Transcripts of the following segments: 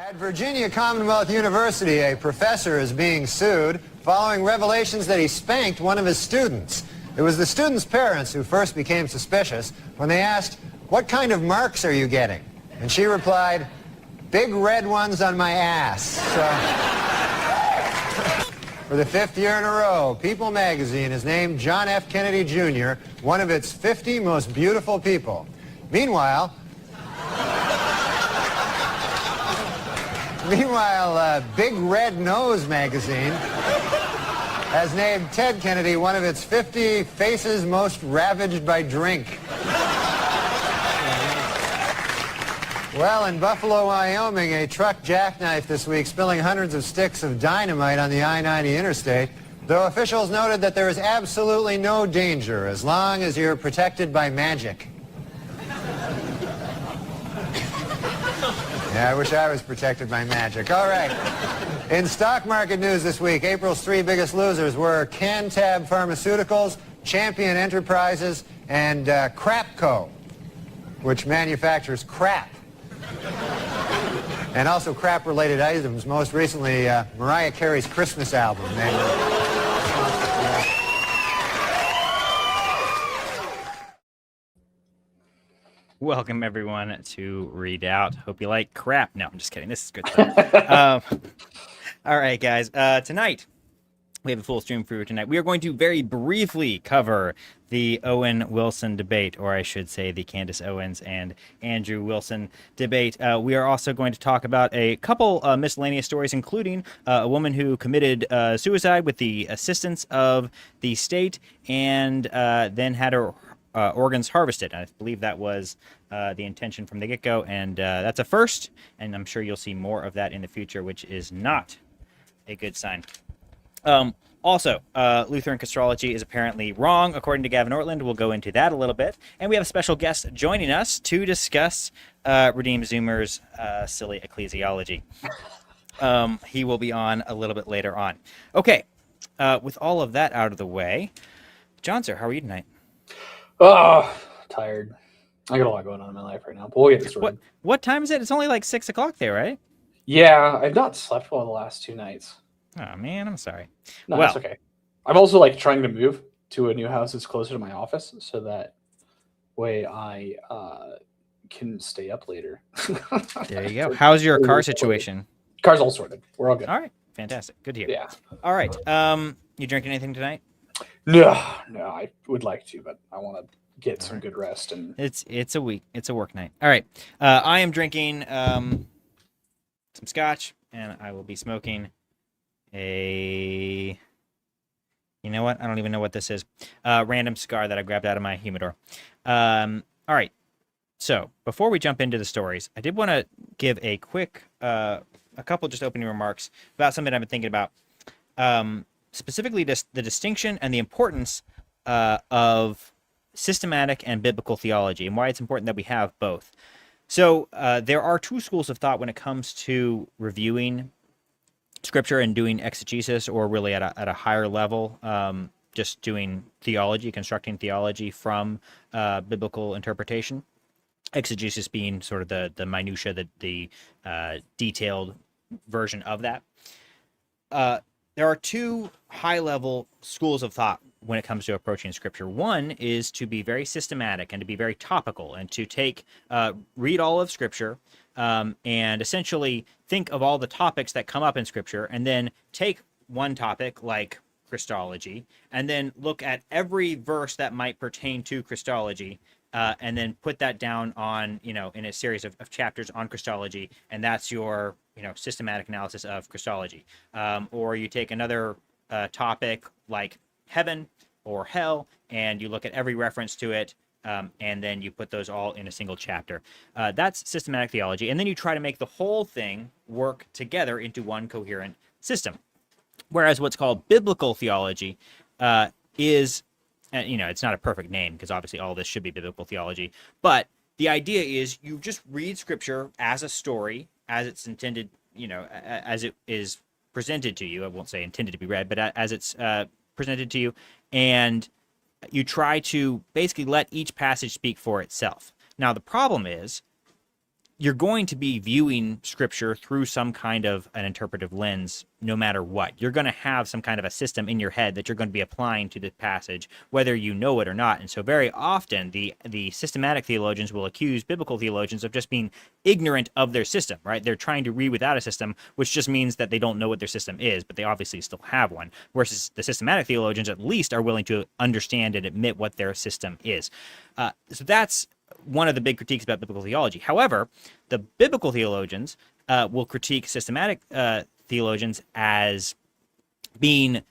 At Virginia Commonwealth University, a professor is being sued following revelations that he spanked one of his students. It was the student's parents who first became suspicious when they asked, "What kind of marks are you getting?" And she replied, "Big red ones on my ass." So, for the fifth year in a row, People magazine has named John F. Kennedy Jr. one of its 50 most beautiful people. Meanwhile, Big Red Nose magazine has named Ted Kennedy one of its 50 faces most ravaged by drink. Well, in Buffalo, Wyoming, a truck jackknifed this week, spilling hundreds of sticks of dynamite on the I-90 interstate, though officials noted that there is absolutely no danger as long as you're protected by magic. Yeah, I wish I was protected by magic. All right. In stock market news this week, April's three biggest losers were Cantab Pharmaceuticals, Champion Enterprises, and Crapco, which manufactures crap. And also crap-related items, most recently Mariah Carey's Christmas album. Welcome, everyone, to Read Out. Hope you like crap. No, I'm just kidding. This is good stuff. All right, guys. Tonight, we have a full stream for you tonight. We are going to very briefly cover the Owen-Wilson debate, or I should say the Candace Owens and Andrew Wilson debate. We are also going to talk about a couple miscellaneous stories, including a woman who committed suicide with the assistance of the state and then had her organs harvested. I believe that was the intention from the get-go, and that's a first, and I'm sure you'll see more of that in the future, which is not a good sign. Also, Lutheran Castrology is apparently wrong, according to Gavin Ortland. We'll go into that a little bit. And we have a special guest joining us to discuss Redeemed Zoomer's silly ecclesiology. He will be on a little bit later on. Okay, with all of that out of the way, John, sir, how are you tonight? Oh, tired. I got a lot going on in my life right now, but we'll get this sorted. What time is it? It's only like 6 o'clock there, right? Yeah, I've not slept well the last 2 nights. Oh, man, I'm sorry. No, that's okay. I'm also like trying to move to a new house that's closer to my office so that way I can stay up later. There you go. How's your car situation? Car's all sorted. We're all good. All right. Fantastic. Good to hear. Yeah. All right. You drinking anything tonight? No, I would like to, but I want to get some good rest. And it's a work night. All right. I am drinking some scotch, and I will be smoking you know what? I don't even know what this is. Random cigar that I grabbed out of my humidor. All right. So before we jump into the stories, I did want to give a quick, a couple just opening remarks about something I've been thinking about. Specifically the distinction and the importance of systematic and biblical theology, and why it's important that we have both. So there are two schools of thought when it comes to reviewing Scripture and doing exegesis, or really at a higher level, just doing theology, constructing theology from biblical interpretation. Exegesis being sort of the minutia, the detailed version of that. There are two high-level schools of thought when it comes to approaching Scripture. One is to be very systematic and to be very topical, and to read all of Scripture and essentially think of all the topics that come up in Scripture, and then take one topic like Christology, and then look at every verse that might pertain to Christology, and then put that down on, in a series of chapters on Christology, and that's your systematic analysis of Christology. Or you take another topic like heaven or hell, and you look at every reference to it, and then you put those all in a single chapter. That's systematic theology, and then you try to make the whole thing work together into one coherent system. Whereas what's called biblical theology is, it's not a perfect name, because obviously all this should be biblical theology, but the idea is you just read Scripture as a story, as it's intended, as it is presented to you. I won't say intended to be read, but as it's presented to you, and you try to basically let each passage speak for itself. Now, the problem is you're going to be viewing scripture through some kind of an interpretive lens no matter what. You're going to have some kind of a system in your head that you're going to be applying to the passage, whether you know it or not. And so very often the systematic theologians will accuse biblical theologians of just being ignorant of their system, right? They're trying to read without a system, which just means that they don't know what their system is, but they obviously still have one. Versus the systematic theologians at least are willing to understand and admit what their system is. So that's one of the big critiques about biblical theology. However, the biblical theologians will critique systematic theologians as being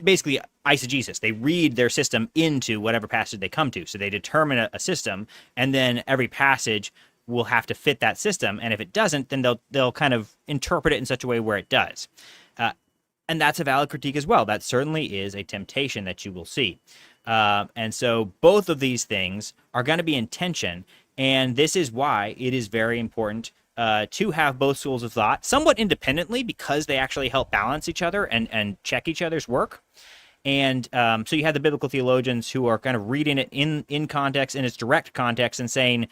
basically eisegesis. They read their system into whatever passage they come to. So they determine a system, and then every passage will have to fit that system. And if it doesn't, then they'll kind of interpret it in such a way where it does. And that's a valid critique as well. That certainly is a temptation that you will see. And so both of these things are going to be in tension, and this is why it is very important to have both schools of thought somewhat independently, because they actually help balance each other and check each other's work. And so you have the biblical theologians who are kind of reading it in context, in its direct context, and saying,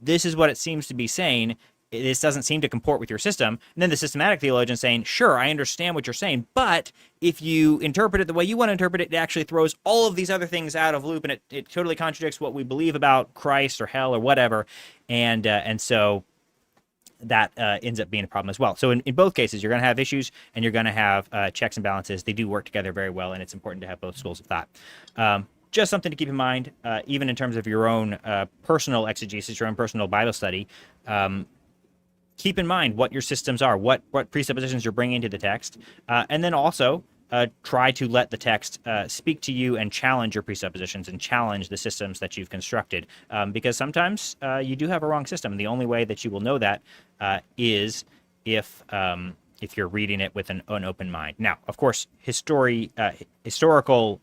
this is what it seems to be saying. This doesn't seem to comport with your system. And then the systematic theologian saying, sure, I understand what you're saying, but if you interpret it the way you want to interpret it, it actually throws all of these other things out of loop, and it totally contradicts what we believe about Christ or hell or whatever. And so that ends up being a problem as well. So in both cases, you're going to have issues, and you're going to have checks and balances. They do work together very well, and it's important to have both schools of thought. Just something to keep in mind, even in terms of your own personal exegesis, your own personal Bible study. Keep in mind what your systems are, what presuppositions you're bringing to the text, and then also try to let the text speak to you and challenge your presuppositions and challenge the systems that you've constructed, because sometimes you do have a wrong system. And the only way that you will know that is if you're reading it with an open mind. Now, of course, historical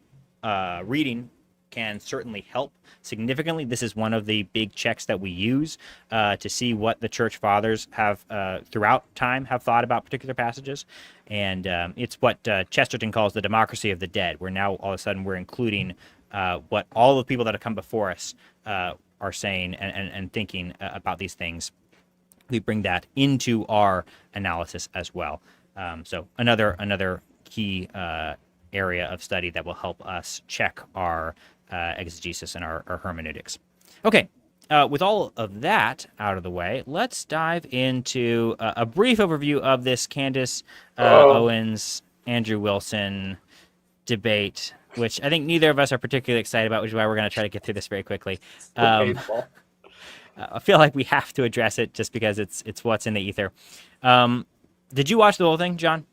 reading can certainly help significantly. This is one of the big checks that we use to see what the church fathers have throughout time have thought about particular passages. And it's what Chesterton calls the democracy of the dead, where now all of a sudden we're including what all the people that have come before us are saying and thinking about these things. We bring that into our analysis as well. So another key area of study that will help us check our exegesis and our hermeneutics. Okay, with all of that out of the way, let's dive into a brief overview of this Candace Owens, Andrew Wilson debate, which I think neither of us are particularly excited about, which is why we're going to try to get through this very quickly. I feel like we have to address it just because it's what's in the ether. Did you watch the whole thing, John?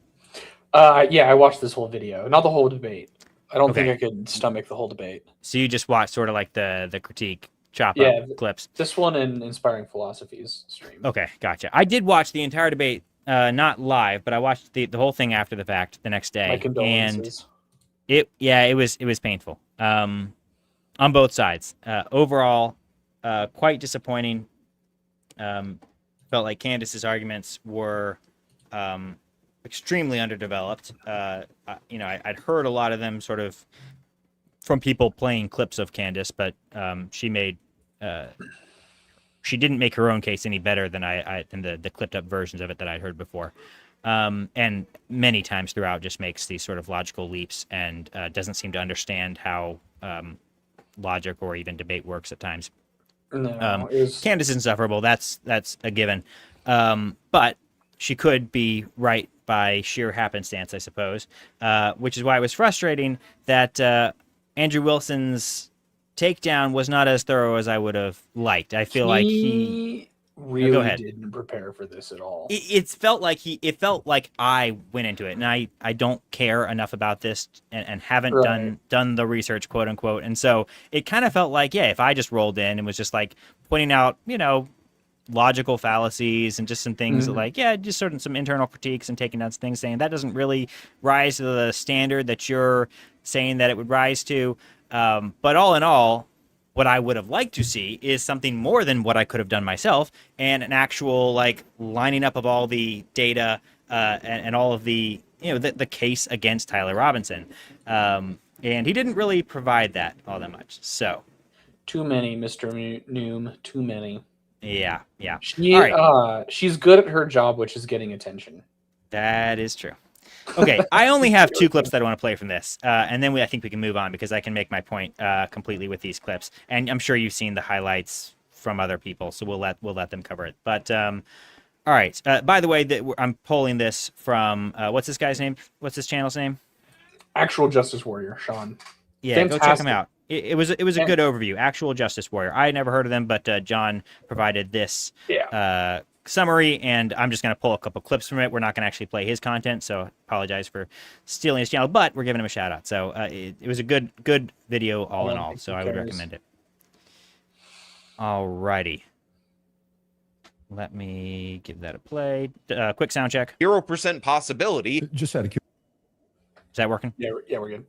Yeah, I watched this whole video, not the whole debate. I don't think I could stomach the whole debate. So you just watched sort of like the critique chop up clips. This one and Inspiring Philosophies stream. Okay, gotcha. I did watch the entire debate, not live, but I watched the whole thing after the fact the next day. My condolences. And it was painful. On both sides. Overall, quite disappointing. Felt like Candace's arguments were extremely underdeveloped. I'd heard a lot of them sort of from people playing clips of Candace, but she didn't make her own case any better than than the clipped up versions of it that I'd heard before. And many times throughout just makes these sort of logical leaps and doesn't seem to understand how logic or even debate works at times. No, Candace is insufferable. That's a given. But she could be right by sheer happenstance, I suppose, which is why it was frustrating that Andrew Wilson's takedown was not as thorough as I would have liked. I feel like he really didn't prepare for this at all. It felt like I went into it, and I don't care enough about this and haven't done the research, quote unquote. And so it kind of felt like, if I just rolled in and was just like pointing out, logical fallacies and just some things just sort of some internal critiques and taking down some things, saying that doesn't really rise to the standard that you're saying that it would rise to. But all in all, what I would have liked to see is something more than what I could have done myself, and an actual lining up of all the data and all of the the case against Tyler Robinson. And he didn't really provide that all that much. So too many, Mr. Noom, too many. Yeah. All right. She's good at her job, which is getting attention. That is true. Okay, I only have 2 clips that I want to play from this, and then I think we can move on because I can make my point completely with these clips. And I'm sure you've seen the highlights from other people, so we'll let them cover it. But all right. By the way, I'm pulling this from what's this guy's name? What's this channel's name? Actual Justice Warrior, Sean. Yeah, Fantastic. go check him out. It was a good overview. Actual Justice Warrior. I had never heard of them, but John provided this summary, and I'm just going to pull a couple clips from it. We're not going to actually play his content, so apologize for stealing his channel, but we're giving him a shout out. So it was a good video all in all, so I would recommend it. All righty. Let me give that a play. Quick sound check. 0% possibility. Just out of Is that working? Yeah, we're good.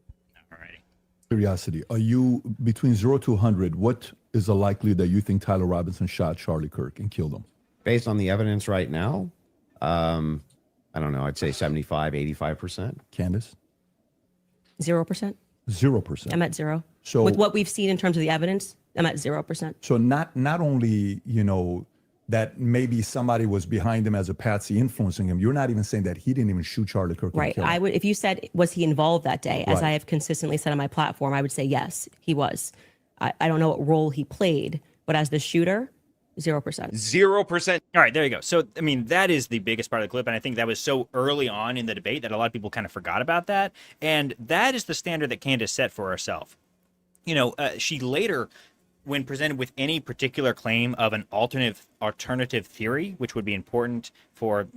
All righty. curiosity, are you between 0 to 100? What is the likelihood that you think Tyler Robinson shot Charlie Kirk and killed him? Based on the evidence right now, I don't know. I'd say 75, 85%. Candace? 0%. 0%. I'm at 0. So With what we've seen in terms of the evidence, I'm at 0%. So not only, that maybe somebody was behind him as a patsy influencing him, you're not even saying that he didn't even shoot Charlie Kirk. and Right. kill him. I would, if you said, was he involved that day, as Right. I have consistently said on my platform, I would say yes, he was. I don't know what role he played, but as the shooter, 0%. 0%. All right, there you go. So, I mean, that is the biggest part of the clip, and I think that was so early on in the debate that a lot of people kind of forgot about that. And that is the standard that Candace set for herself. She later, when presented with any particular claim of an alternative theory, which would be important for,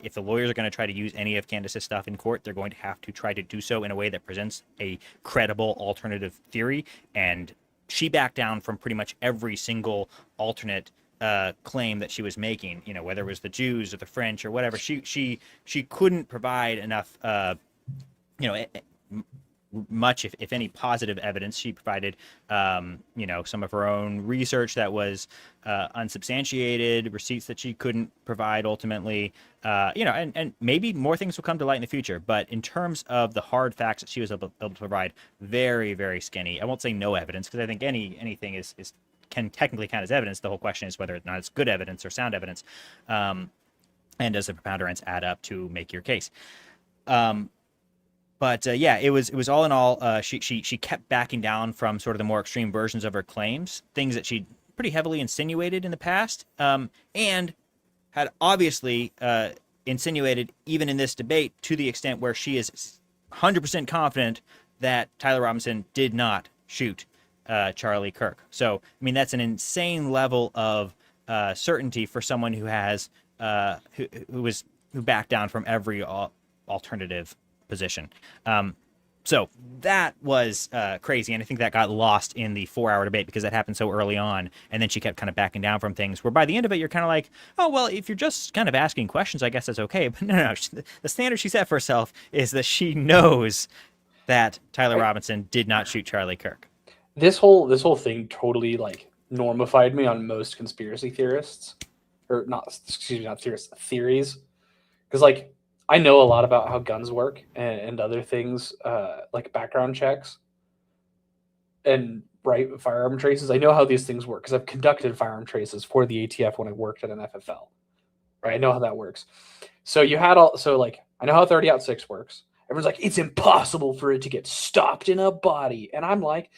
if the lawyers are going to try to use any of Candace's stuff in court, they're going to have to try to do so in a way that presents a credible alternative theory. And she backed down from pretty much every single alternate claim that she was making, whether it was the Jews or the French or whatever. She couldn't provide enough, much, if any, positive evidence. She provided, some of her own research that was unsubstantiated, receipts that she couldn't provide ultimately, and maybe more things will come to light in the future. But in terms of the hard facts that she was able to provide, very, very skinny. I won't say no evidence, because I think anything can technically count as evidence. The whole question is whether or not it's good evidence or sound evidence, and does the preponderance add up to make your case. But it was all in all, she kept backing down from sort of the more extreme versions of her claims, things that she pretty heavily insinuated in the past, and had obviously insinuated even in this debate, to the extent where she is 100% confident that Tyler Robinson did not shoot Charlie Kirk. So, I mean, that's an insane level of certainty for someone who has who backed down from every alternative position. So that was crazy, and I think that got lost in the 4-hour debate because that happened so early on, and then she kept kind of backing down from things where by the end of it you're kind of like, oh, well, if you're just kind of asking questions, I guess that's okay. But no, the standard she set for herself is that she knows that Tyler Robinson did not shoot Charlie Kirk. This whole thing totally normified me on most conspiracy theorists, or not theorists, theories, because I know a lot about how guns work and other things, like background checks and firearm traces. I know how these things work because I've conducted firearm traces for the ATF when I worked at an FFL. Right, I know how that works. So I know how 30-06 works. Everyone's like, it's impossible for it to get stopped in a body, and I'm like,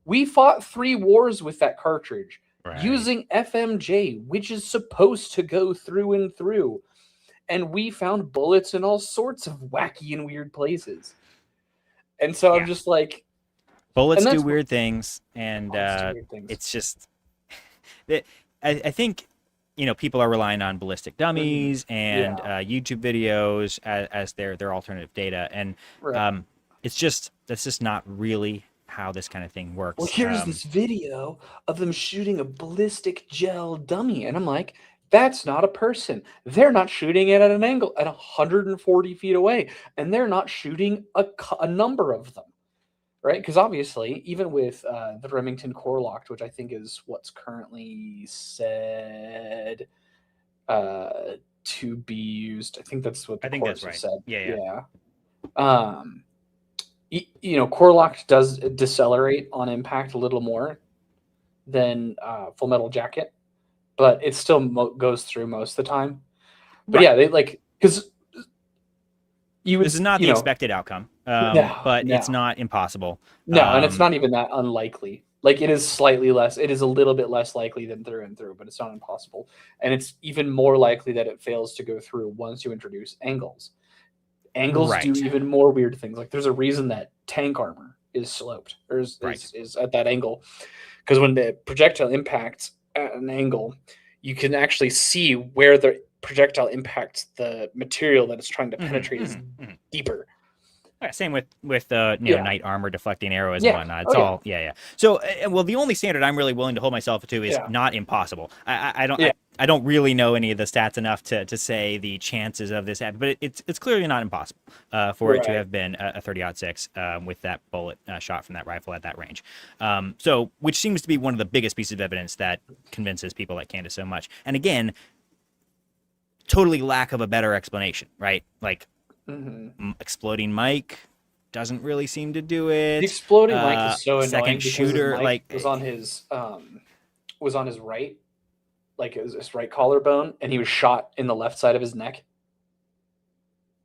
we fought 3 wars with that cartridge using FMJ, which is supposed to go through and through. And we found bullets in all sorts of wacky and weird places. And so I'm just like... Bullets do weird things, and it's just... I think, people are relying on ballistic dummies and YouTube videos as their alternative data. And that's just not really how this kind of thing works. Well, here's this video of them shooting a ballistic gel dummy. And I'm like... That's not a person. They're not shooting it at an angle at 140 feet away, and they're not shooting a number of them, right? Because obviously, even with the Remington Core Locked, which I think is what's currently said to be used, I think that's what the courts have said. Yeah. Core Locked does decelerate on impact a little more than Full Metal Jacket. but it still goes through most of the time. But Right. yeah, they like because you would. This is not the expected outcome, but it's No. not impossible. No, and it's not even that unlikely. Like it is slightly less. It is a little bit less likely than through and through, but it's not impossible. And it's even more likely that it fails to go through once you introduce angles. Angles do Right. even more weird things. Like there's a reason that tank armor is sloped or is at that angle, because when the projectile impacts at an angle, you can actually see where the projectile impacts the material that it's trying to penetrate is deeper. Yeah, same with knight armor deflecting arrows and Yeah. whatnot. It's all yeah. So well, the only standard I'm really willing to hold myself to is not impossible. I don't I don't really know any of the stats enough to say the chances of this happening, but it's clearly not impossible for it to have been a 30-06 with that bullet shot from that rifle at that range. So which seems to be one of the biggest pieces of evidence that convinces people like Candace so much. And again, totally lack of a better explanation, right? Like. Exploding Mike doesn't really seem to do it. The exploding Mike is so annoying. Second shooter, like was on his right, like it was his right collarbone, and he was shot in the left side of his neck.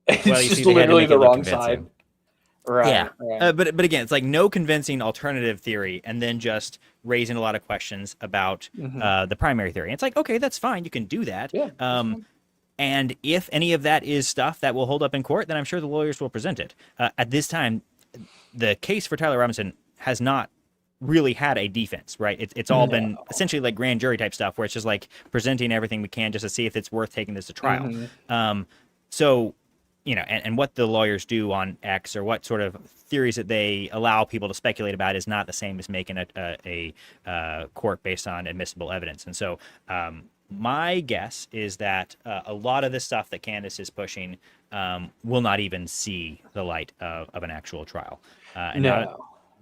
It's well, just literally the wrong side. Right. Yeah. Right. But again, it's like no convincing alternative theory, and then just raising a lot of questions about the primary theory. And it's like, okay, that's fine. You can do that. Yeah. And if any of that is stuff that will hold up in court, then I'm sure the lawyers will present it. At this time, the case for Tyler Robinson has not really had a defense, right? It's all been essentially like grand jury type stuff where it's just like presenting everything we can just to see if it's worth taking this to trial. So, and what the lawyers do on X or what sort of theories that they allow people to speculate about is not the same as making a court based on admissible evidence. And so, my guess is that a lot of the stuff that Candace is pushing will not even see the light of an actual trial. And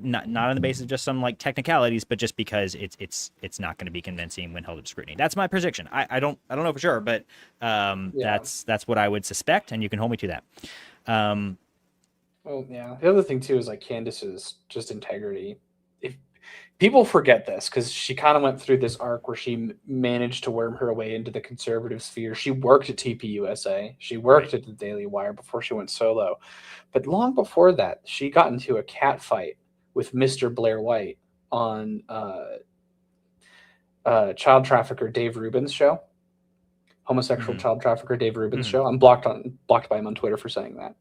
not on the basis of just some like technicalities, but just because it's not going to be convincing when held up to scrutiny. That's my prediction. I don't know for sure, but that's what I would suspect, and you can hold me to that. Well, yeah. The other thing too is like Candace's just integrity. If people forget this, because she kind of went through this arc where she managed to worm her way into the conservative sphere. She worked at TPUSA. She worked at the Daily Wire before she went solo. But long before that, she got into a cat fight with Mr. Blair White on child trafficker Dave Rubin's show. Homosexual child trafficker Dave Rubin's show. I'm blocked by him on Twitter for saying that.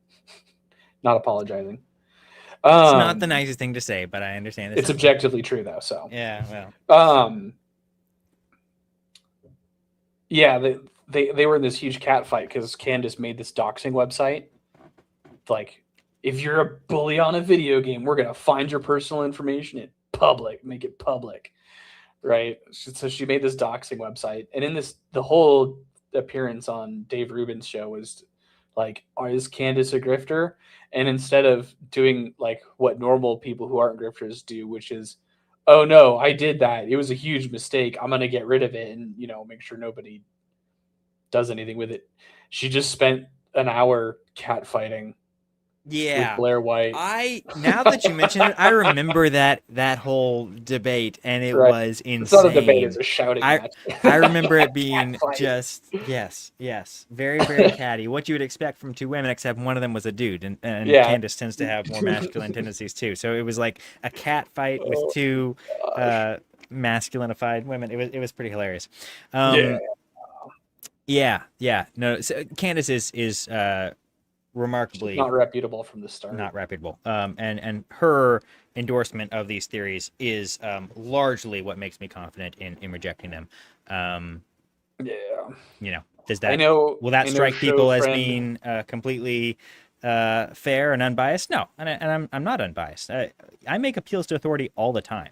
Not apologizing. It's not the nicest thing to say, but I understand. It's objectively true, though. So yeah, well, yeah, they were in this huge cat fight because Candace made this doxing website. Like, if you're a bully on a video game, we're gonna find your personal information in public, make it public, right? So she made this doxing website, and in the whole appearance on Dave Rubin's show was like, is Candace a grifter? And instead of doing like what normal people who aren't grifters do, which is, oh no, I did that. It was a huge mistake. I'm going to get rid of it and, make sure nobody does anything with it. She just spent an hour cat fighting with Blair White. Now that you mention it, I remember that whole debate, and it was insane. It's not a debate, it's a shouting match. I remember it being just yes, very, very catty. What you would expect from two women, except one of them was a dude, and Candace tends to have more masculine tendencies too. So it was like a cat fight with two masculinified women. It was pretty hilarious. Yeah. No, so Candace is remarkably not reputable from the start. Not reputable. And her endorsement of these theories is largely what makes me confident in rejecting them. Does that will that strike people as being completely fair and unbiased? No, and I'm not unbiased. I make appeals to authority all the time,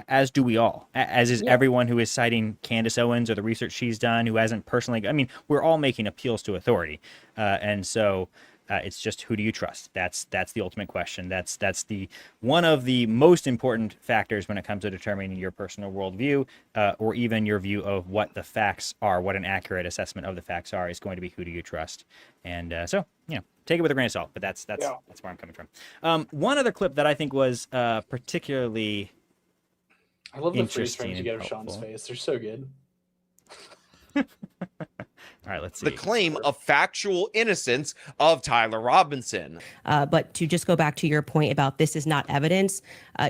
as do we all, as is everyone who is citing Candace Owens or the research she's done, who hasn't personally. I mean, we're all making appeals to authority, and so it's just, who do you trust? That's the ultimate question. That's the one of the most important factors when it comes to determining your personal worldview, or even your view of what the facts are, what an accurate assessment of the facts are, is going to be, who do you trust? And so take it with a grain of salt, but that's where I'm coming from. One other clip that I think was particularly I love the freeze frames you get of Sean's face. They're so good. All right, let's see. The claim of factual innocence of Tyler Robinson. But to just go back to your point about this is not evidence,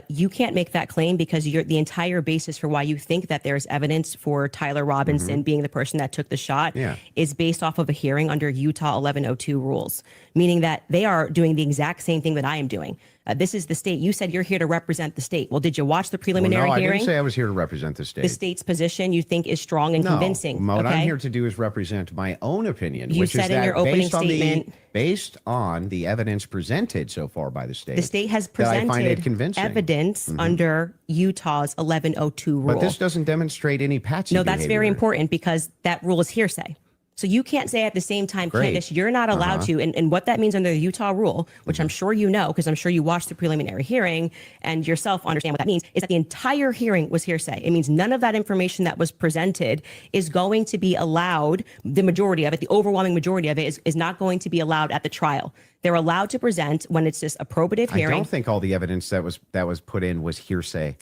you can't make that claim because the entire basis for why you think that there's evidence for Tyler Robinson being the person that took the shot is based off of a hearing under Utah 1102 rules, meaning that they are doing the exact same thing that I am doing. This is the state. You said you're here to represent the state. Well, did you watch the preliminary no, I hearing? didn't say I was here to represent the state. The state's position you think is strong and No, convincing. what okay? I'm here to do is represent my own opinion, You which said is in that your opening based on statement- based on the evidence presented so far by the state. The state has that I find it presented convincing. evidence under Utah's 1102 rule. But this doesn't demonstrate any patsy No, that's very behavior. important because that rule is hearsay. So you can't say at the same time, Great. Candace, you're not allowed to. And what that means under the Utah rule, which I'm sure you know, because I'm sure you watched the preliminary hearing and yourself understand what that means, is that the entire hearing was hearsay. It means none of that information that was presented is going to be allowed. The majority of it, the overwhelming majority of it is not going to be allowed at the trial. They're allowed to present when it's just a probative I hearing. don't think all the evidence that was put in was hearsay.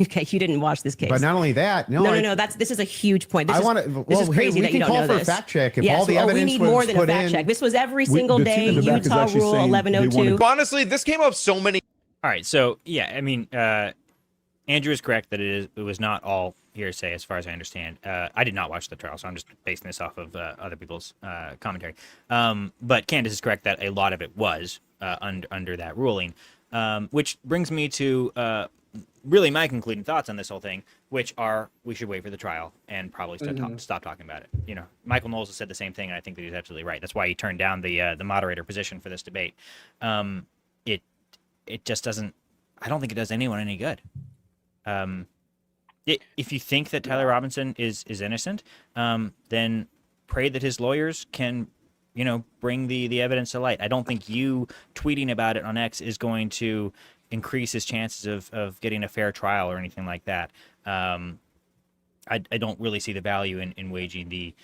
Okay, you didn't watch this case. But not only that, No. This is a huge point. This I is, want to. this is Well, crazy we that you can don't call know for a this. fact check if Yes, all the well, evidence we need was more than a put fact in. check. This was every single the team day. in the back is Utah actually rule saying they 1102. Honestly, this came up so many. All right, so yeah, I mean, Andrew is correct that it was not all hearsay, as far as I understand. I did not watch the trial, so I'm just basing this off of other people's commentary. But Candace is correct that a lot of it was under that ruling, which brings me to really my concluding thoughts on this whole thing, which are we should wait for the trial and probably stop talking about it. You know, Michael Knowles has said the same thing, and I think that he's absolutely right. That's why he turned down the moderator position for this debate. It just doesn't. I don't think it does anyone any good. If you think that Tyler Robinson is innocent, then pray that his lawyers can, bring the evidence to light. I don't think you tweeting about it on X is going to increase his chances of getting a fair trial or anything like that. I don't really see the value in waging the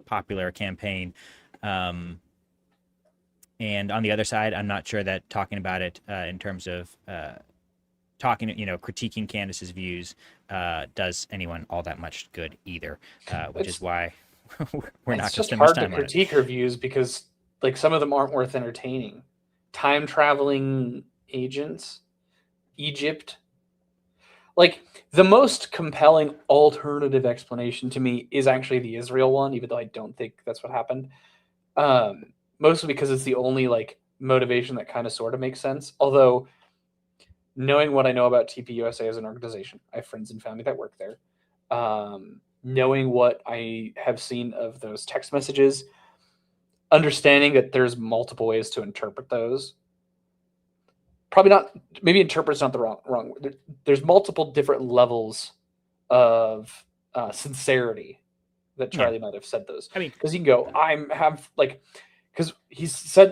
popular campaign. And on the other side, I'm not sure that talking about it in terms of critiquing Candace's views does anyone all that much good either, which is why we're not going to spend much time on it. It's just hard to critique her views because, like, some of them aren't worth entertaining. Time traveling agents, Egypt. Like, the most compelling alternative explanation to me is actually the Israel one, even though I don't think that's what happened. Mostly because it's the only motivation that kind of sort of makes sense. Although, knowing what I know about TPUSA as an organization, I have friends and family that work there. Knowing what I have seen of those text messages, understanding that there's multiple ways to interpret those. Probably not. Maybe interpret's not the wrong. There's multiple different levels of sincerity that Charlie might have said those. I mean, because you can go, because he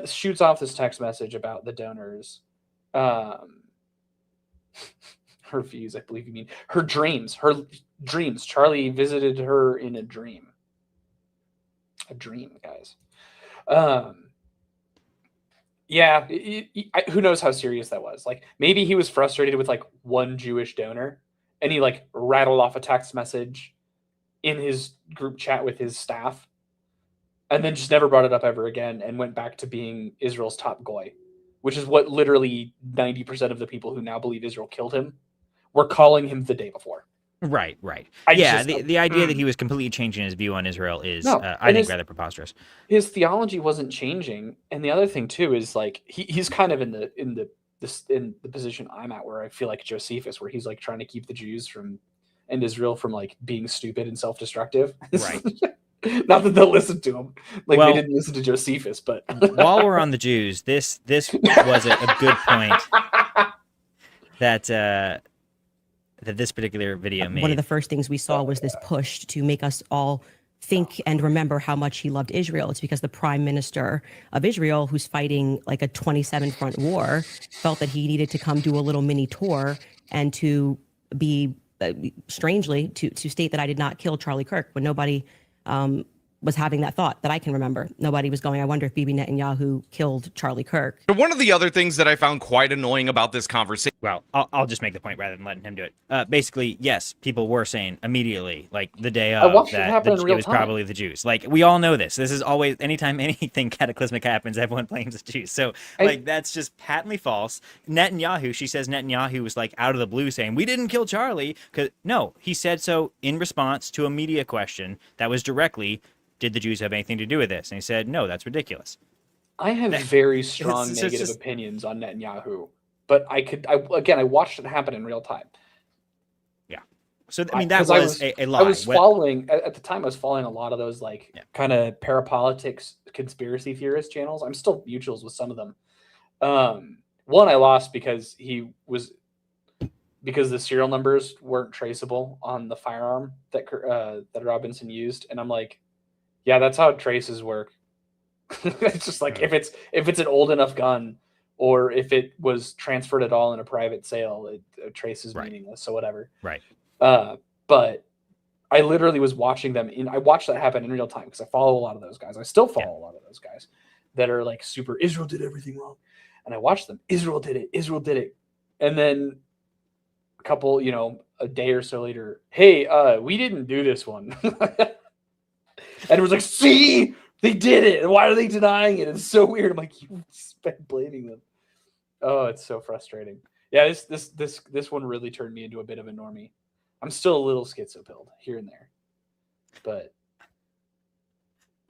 shoots off this text message about the donors, her views, I believe you mean her dreams. Charlie visited her in a dream. A dream, guys. Yeah, who knows how serious that was? Maybe he was frustrated with one Jewish donor, and he rattled off a text message in his group chat with his staff, and then just never brought it up ever again, and went back to being Israel's top goy, which is what literally 90% of the people who now believe Israel killed him were calling him the day before. Right. The The idea that he was completely changing his view on Israel is, rather preposterous. His theology wasn't changing, and the other thing too is he's kind of in the position I'm at, where I feel like Josephus, where he's trying to keep the Jews and Israel from being stupid and self-destructive. Right. Not that they'll listen to him, they didn't listen to Josephus. But while we're on the Jews, this was a good point that this particular video made. One of the first things we saw was this push to make us all think and remember how much he loved Israel. It's because the prime minister of Israel, who's fighting a 27-front war, felt that he needed to come do a little mini tour and to be, strangely, to state that I did not kill Charlie Kirk, when nobody was having that thought that I can remember. Nobody was going, I wonder if Bibi Netanyahu killed Charlie Kirk. So one of the other things that I found quite annoying about this conversation. Well, I'll just make the point rather than letting him do it. Basically, yes, people were saying immediately, like the day I of, watched it that happen in it real was time. probably the Jews. Like we all know this. This is always anytime anything cataclysmic happens, everyone blames the Jews. So like that's just patently false. Netanyahu, she says Netanyahu was like out of the blue saying we didn't kill Charlie. No, he said so in response to a media question that was directly, did the Jews have anything to do with this? And he said, no, that's ridiculous. I have very strong it's negative just- opinions on Netanyahu, but I watched it happen in real time. Yeah. So I mean that 'Cause was a lie. I was following at the time. I was following a lot of those like kind of parapolitics conspiracy theorist channels. I'm still mutuals with some of them. One I lost because because the serial numbers weren't traceable on the firearm that Robinson used, and I'm like, yeah, that's how traces work. It's just like if it's an old enough gun, or if it was transferred at all in a private sale, a trace is meaningless. So whatever. Right. But I literally was watching them I watched that happen in real time because I follow a lot of those guys. I still follow a lot of those guys that are like super Israel did everything wrong. And I watched them. Israel did it. And then a couple, a day or so later, hey, we didn't do this one. And it was like, see, they did it. And why are they denying it? It's so weird. I'm like, you've been blaming them. Oh, it's so frustrating. Yeah, this one really turned me into a bit of a normie. I'm still a little schizopilled here and there, but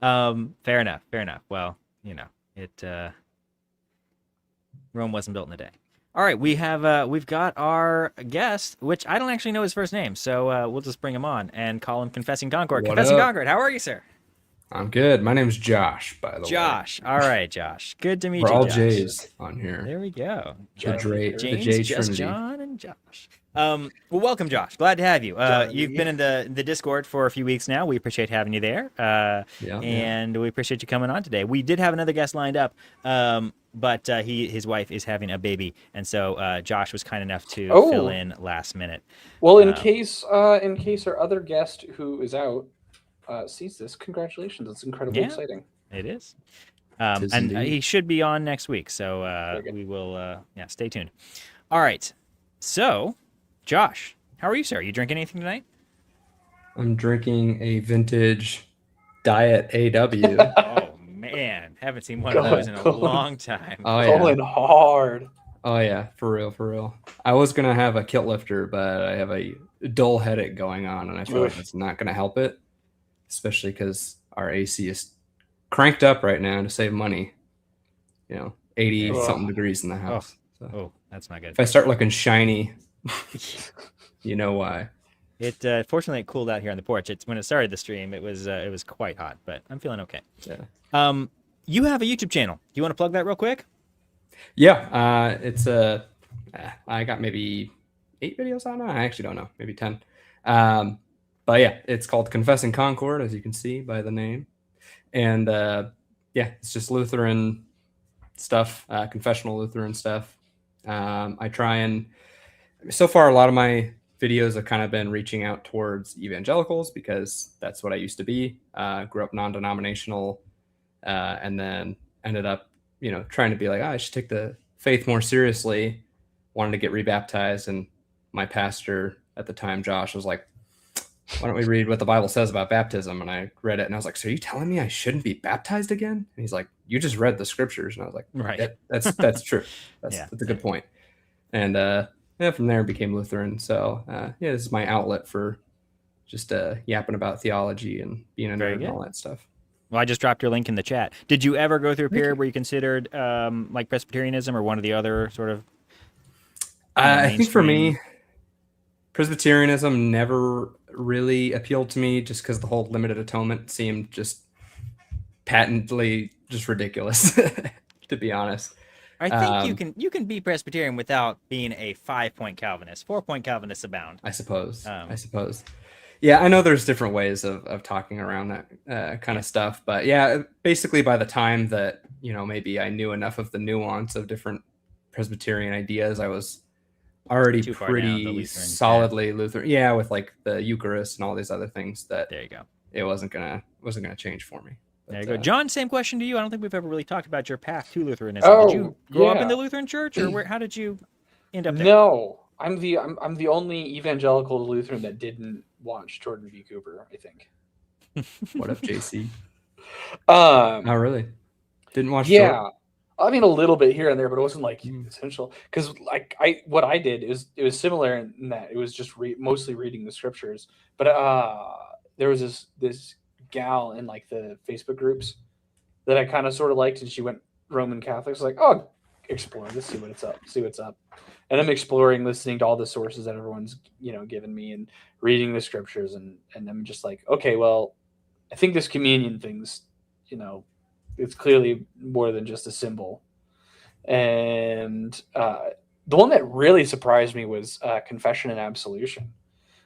fair enough. Well, Rome wasn't built in a day. All right, we've got our guest, which I don't actually know his first name, so we'll just bring him on and call him Confessing Concord. What Confessing up? Concord, how are you, sir? I'm good. My name's Josh, by the way. Josh. All right, Josh. Good to meet We're you, all Josh. J's on here. There we go. The James, J Just Trinity. John, and Josh. Well, welcome, Josh. Glad to have you. You've been in the Discord for a few weeks now. We appreciate having you there. And we appreciate you coming on today. We did have another guest lined up, but his wife is having a baby, and so Josh was kind enough to fill in last minute. Well, in case our other guest who is out sees this, congratulations! It's incredibly exciting. It is. And he should be on next week, so we will stay tuned. All right. So, Josh, how are you, sir? You drinking anything tonight? I'm drinking a vintage Diet AW. Oh man, haven't seen one of those in a long time. Oh yeah, Going hard. oh yeah, for real. I was gonna have a kit lifter, but I have a dull headache going on, and I feel like it's not gonna help it, especially because our AC is cranked up right now to save money. 80 something degrees in the house. So Oh, that's not good. if I start looking shiny, you know why. It fortunately it cooled out here on the porch. When it started the stream, it was quite hot, but I'm feeling okay. Yeah. You have a YouTube channel. Do you want to plug that real quick? Yeah, it's I got maybe 8 videos on it. I actually don't know, maybe 10. But yeah, it's called Confessing Concord, as you can see by the name. And it's just Lutheran stuff, confessional Lutheran stuff. I try and so far a lot of my videos have kind of been reaching out towards evangelicals because that's what I used to be. Grew up non-denominational, and then ended up, trying to be like, I should take the faith more seriously. Wanted to get rebaptized, and my pastor at the time, Josh, was like, why don't we read what the Bible says about baptism? And I read it, and I was like, so are you telling me I shouldn't be baptized again? And he's like, you just read the scriptures. And I was like, Right. "Yeah, that's true. That's a good point." And from there became Lutheran. So this is my outlet for just yapping about theology and being a nerd and all that stuff. Well, I just dropped your link in the chat. Did you ever go through a period where you considered like Presbyterianism or one of the other sort of I think for me, Presbyterianism never really appealed to me just because the whole limited atonement seemed just patently just ridiculous, to be honest. I think you can be Presbyterian without being a 5-point Calvinist. 4-point Calvinists abound. I suppose. Yeah, I know there's different ways of talking around that kind of stuff, but yeah, basically by the time that maybe I knew enough of the nuance of different Presbyterian ideas, I was already pretty solidly Lutheran. Yeah, with like the Eucharist and all these other things that there you go. it wasn't gonna change for me. But, There you go, John. Same question to you. I don't think we've ever really talked about your path to Lutheranism. Oh, Did you grow up in yeah. the Lutheran Church, or where? How did you end up there? No, I'm the only evangelical Lutheran that didn't watch Jordan B. Cooper, I think. What up, JC? Oh, really? Didn't watch? Yeah, Jordan? I mean a little bit here and there, but it wasn't like essential. Because like what I did is it was similar in that it was just mostly reading the scriptures. But there was this gal in like the Facebook groups that I kind of sort of liked, and she went Roman Catholic. So like, oh, explore this, see what's up. And I'm exploring, listening to all the sources that everyone's given me, and reading the scriptures, and I'm just like, okay, well, I think this communion thing's it's clearly more than just a symbol. And the one that really surprised me was confession and absolution,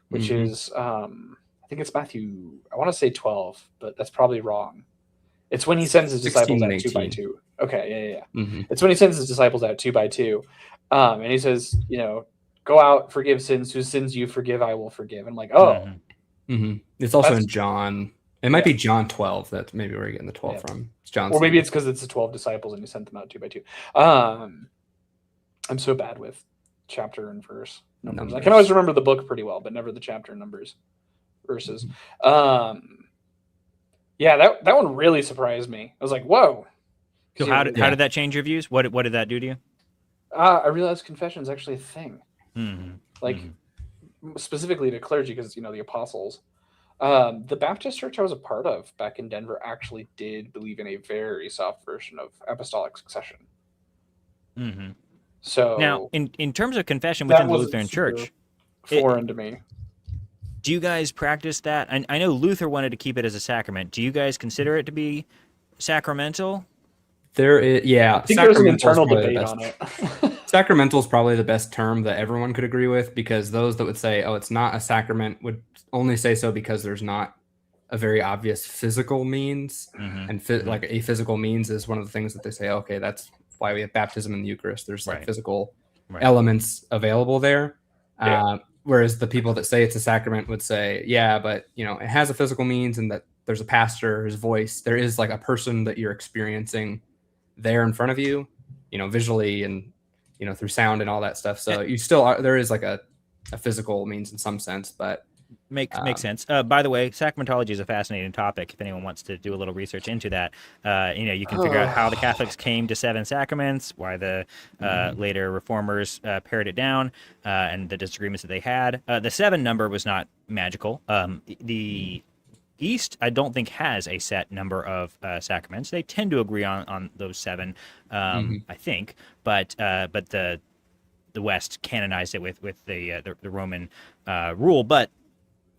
which is I think it's Matthew, I want to say 12, but that's probably wrong. It's when he sends his disciples out 2 by 2. Okay, yeah. It's when he sends his disciples out 2 by 2. And he says, go out, forgive sins, whose sins you forgive, I will forgive. And I'm like, oh. It's also in John. It might be John 12. That's maybe where you're getting the 12 from. It's John. Or maybe it's because it's the 12 disciples and he sent them out 2 by 2. I'm so bad with chapter and verse numbers. I can always remember the book pretty well, but never the chapter numbers verses. Yeah, that one really surprised me. I was like, whoa. So how did that change your views? What did that do to you? I realized confession is actually a thing. Specifically to clergy, because the apostles. The Baptist church I was a part of back in Denver actually did believe in a very soft version of apostolic succession. So now, in terms of confession within the Lutheran Church, foreign to me. Do you guys practice that? I know Luther wanted to keep it as a sacrament. Do you guys consider it to be sacramental? There is, yeah. I think there's an internal debate on it. Sacramental is probably the best term that everyone could agree with, because those that would say, oh, it's not a sacrament would only say so because there's not a very obvious physical means. And like a physical means is one of the things that they say, okay, that's why we have baptism in the Eucharist. There's like physical elements available there. Whereas the people that say it's a sacrament would say, yeah, but it has a physical means, and that there's a pastor, his voice, there is like a person that you're experiencing there in front of you, visually and, through sound and all that stuff. So you still are, there is like a physical means in some sense, but makes sense. By the way, sacramentology is a fascinating topic. If anyone wants to do a little research into that, you can figure out how the Catholics came to 7 sacraments, why the later reformers pared it down, and the disagreements that they had. The 7 number was not magical. The East, I don't think, has a set number of sacraments. They tend to agree on those 7, I think, but the West canonized it with the Roman rule. But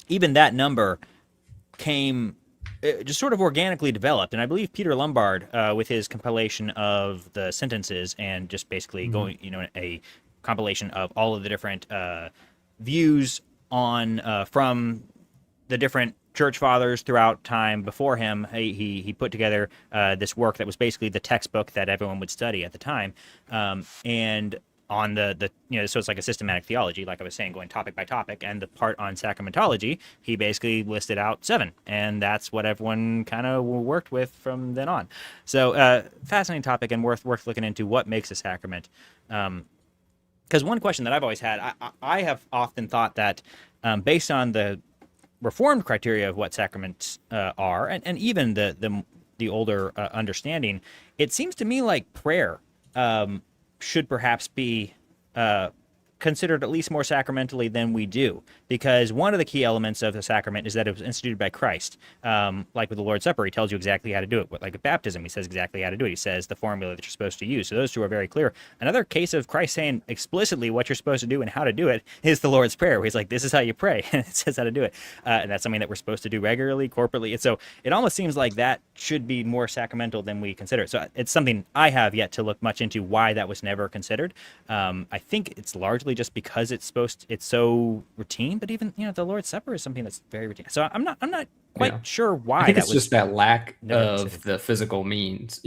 even that number came just sort of organically developed, and I believe Peter Lombard, with his compilation of the sentences and just basically going, a compilation of all of the different views on from the different church fathers throughout time before him, he put together this work that was basically the textbook that everyone would study at the time, and on the so it's like a systematic theology, like I was saying, going topic by topic, and the part on sacramentology, he basically listed out 7, and that's what everyone kind of worked with from then on. So fascinating topic, and worth looking into what makes a sacrament. Because one question that I've always had, I have often thought that based on the Reformed criteria of what sacraments are, and even the older understanding, it seems to me like prayer should perhaps be considered at least more sacramentally than we do, because one of the key elements of the sacrament is that it was instituted by Christ. Like with the Lord's Supper, he tells you exactly how to do it. Like with baptism, he says exactly how to do it. He says the formula that you're supposed to use. So those two are very clear. Another case of Christ saying explicitly what you're supposed to do and how to do it is the Lord's Prayer, where he's like, this is how you pray, and it says how to do it. And that's something that we're supposed to do regularly, corporately. And so it almost seems like that should be more sacramental than we consider. So it's something I have yet to look much into, why that was never considered. I think it's largely just because it's so routine, but even the Lord's Supper is something that's very routine. So I'm not quite sure why. I think it's just that lack of the physical means.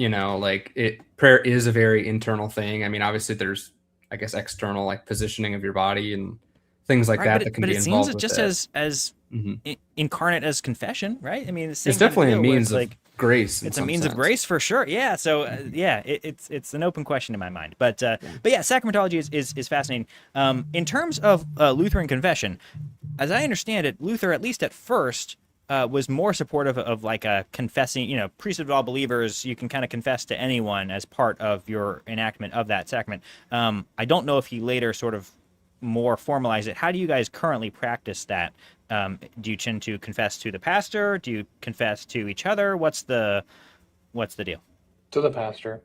Prayer is a very internal thing. I mean, obviously there's, I guess, external like positioning of your body and things like that can be involved with it. But it seems just as incarnate as confession, right? I mean, It's definitely a means of grace. It's a means of grace for sure. Yeah. So it's an open question in my mind. But yeah, sacramentology is fascinating. In terms of Lutheran confession, as I understand it, Luther, at least at first, was more supportive of like a confessing, priesthood of all believers. You can kind of confess to anyone as part of your enactment of that sacrament. I don't know if he later sort of more formalized it. How do you guys currently practice that? Do you tend to confess to the pastor? Do you confess to each other? What's the deal? To the pastor.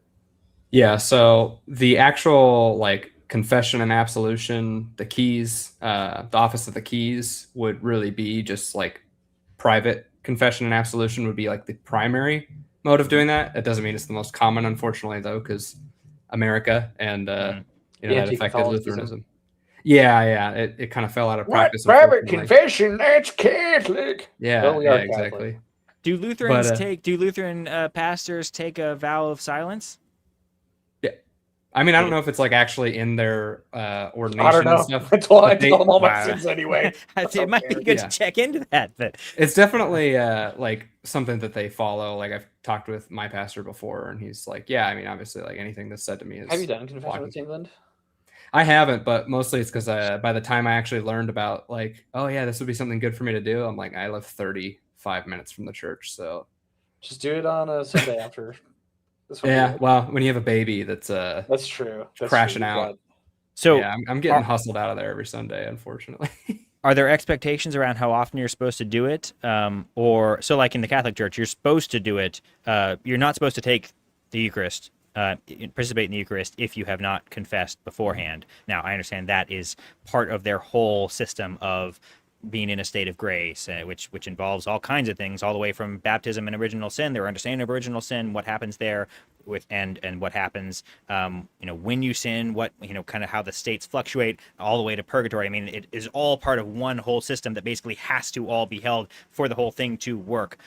Yeah. So the actual like confession and absolution, the keys, the office of the keys would really be just like private confession and absolution would be like the primary mode of doing that. It doesn't mean it's the most common, unfortunately, though, because America and that affected Lutheranism. Yeah, it kind of fell out of practice. Private confession, that's Catholic. Yeah, Well, we are exactly. Do Lutherans do Lutheran pastors take a vow of silence? Yeah, I mean, I don't know if it's like actually in their ordination. I don't know. And stuff. I told them all my sins anyway. It might be good to check into that, but it's definitely like something that they follow. Like I've talked with my pastor before, and he's like, "Yeah, I mean, obviously, like anything that's said to me is." Have you done confession with England? I haven't, but mostly it's because by the time I actually learned about like, oh yeah, this would be something good for me to do, I'm like, I live 35 minutes from the church, so just do it on a Sunday after. Yeah, well, when you have a baby that's true. That's crashing true. out. So yeah, I'm getting hustled out of there every Sunday, unfortunately. Are there expectations around how often you're supposed to do it? Or so like in the Catholic Church, you're supposed to do it. You're not supposed to take the Eucharist. Participate in the Eucharist if you have not confessed beforehand. Now, I understand that is part of their whole system of being in a state of grace, which involves all kinds of things, all the way from baptism and original sin, their understanding of original sin, what happens there, and what happens, when you sin, what kind of how the states fluctuate, all the way to purgatory. I mean, it is all part of one whole system that basically has to all be held for the whole thing to work.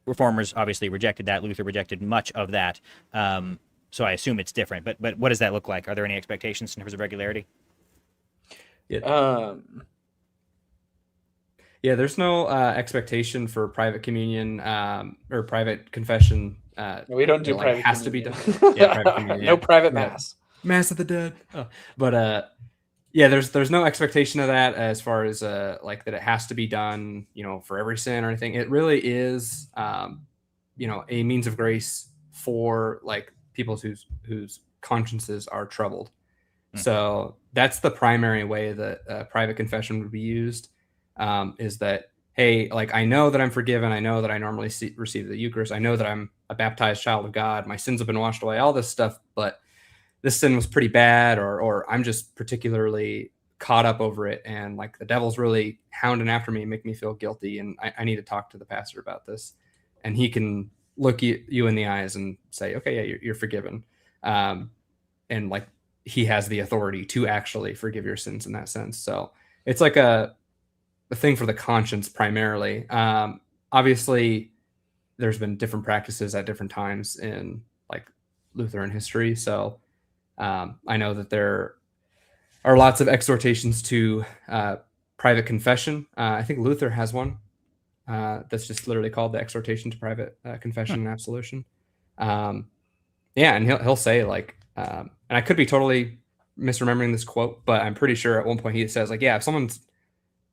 Reformers obviously rejected that. Luther rejected much of that. So I assume it's different. But what does that look like? Are there any expectations in terms of regularity? Yeah. There's no expectation for private communion or private confession. We don't do private. It has to be done. Private communion. No private mass. Mass of the dead. Oh. But there's no expectation of that as far as like that it has to be done, for every sin or anything. It really is, a means of grace for like people whose consciences are troubled. So that's the primary way that private confession would be used. Is that, hey, like I know that I'm forgiven. I know that I normally receive the Eucharist. I know that I'm a baptized child of God. My sins have been washed away. All this stuff, but this sin was pretty bad, or I'm just particularly caught up over it, and like the devil's really hounding after me and make me feel guilty, and I need to talk to the pastor about this, and he can look you in the eyes and say, okay, yeah, you're forgiven, and like he has the authority to actually forgive your sins in that sense. So it's like a thing for the conscience primarily. Obviously, there's been different practices at different times in like Lutheran history, so. I know that there are lots of exhortations to private confession. I think Luther has one that's just literally called the Exhortation to Private Confession and Absolution. And he'll say like, and I could be totally misremembering this quote, but I'm pretty sure at one point he says like, yeah, if someone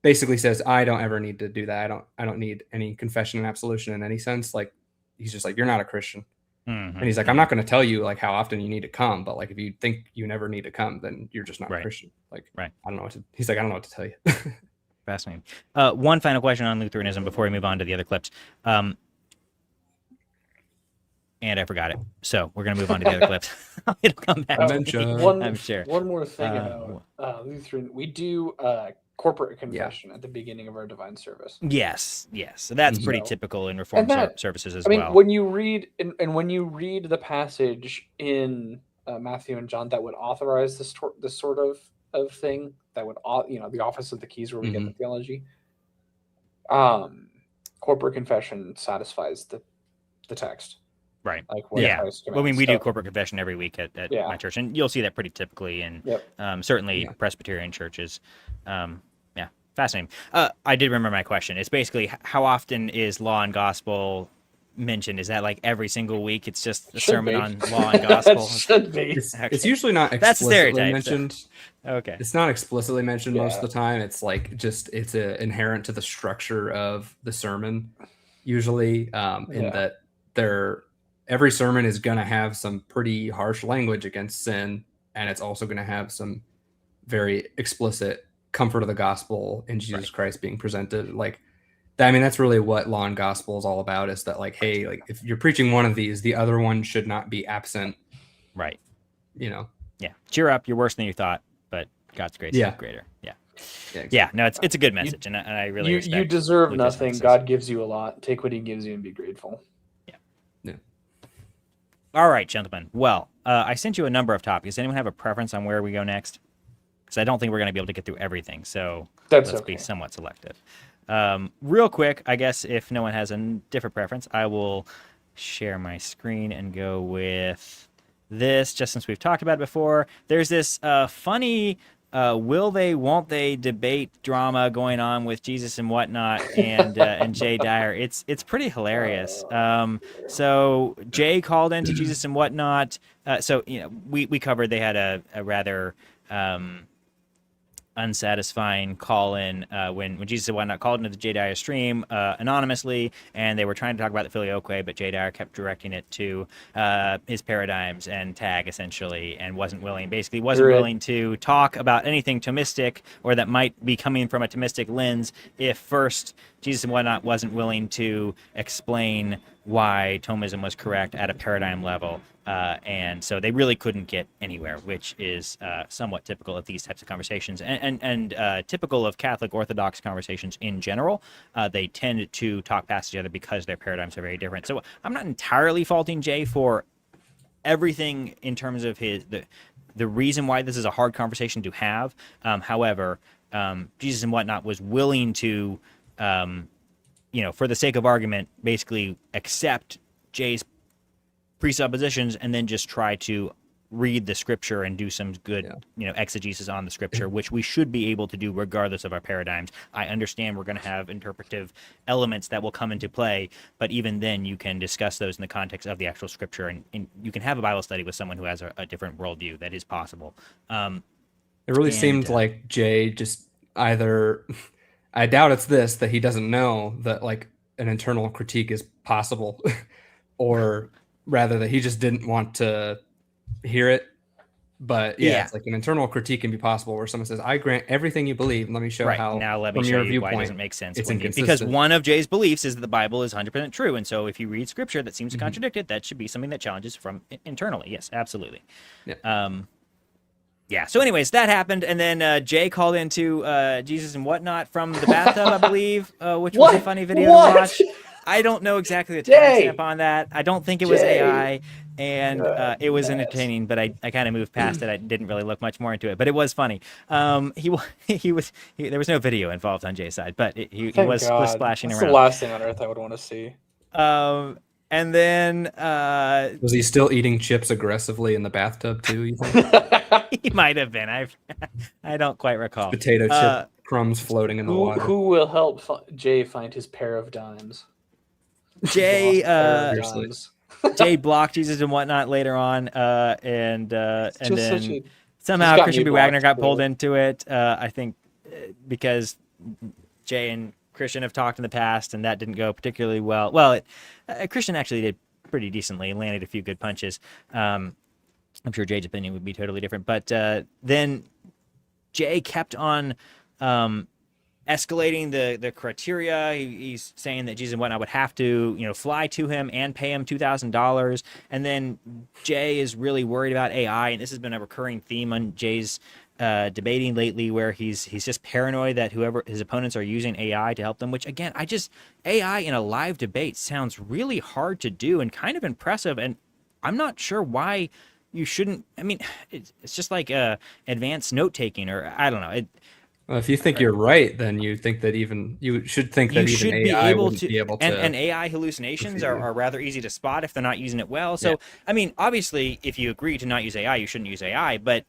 basically says, I don't ever need to do that, I don't need any confession and absolution in any sense, like he's just like, you're not a Christian. Mm-hmm. And he's like, I'm not going to tell you like how often you need to come, but like if you think you never need to come, then you're just not a Christian. Like, I don't know he's like, I don't know what to tell you. Fascinating. One final question on Lutheranism before we move on to the other clips. And I forgot it. So we're going to move on to the other clips. It'll come back. I'm sure. One more thing about Lutheran. We do corporate confession at the beginning of our divine service. Yes. So that's pretty typical in Reformed services as well. I mean, when you read when you read the passage in Matthew and John that would authorize this sort of thing, that would the office of the keys where we get the theology. Corporate confession satisfies the text. Right. Like Christ commands. I mean, we do corporate confession every week at my church, and you'll see that pretty typically in certainly Presbyterian churches. Fascinating. I did remember my question. It's basically how often is law and gospel mentioned? Is that like every single week? It's just a sermon on law and gospel. Should be. It's usually not That's a explicitly stereotype, mentioned. Okay. It's not explicitly mentioned most of Yeah. the time. It's like just it's inherent to the structure of the sermon, usually, in that every sermon is going to have some pretty harsh language against sin, and it's also going to have some very explicit comfort of the gospel in Jesus Christ being presented. Like, I mean, that's really what law and gospel is all about. Is that like, hey, like if you're preaching one of these, the other one should not be absent. Right. You know. Yeah. Cheer up. You're worse than you thought, but God's grace is greater. Yeah. Exactly. Yeah. No, it's a good message, and I really You respect deserve Lucas' nothing. emphasis. God gives you a lot. Take what he gives you and be grateful. All right, gentlemen. Well, I sent you a number of topics. Does anyone have a preference on where we go next? Because I don't think we're going to be able to get through everything, so let's be somewhat selective. Real quick, I guess if no one has a different preference, I will share my screen and go with this, just since we've talked about it before. There's this funny will they, won't they debate drama going on with Jesus and whatnot and Jay Dyer. It's pretty hilarious. So Jay called into Jesus and whatnot. So, you know, we covered they had a rather unsatisfying call in when Jesus and whatnot called into the Jay Dyer stream anonymously, and they were trying to talk about the Filioque, but Jay Dyer kept directing it to his paradigms and tag essentially, and wasn't willing to talk about anything Thomistic or that might be coming from a Thomistic lens if first Jesus and whatnot wasn't willing to explain why Thomism was correct at a paradigm level. And so they really couldn't get anywhere, which is somewhat typical of these types of conversations and typical of Catholic Orthodox conversations in general. They tend to talk past each other because their paradigms are very different. So I'm not entirely faulting Jay for everything in terms of the reason why this is a hard conversation to have. However, Jesus and whatnot was willing to, for the sake of argument, basically accept Jay's presuppositions and then just try to read the scripture and do some good exegesis on the scripture, which we should be able to do regardless of our paradigms. I understand we're going to have interpretive elements that will come into play, but even then you can discuss those in the context of the actual scripture, and you can have a Bible study with someone who has a different worldview. That is possible. It really seemed like Jay just either I doubt it's this, that he doesn't know that like an internal critique is possible or rather that he just didn't want to hear it. But it's like an internal critique can be possible where someone says, I grant everything you believe, and let me show how now let me from show your you why it viewpoint doesn't make sense it's because one of Jay's beliefs is that the Bible is 100% true, and so if you read scripture that seems to contradict it, that should be something that challenges from internally. Yes, absolutely. So anyways, that happened, and then Jay called into Jesus and whatnot from the bathtub, I believe, which was a funny video to watch. I don't know exactly the timestamp on that. I don't think it was AI, and it was entertaining, but I kind of moved past it. I didn't really look much more into it, but it was funny. There was no video involved on Jay's side, but he was splashing That's around. the last thing on earth I would want to see. And then was he still eating chips aggressively in the bathtub too? You think? He might have been. I don't quite recall. Potato chip crumbs floating in the water. Who will help Jay find his pair of dimes? Jay Jay blocked Jesus and whatnot later on, and then somehow Christian B. Wagner got pulled into it. I think because Jay and Christian have talked in the past, and that didn't go particularly well. Well, Christian actually did pretty decently and landed a few good punches. I'm sure Jay's opinion would be totally different, but then Jay kept on escalating the criteria. He's saying that Jesus and whatnot would have to, fly to him and pay him $2,000. And then Jay is really worried about AI, and this has been a recurring theme on Jay's debating lately, where he's just paranoid that whoever his opponents are using AI to help them. Which again, AI in a live debate sounds really hard to do and kind of impressive, and I'm not sure why you shouldn't. I mean, it's just like advanced note taking, or I don't know. Well, if you think you're right, then you think that you should think that even AI wouldn't be able to. And AI hallucinations are rather easy to spot if they're not using it well. So, I mean, obviously, if you agree to not use AI, you shouldn't use AI. But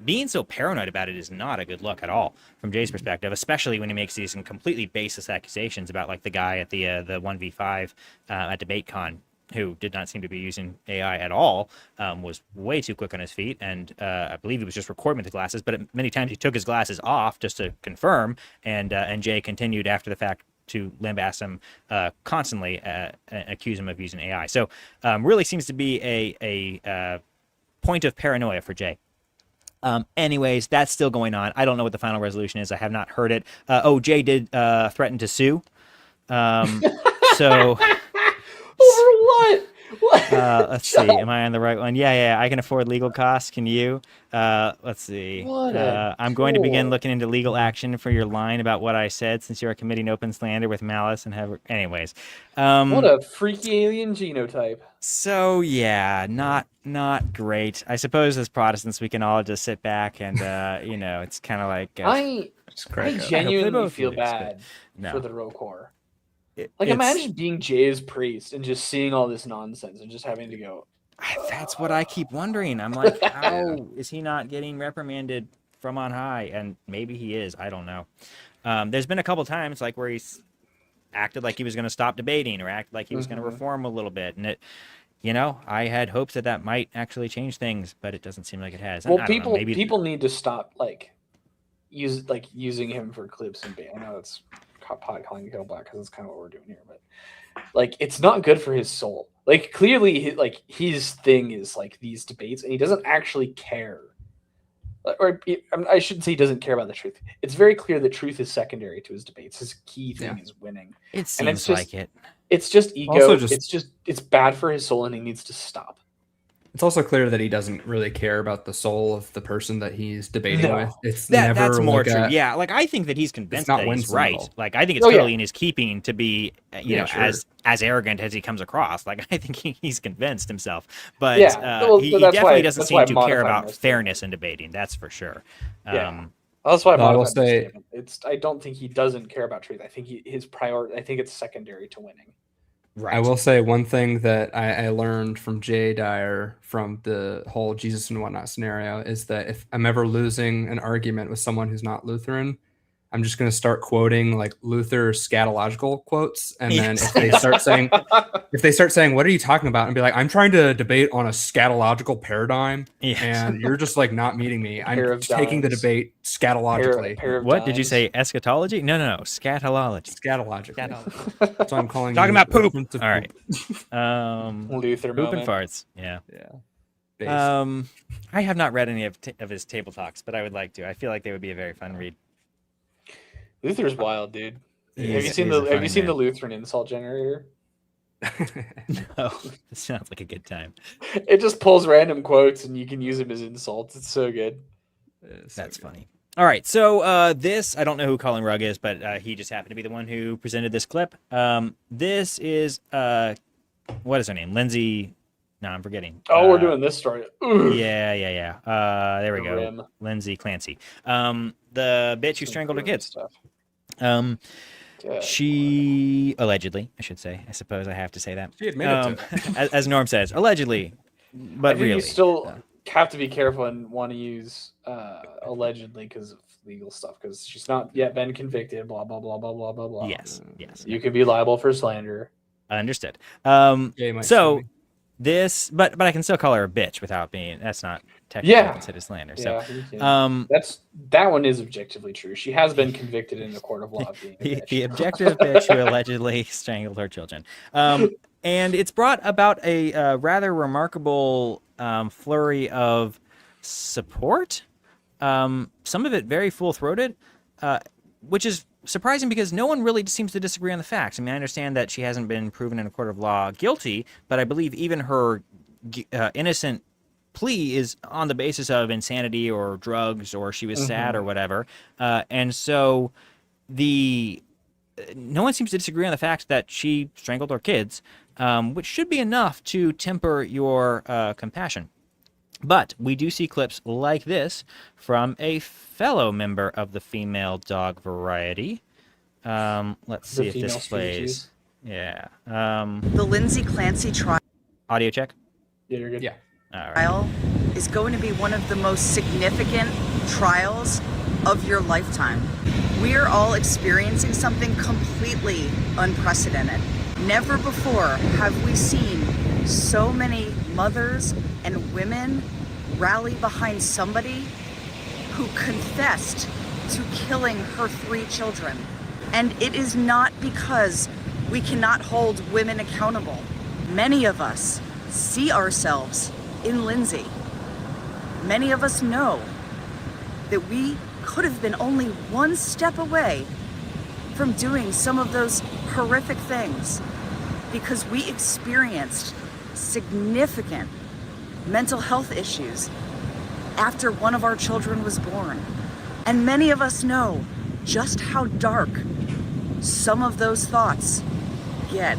being so paranoid about it is not a good look at all from Jay's perspective, especially when he makes these completely baseless accusations about like the guy at the 1v5 at DebateCon, who did not seem to be using AI at all, was way too quick on his feet, and I believe he was just recording with the glasses, but many times he took his glasses off just to confirm, and Jay continued after the fact to lambaste him constantly, and accuse him of using AI. So really seems to be a point of paranoia for Jay. Anyways, that's still going on. I don't know what the final resolution is. I have not heard it. Jay did threaten to sue. So... Over what? Let's see. Am I on the right one? Yeah. I can afford legal costs. Can you? Let's see. I'm going to begin looking into legal action for your line about what I said, since you are committing open slander with malice and have. Anyways, what a freaky alien genotype. So yeah, not great. I suppose as Protestants we can all just sit back and it's kind of like I genuinely feel bad no. for the Rokor. Imagine being Jay's priest and just seeing all this nonsense and just having to go. That's what I keep wondering. I'm like, how is he not getting reprimanded from on high? And maybe he is. I don't know. There's been a couple times like where he's acted like he was going to stop debating or act like he was going to reform a little bit, and it. I had hopes that might actually change things, but it doesn't seem like it has. Well, people need to stop using him for clips and bait. I know it's pot calling the kettle black because it's kind of what we're doing here, but it's not good for his soul. Clearly, his thing is these debates, and he doesn't actually care. Or I shouldn't say he doesn't care about the truth. It's very clear that truth is secondary to his debates. His key thing is winning. It seems like it. It's just ego. It's bad for his soul, and he needs to stop. It's also clear that he doesn't really care about the soul of the person that he's debating with. That's more true. Yeah, I think that he's convinced that he's right. I think it's totally in his keeping to be, as arrogant as he comes across. I think he's convinced himself, but he definitely doesn't seem to care about fairness in debating. That's for sure. That's why I will say I don't think he doesn't care about truth. I think his priority. I think it's secondary to winning. Right. I will say one thing that I learned from Jay Dyer from the whole Jesus and whatnot scenario is that if I'm ever losing an argument with someone who's not Lutheran, I'm just going to start quoting Luther scatological quotes, and then if they start saying, "What are you talking about?" and be like, "I'm trying to debate on a scatological paradigm, and you're just not meeting me. I'm taking the debate scatologically." What did you say? Eschatology? No, scatology. Scatological. That's what I'm calling. Talking about poop. All right. Luther poop and farts. Yeah. I have not read any of his table talks, but I would like to. I feel like they would be a very fun read. Luther's wild, dude. Have you seen the Lutheran insult generator? No, it sounds like a good time. It just pulls random quotes and you can use them as insults. It's so good. That's funny. All right, so this, I don't know who Colin Rugg is, but he just happened to be the one who presented this clip. This is, what is her name? Lindsay. No, I'm forgetting. We're doing this story. Yeah. There we go. Rim. Lindsay Clancy. The bitch who strangled her kids. She allegedly, I should say. I suppose I have to say that. She admitted to it. as Norm says, allegedly, but really. You still have to be careful and want to use allegedly because of legal stuff, because she's not yet been convicted, blah, blah, blah, blah, blah, blah, blah. Yes. You could be liable for slander. Understood. This, but I can still call her a bitch without being. That's not technically considered slander. So, that one is objectively true. She has been convicted in the court of law of being a bitch. The objective bitch who allegedly strangled her children. And it's brought about a rather remarkable flurry of support. Some of it very full-throated, which is surprising because no one really seems to disagree on the facts. I mean, I understand that she hasn't been proven in a court of law guilty, but I believe even her innocent plea is on the basis of insanity or drugs or she was sad or whatever. And so no one seems to disagree on the fact that she strangled her kids, which should be enough to temper your compassion. But we do see clips like this from a fellow member of the female dog variety. Let's see if this plays. Yeah. The Lindsay Clancy trial. Audio check? Yeah, you're good. Yeah. All right. is going to be one of the most significant trials of your lifetime. We are all experiencing something completely unprecedented. Never before have we seen so many mothers and women rally behind somebody who confessed to killing her 3 children. And it is not because we cannot hold women accountable. Many of us see ourselves in Lindsay. Many of us know that we could have been only one step away from doing some of those horrific things because we experienced significant mental health issues after one of our children was born. And many of us know just how dark some of those thoughts get.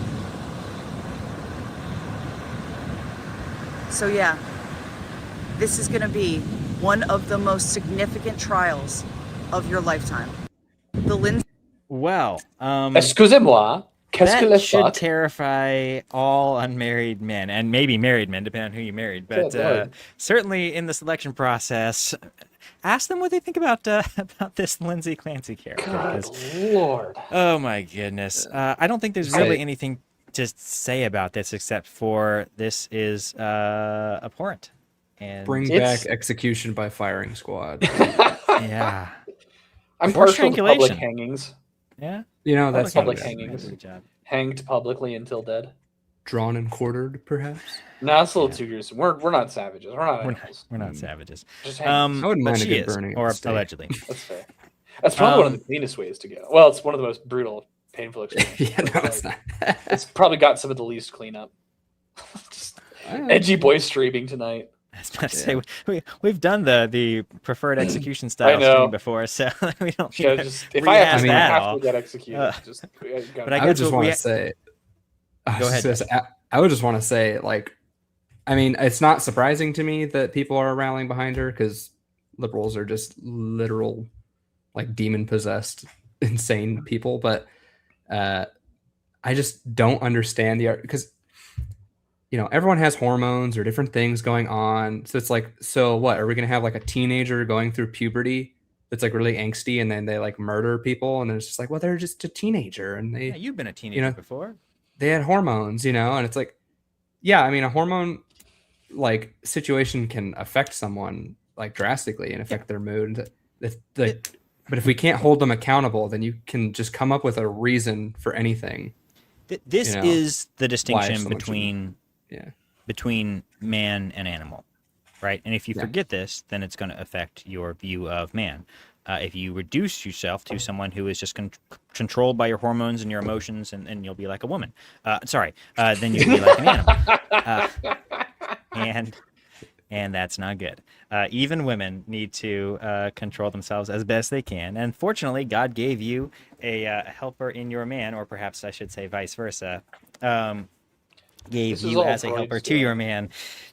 So yeah, this is gonna be one of the most significant trials of your lifetime. The Lindsay. Well, Excusez-moi. Qu'est-ce que that le should fuck? terrify all unmarried men, and maybe married men, depending on who you married. But Good Lord. certainly in the selection process, ask them what they think about this Lindsay Clancy character. Good 'cause- Lord. Oh my goodness! I don't think there's really anything to say about this except for this is abhorrent. And Bring It's- back execution by firing squad. yeah, I'm Or partial to strangulation. public hangings. yeah. You know, that's Public not hanging. bad. hangings. Good job. Hanged publicly until dead. Drawn and quartered, perhaps. No, that's a little Yeah. too gruesome. We're not savages. We're not We're animals. not, we're not savages. Just hangings. I wouldn't But mind a she good is, burning at or the stake. allegedly. That's fair. That's probably one of Um, the cleanest ways to go. Well, it's one of the most brutal, painful experiences. Yeah, no, but, it's like, not. It's probably got some of the least cleanup. Just edgy boy streaming tonight. I was about to say we've done the preferred execution I style know. stream before, so we don't need Yeah, to just if I have, rehash to, I that have all. to get executed. Just, but I I would guess just what want we- to say. Go ahead, I would just want to say, like, I mean, it's not surprising to me that people are rallying behind her because liberals are just literal, like, demon possessed, insane people. But I just don't understand the art because, you know, everyone has hormones or different things going on. So it's like, so what? Are we going to have like a teenager going through puberty that's like really angsty and then they like murder people? And then it's just like, well, they're just a teenager and they, Yeah, you've been a teenager before. they had hormones, you know, and it's like, yeah, I mean, a hormone like situation can affect someone like drastically and affect their mood. But if we can't hold them accountable, then you can just come up with a reason for anything. This you know, is the why distinction someone between man and animal, right? And if you Yeah. forget this, then it's going to affect your view of man. If you reduce yourself to someone who is just controlled by your hormones and your emotions, and you'll be like a woman. Then you'll be like an animal. And that's not good. Even women need to control themselves as best they can. And fortunately, God gave you a helper in your man, or perhaps I should say vice versa, gave This is you all as a Freud's helper to doing. your man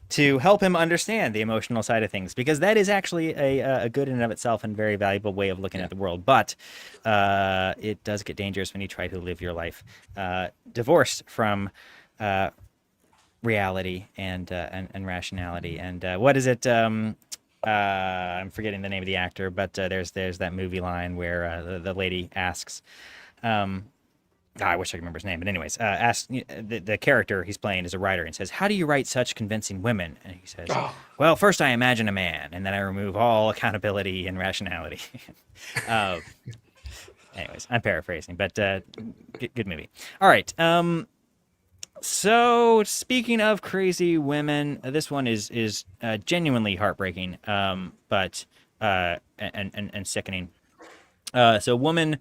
to help him understand the emotional side of things, because that is actually a good in and of itself and very valuable way of looking at the world. But it does get dangerous when you try to live your life divorced from reality and rationality. And what is it? I'm forgetting the name of the actor, but there's that movie line where the lady asks, I wish I could remember his name, but anyways, asks the character he's playing is a writer and says, "How do you write such convincing women?" And he says, "Well, first I imagine a man, and then I remove all accountability and rationality." Anyways, I'm paraphrasing, but good movie. All right. So speaking of crazy women, this one is genuinely heartbreaking, but and sickening. So a woman.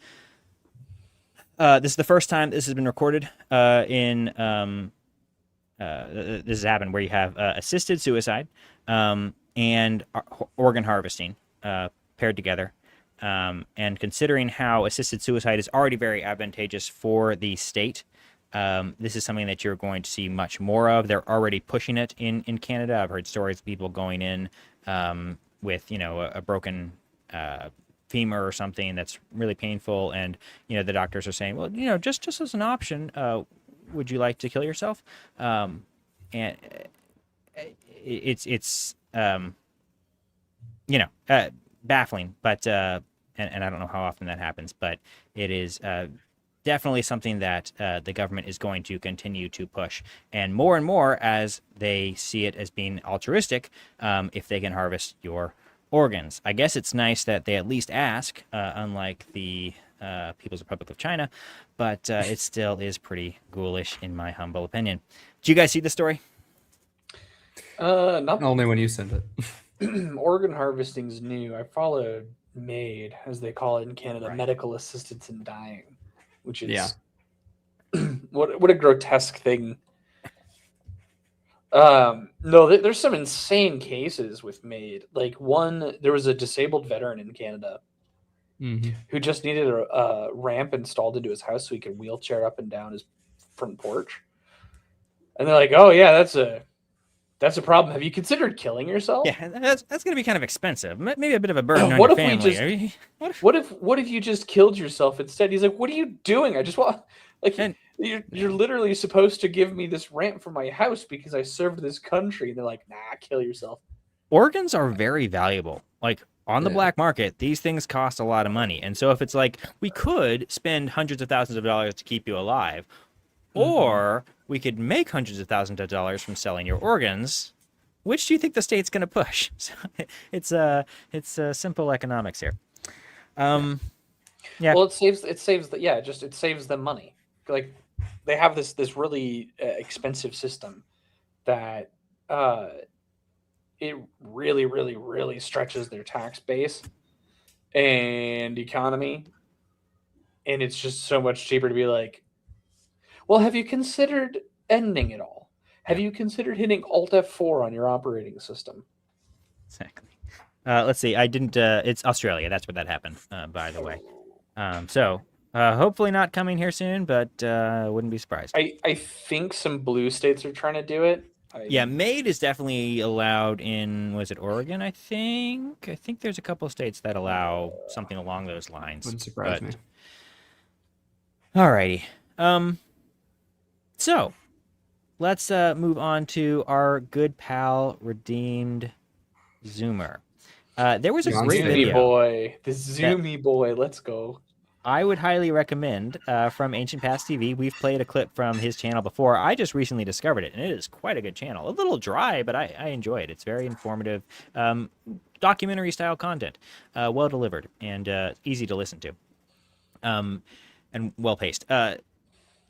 This is the first time this has been recorded in. This has happened where you have assisted suicide and organ harvesting paired together. And considering how assisted suicide is already very advantageous for the state, this is something that you're going to see much more of. They're already pushing it in Canada. I've heard stories of people going in with, a broken femur or something that's really painful, and the doctors are saying, well, just as an option, would you like to kill yourself? And it's baffling. But and I don't know how often that happens, but it is definitely something that the government is going to continue to push, and more as they see it as being altruistic, if they can harvest your organs. I guess it's nice that they at least ask, unlike the People's Republic of China, but it still is pretty ghoulish in my humble opinion. Do you guys see the story? Not Only when you send it. organ harvesting's new. I followed MAID, as they call it in Canada, Right. medical assistance in dying, which is Yeah. what a grotesque thing. No, there's some insane cases with MAID. Like there was a disabled veteran in Canada who just needed a ramp installed into his house so he could wheelchair up and down his front porch. And they're like, "Oh yeah, that's a problem. Have you considered killing yourself?" Yeah, that's going to be kind of expensive. Maybe a bit of a burden on What your if we family. just- I mean, What if you just killed yourself instead? He's like, "What are you doing? I just want And- you're literally supposed to give me this ramp for my house because I served this country." And they're like, "Nah, kill yourself." Organs are very valuable. Like on the Yeah. black market, these things cost a lot of money. And so if it's like we could spend hundreds of thousands of dollars to keep you alive, or we could make hundreds of thousands of dollars from selling your organs, which do you think the state's going to push? So it's simple economics here. Yeah. Well, it saves it saves them money. Like they have this really expensive system that it really stretches their tax base and economy, and it's just so much cheaper to be like, "Well, have you considered ending it all? Have you considered hitting Alt F4 on your operating system?" Exactly. Let's see. I didn't. It's Australia. That's where that happened. By the way. So hopefully not coming here soon, but wouldn't be surprised. I think some blue states are trying to do it. Yeah, MAID is definitely allowed in. Was it Oregon? I think there's a couple of states that allow something along those lines. Wouldn't surprise me. Alrighty. So let's move on to our good pal, Redeemed Zoomer. There was a John's great Zoomy video boy, the Zoomy boy. Let's go. I would highly recommend from Ancient Past TV. We've played a clip from his channel before. I just recently discovered it, and it is quite a good channel. A little dry, but I enjoy it. It's very informative, documentary-style content, well delivered, and easy to listen to, and well-paced.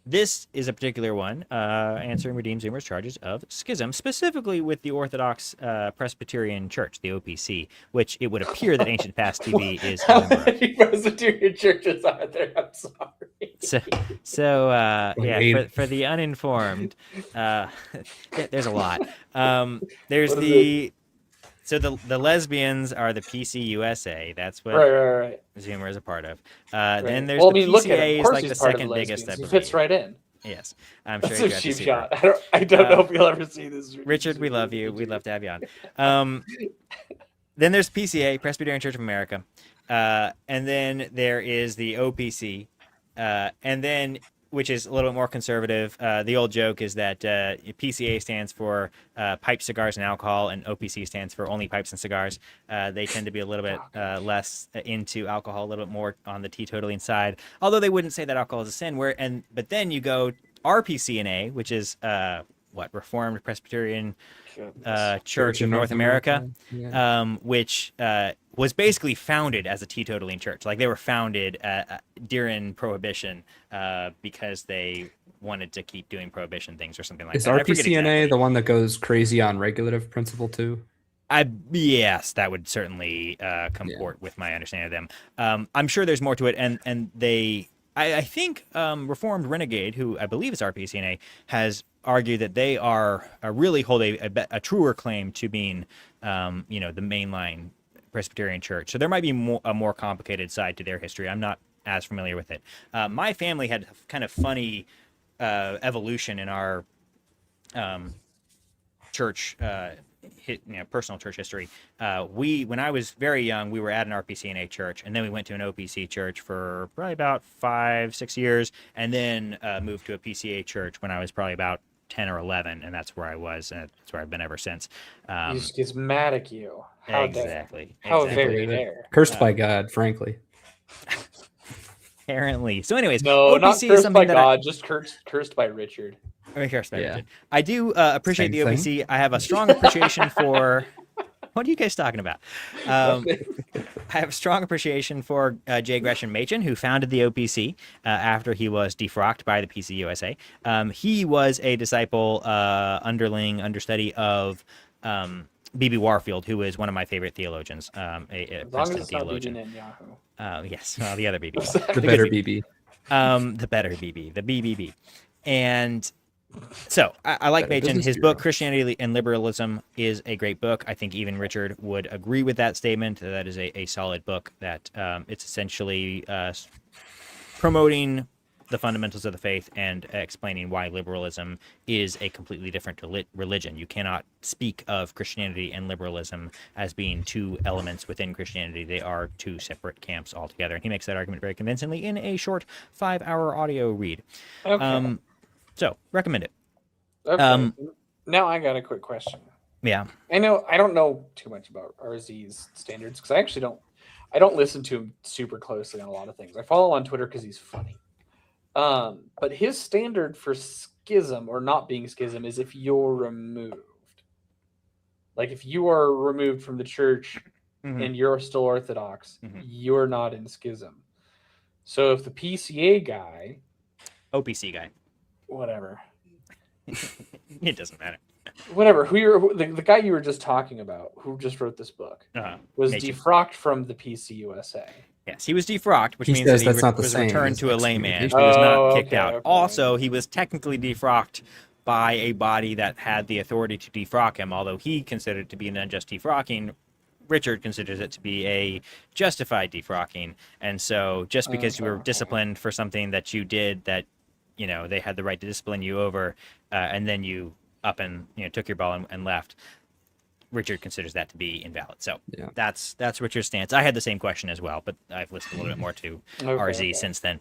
This is a particular one, answering Redeemed Zoomer's charges of schism, specifically with the Orthodox Presbyterian Church, the OPC, which it would appear that Ancient Past TV is a How member of. many Presbyterian churches are there? I'm sorry. So yeah, Eight. for the uninformed, there's a lot. There's What is the so the lesbians are the PC USA. That's what Right. Zoomer is a part of. Right. Then there's Well, I the mean, look at him. PCA Of is course like the he's part of second the biggest, I lesbians. He believe. fits right in. Yes, I'm sure That's you a got to cheap see shot. I don't know if you'll ever see this. Richard, we love you. We'd love to have you on. Then there's PCA, Presbyterian Church of America, and then there is the OPC, and then which is a little bit more conservative. The old joke is that PCA stands for pipe, cigars, and alcohol, and OPC stands for only pipes and cigars. They tend to be a little bit less into alcohol, a little bit more on the teetotaling side, although they wouldn't say that alcohol is a sin. But then you go RPCNA, which is Reformed Presbyterian Church of North America, which was basically founded as a teetotaling church. Like they were founded during Prohibition because they wanted to keep doing Prohibition things or something like Is that. I forget RPCNA exactly. the one that goes crazy on regulative principle too? Yes, that would certainly comport with my understanding of them. I'm sure there's more to it, and they. I think Reformed Renegade, who I believe is RPCNA, has argued that they really hold a truer claim to being, the mainline Presbyterian Church. So there might be a more complicated side to their history. I'm not as familiar with it. My family had kind of funny evolution in our church. Personal church history. When I was very young, we were at an RPCNA church, and then we went to an OPC church for probably about 5-6 years, and then moved to a PCA church when I was probably about 10 or 11, and that's where I was, and that's where I've been ever since. He's schismatic, you. How Exactly. dare. How exactly. very dare. Cursed by God, frankly. Apparently. So, anyways, No, OPC not is cursed something by that God, just cursed by Richard. Cursed by Yeah. Richard. I do appreciate Same the OPC. I have a strong appreciation for. What are you guys talking about? I have a strong appreciation for J. Gresham Machen, who founded the OPC after he was defrocked by the PC USA. He was a disciple, understudy of B.B. Warfield, who is one of my favorite theologians, a As long as Princeton it's not theologian. Netanyahu. Yes, well, the other BB. The better BB. The better BB, the BBB. And so I like Better Machen. Business His Bureau. book, Christianity and Liberalism, is a great book. I think even Richard would agree with that statement. That is a solid book, that it's essentially promoting the fundamentals of the faith and explaining why liberalism is a completely different religion. You cannot speak of Christianity and liberalism as being two elements within Christianity. They are two separate camps altogether. And he makes that argument very convincingly in a short 5-hour audio read. Okay. So, recommend it. Okay. Now I got a quick question. Yeah. I don't know too much about RZ's standards because I actually don't listen to him super closely on a lot of things. I follow him on Twitter because he's funny. But his standard for schism or not being schism is if you're removed. Like if you are removed from the church and you're still Orthodox, you're not in schism. So if the PCA guy, OPC guy. whatever. It doesn't matter. Whatever. The guy you were just talking about, who just wrote this book, was Machen. defrocked from the PC USA. Yes, he was defrocked, which He means says that he that's not the was same returned as to a layman. He was excommunication. not kicked out. Okay. Also, he was technically defrocked by a body that had the authority to defrock him, although he considered it to be an unjust defrocking. Richard considers it to be a justified defrocking. And so just because you were disciplined for something that you did that, they had the right to discipline you over, and then you up and took your ball and left, Richard considers that to be invalid. So Yeah. that's Richard's stance. I had the same question as well, but I've listened a little bit more to RZ since then.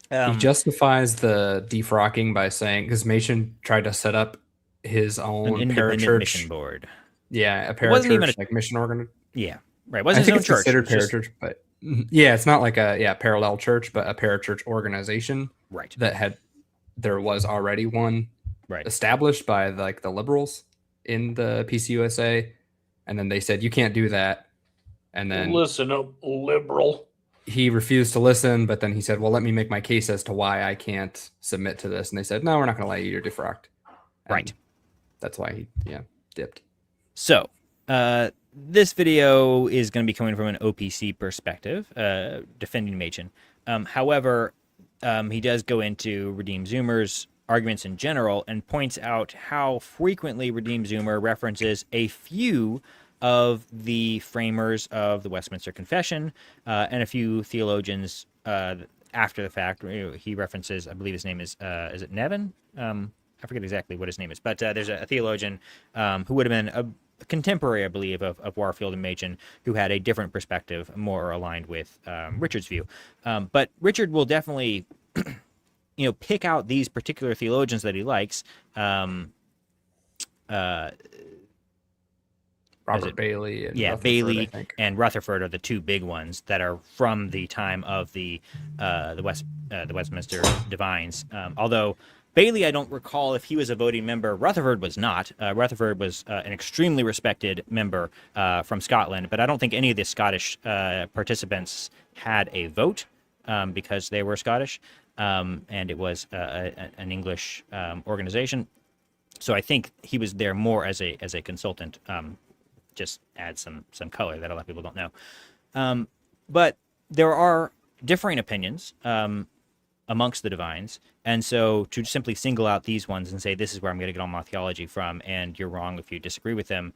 He justifies the defrocking by saying, because Machen tried to set up his An own independent parachurch. mission board. Yeah, a wasn't even parachurch, like mission organ. Yeah, right. I Wasn't think his it's own church. considered It's just- parachurch, but yeah, it's not like a parallel church, but a parachurch organization. Right. There was already one Right. established by the liberals in the PCUSA, and then they said you can't do that, and then Listen up, liberal. he refused to listen, but then he said, well, let me make my case as to why I can't submit to this, and they said, no, we're not going to let you, you're defrocked. And Right. that's why he dipped. So, this video is going to be coming from an OPC perspective, defending Machen. However, he does go into Redeem Zoomer's arguments in general and points out how frequently Redeem Zoomer references a few of the framers of the Westminster Confession and a few theologians after the fact. He references, I believe his name is it Nevin? I forget exactly what his name is, but there's a theologian who would have been a contemporary, I believe, of Warfield and Machen, who had a different perspective, more aligned with Richard's view. But Richard will definitely, pick out these particular theologians that he likes. Robert Bailey. And Rutherford, Bailey I think. and Rutherford are the two big ones that are from the time of the Westminster Divines. Although Bailey, I don't recall if he was a voting member. Rutherford was not. Rutherford was an extremely respected member from Scotland, but I don't think any of the Scottish participants had a vote because they were Scottish, and it was an English organization. So I think he was there more as a consultant. Just add some color that a lot of people don't know. But there are differing opinions amongst the divines, and so to simply single out these ones and say this is where I'm going to get all my theology from, and you're wrong if you disagree with them,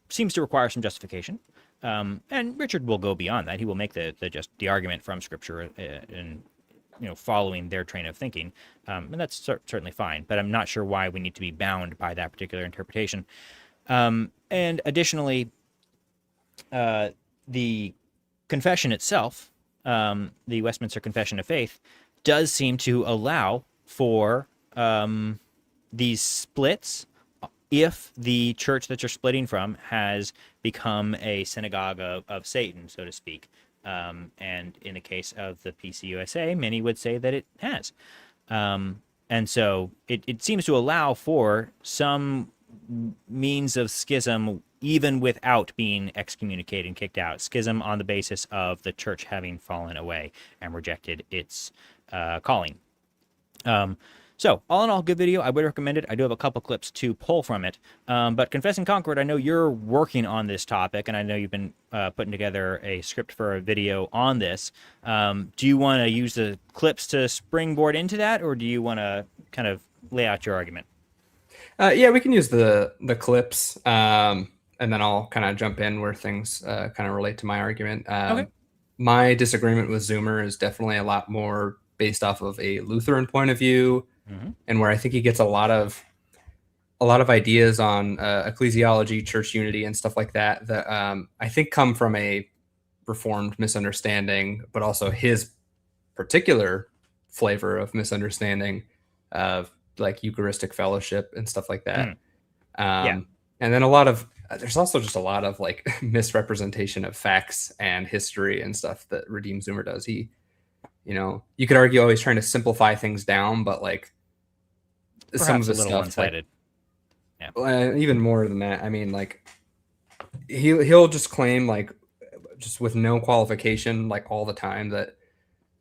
seems to require some justification. And Richard will go beyond that. He will make the argument from Scripture and following their train of thinking, and that's certainly fine. But I'm not sure why we need to be bound by that particular interpretation. And additionally, the confession itself, the Westminster Confession of Faith, does seem to allow for these splits, if the church that you're splitting from has become a synagogue of Satan, so to speak. And in the case of the PCUSA, many would say that it has. And so it seems to allow for some means of schism even without being excommunicated and kicked out. Schism on the basis of the church having fallen away and rejected its calling. So, all in all, good video. I would recommend it. I do have a couple clips to pull from it. But Confess and Concord, I know you're working on this topic, and I know you've been putting together a script for a video on this. Do you want to use the clips to springboard into that, or do you want to kind of lay out your argument? Yeah, we can use the clips, and then I'll kind of jump in where things kind of relate to my argument. Okay. My disagreement with Zoomer is definitely a lot more based off of a Lutheran point of view, and where I think he gets a lot of ideas on ecclesiology, church unity, and stuff like that that I think come from a Reformed misunderstanding, but also his particular flavor of misunderstanding of like Eucharistic fellowship and stuff like that. And then there's also just a lot of like misrepresentation of facts and history and stuff that Redeem Zoomer does. He, you could argue always trying to simplify things down, but like perhaps some of the a little stuff, one-sided. Even more than that. I mean, like he'll just claim like just with no qualification, like all the time that,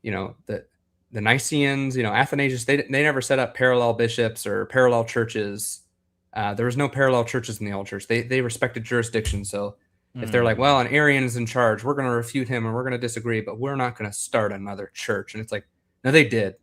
that the Nicaeans, Athanasius, they never set up parallel bishops or parallel churches. There was no parallel churches in the old church. They respected jurisdiction. So if they're like, well, an Arian is in charge, we're going to refute him and we're going to disagree, but we're not going to start another church. And it's like, no, they did.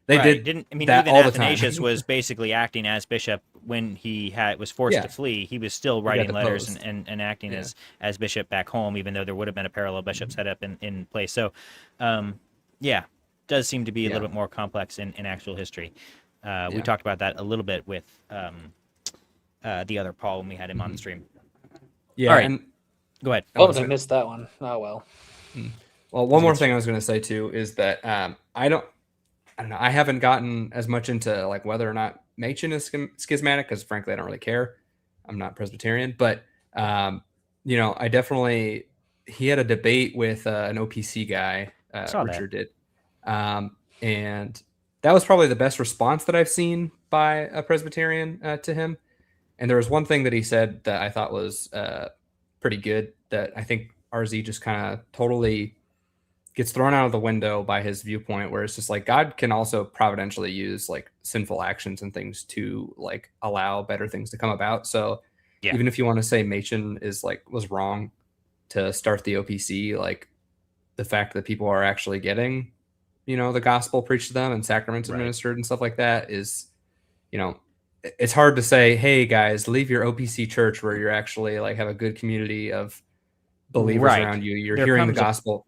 They did. I mean, that even all the time. Athanasius was basically acting as bishop when he was forced to flee. He was still writing letters and acting as bishop back home, even though there would have been a parallel bishop set up in place. So, does seem to be a little bit more complex in actual history. We talked about that a little bit with the other Paul when we had him on the stream. Yeah. All right. And Go ahead. Oh, I missed that one. Oh, well. Well, one more thing I was going to say too is that I don't know. I haven't gotten as much into like whether or not Machen is schismatic because frankly, I don't really care. I'm not Presbyterian, but I definitely, he had a debate with an OPC guy, Richard did. And that was probably the best response that I've seen by a Presbyterian to him. And there was one thing that he said that I thought was pretty good that I think RZ just kind of totally gets thrown out of the window by his viewpoint, where it's just like God can also providentially use like sinful actions and things to like allow better things to come about. So even if you want to say Machen was wrong to start the OPC, like the fact that people are actually getting, the gospel preached to them and sacraments administered and stuff like that is, it's hard to say, hey guys, leave your OPC church where you're actually like have a good community of believers around you. You're hearing the gospel.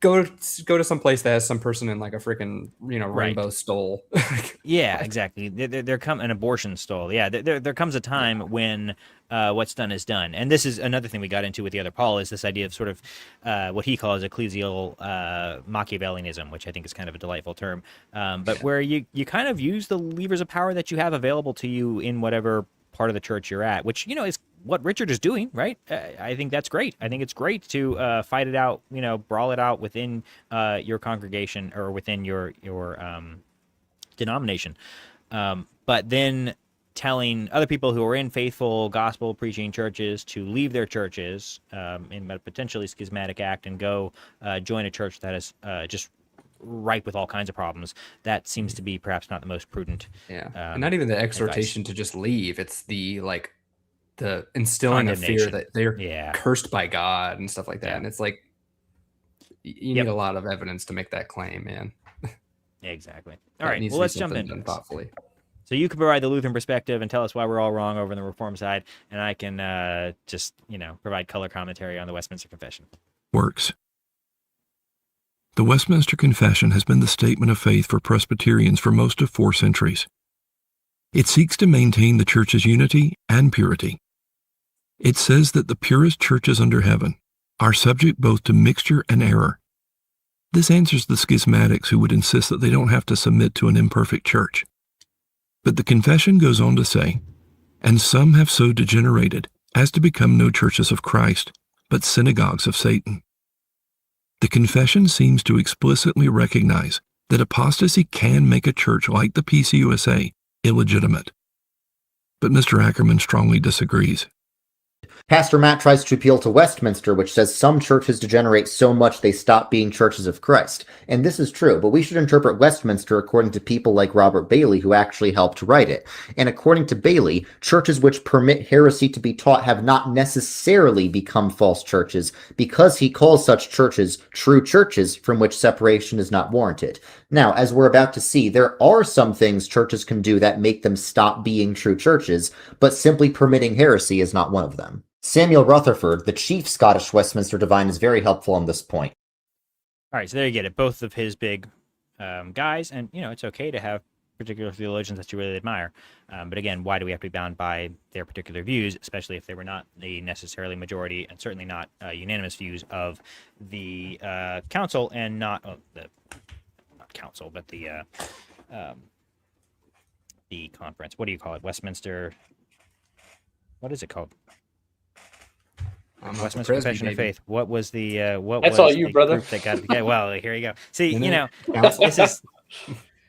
Go to some place that has some person in like a freaking rainbow stole. Exactly. There come an abortion stole. Yeah, there comes a time when what's done is done, and this is another thing we got into with the other Paul is this idea of sort of what he calls ecclesial Machiavellianism, which I think is kind of a delightful term, but where you kind of use the levers of power that you have available to you in whatever part of the church you're at, which is what Richard is doing, right? I think that's great. I think it's great to fight it out, brawl it out within your congregation or within your denomination. But then telling other people who are in faithful gospel preaching churches to leave their churches in a potentially schismatic act and go join a church that is just ripe with all kinds of problems. That seems to be perhaps not the most prudent. And not even the exhortation to just leave. It's the instilling of fear that they're cursed by God and stuff like that. And it's like, you need a lot of evidence to make that claim, man. Exactly. All right. Well, let's jump in thoughtfully. So you can provide the Lutheran perspective and tell us why we're all wrong over in the Reform side, and I can just provide color commentary on the Westminster Confession. Works. The Westminster Confession has been the statement of faith for Presbyterians for most of 4 centuries. It seeks to maintain the Church's unity and purity. It says that the purest churches under heaven are subject both to mixture and error. This answers the schismatics who would insist that they don't have to submit to an imperfect church. But the confession goes on to say, and some have so degenerated as to become no churches of Christ, but synagogues of Satan. The confession seems to explicitly recognize that apostasy can make a church like the PCUSA illegitimate. But Mr. Ackerman strongly disagrees. Pastor Matt tries to appeal to Westminster, which says some churches degenerate so much they stop being churches of Christ. And this is true, but we should interpret Westminster according to people like Robert Bailey, who actually helped write it. And according to Bailey, churches which permit heresy to be taught have not necessarily become false churches, because he calls such churches true churches from which separation is not warranted. Now, as we're about to see, there are some things churches can do that make them stop being true churches, but simply permitting heresy is not one of them. Samuel Rutherford, the chief Scottish Westminster divine, is very helpful on this point. All right, so there you get it. Both of his big guys, and it's okay to have particular theologians that you really admire. But again, why do we have to be bound by their particular views, especially if they were not the necessarily majority and certainly not unanimous views of the council and not not council, but the conference. What do you call it? Westminster. What is it called? Westminster Confession of Faith. What was the what That's was all you, the brother. group that got together? Well, here you go. See, Council.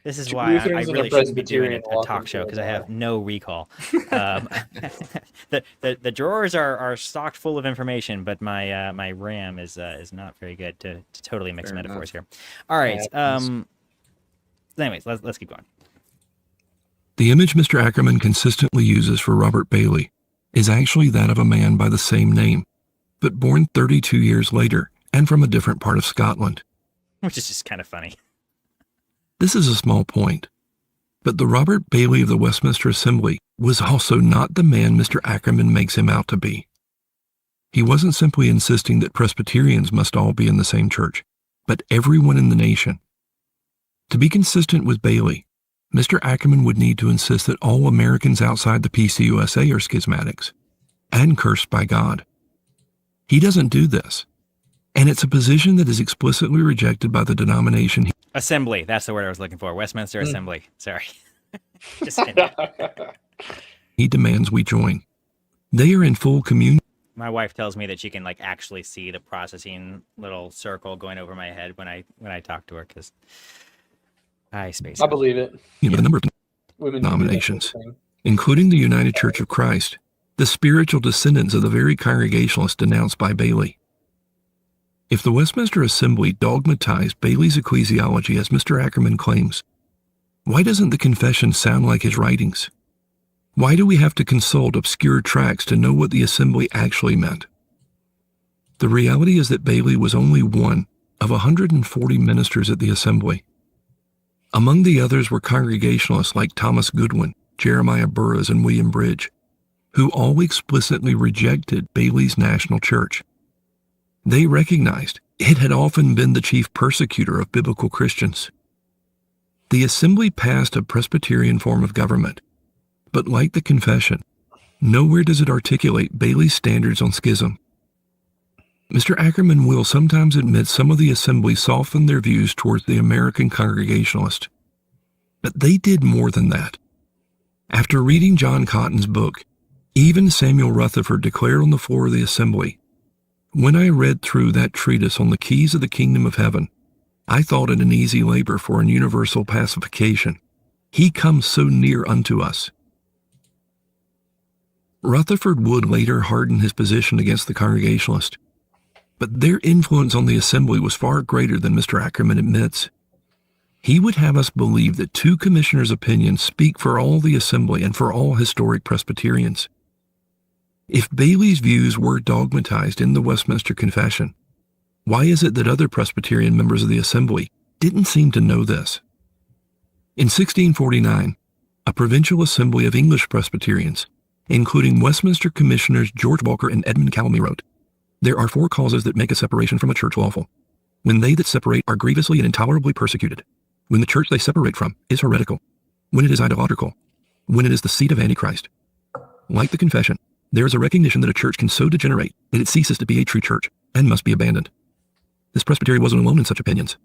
this is why I Lutherans and really shouldn't be doing Presbyterian a talk show, because I have no recall. The drawers are stocked full of information, but my RAM is not very good to totally mix Fair metaphors enough. here. All right. Anyways, let's keep going. The image Mr. Ackerman consistently uses for Robert Bailey is actually that of a man by the same name, but born 32 years later and from a different part of Scotland. Which is just kind of funny. This is a small point, but the Robert Bailey of the Westminster Assembly was also not the man Mr. Ackerman makes him out to be. He wasn't simply insisting that Presbyterians must all be in the same church, but everyone in the nation. To be consistent with Bailey, Mr. Ackerman would need to insist that all Americans outside the PCUSA are schismatics and cursed by God. He doesn't do this, and it's a position that is explicitly rejected by the denomination. Assembly, that's the word I was looking for. Westminster Assembly. Sorry. Just saying. He demands we join. They are in full communion. My wife tells me that she can actually see the processing little circle going over my head when I talk to her, because I space I out. believe it. With a number of Women denominations, including the United Church of Christ, the spiritual descendants of the very Congregationalists denounced by Bailey. If the Westminster Assembly dogmatized Bailey's ecclesiology as Mr. Ackerman claims, why doesn't the confession sound like his writings? Why do we have to consult obscure tracts to know what the Assembly actually meant? The reality is that Bailey was only one of 140 ministers at the Assembly. Among the others were Congregationalists like Thomas Goodwin, Jeremiah Burroughs, and William Bridge, who all explicitly rejected Bailey's national church. They recognized it had often been the chief persecutor of biblical Christians. The Assembly passed a Presbyterian form of government, but like the Confession, nowhere does it articulate Bailey's standards on schism. Mr. Ackerman will sometimes admit some of the Assembly softened their views towards the American Congregationalist, but they did more than that. After reading John Cotton's book, even Samuel Rutherford declared on the floor of the Assembly, "When I read through that treatise on the keys of the kingdom of heaven, I thought it an easy labor for an universal pacification. He comes so near unto us." Rutherford would later harden his position against the Congregationalist, but their influence on the Assembly was far greater than Mr. Ackerman admits. He would have us believe that two commissioners' opinions speak for all the Assembly and for all historic Presbyterians. If Bailey's views were dogmatized in the Westminster Confession, why is it that other Presbyterian members of the Assembly didn't seem to know this? In 1649, a provincial assembly of English Presbyterians, including Westminster Commissioners George Walker and Edmund Calamy, wrote, "There are 4 causes that make a separation from a church lawful. When they that separate are grievously and intolerably persecuted, when the church they separate from is heretical, when it is idolatrical, when it is the seat of Antichrist." Like the Confession, there is a recognition that a church can so degenerate that it ceases to be a true church and must be abandoned. This presbytery wasn't alone in such opinions.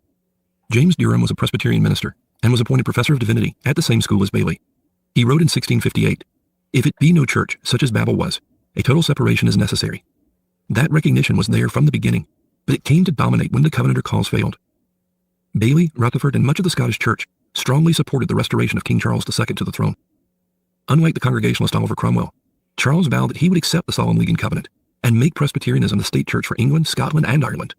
James Durham was a Presbyterian minister and was appointed professor of divinity at the same school as Bailey. He wrote in 1658, "If it be no church, such as Babel was, a total separation is necessary." That recognition was there from the beginning, but it came to dominate when the Covenanter cause failed. Bailey, Rutherford, and much of the Scottish Church strongly supported the restoration of King Charles II to the throne. Unlike the Congregationalist Oliver Cromwell, Charles vowed that he would accept the Solemn League and Covenant and make Presbyterianism the state church for England, Scotland, and Ireland.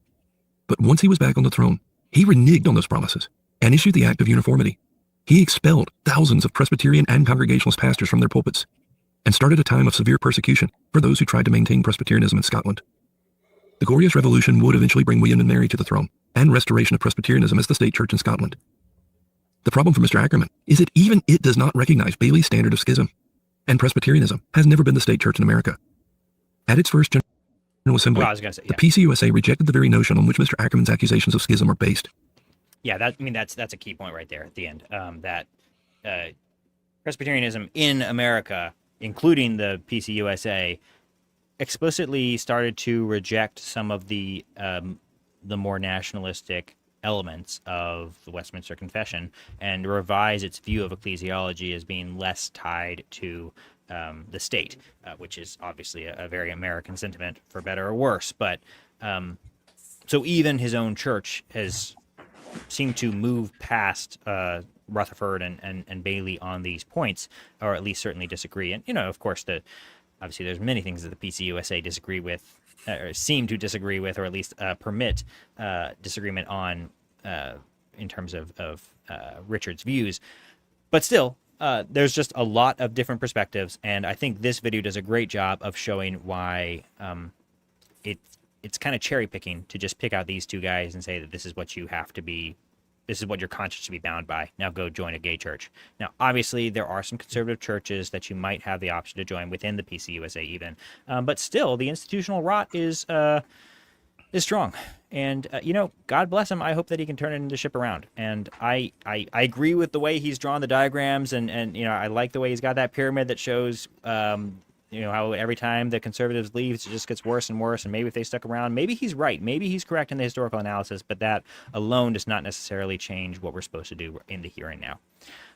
But once he was back on the throne, he reneged on those promises and issued the Act of Uniformity. He expelled thousands of Presbyterian and Congregationalist pastors from their pulpits and started a time of severe persecution for those who tried to maintain Presbyterianism in Scotland. The Glorious Revolution would eventually bring William and Mary to the throne and restoration of Presbyterianism as the state church in Scotland. The problem for Mr. Ackerman is that even it does not recognize Bailey's standard of schism, and Presbyterianism has never been the state church in America. At its first General Assembly, the PCUSA rejected the very notion on which Mr. Ackerman's accusations of schism are based. Yeah, that's a key point right there at the end. That Presbyterianism in America, including the PCUSA, explicitly started to reject some of the more nationalistic elements of the Westminster Confession and revise its view of ecclesiology as being less tied to the state, which is obviously a very American sentiment, for better or worse. But so even his own church has seemed to move past Rutherford and Bailey on these points, or at least certainly disagree. And, of course, obviously there's many things that the PCUSA disagree with, or seem to disagree with, or at least permit disagreement on in terms of Richard's views. But still, there's just a lot of different perspectives, and I think this video does a great job of showing why it's kind of cherry picking to just pick out these two guys and say that this is what you have to be, this is what your conscience should be bound by. Now go join a gay church. Now, obviously, there are some conservative churches that you might have the option to join within the PCUSA even, but still, the institutional rot is strong. And, God bless him. I hope that he can turn the ship around. And I agree with the way he's drawn the diagrams, and I like the way he's got that pyramid that shows, how every time the conservatives leave, it just gets worse and worse. And maybe if they stuck around, maybe he's right. Maybe he's correct in the historical analysis, but that alone does not necessarily change what we're supposed to do in the here and now.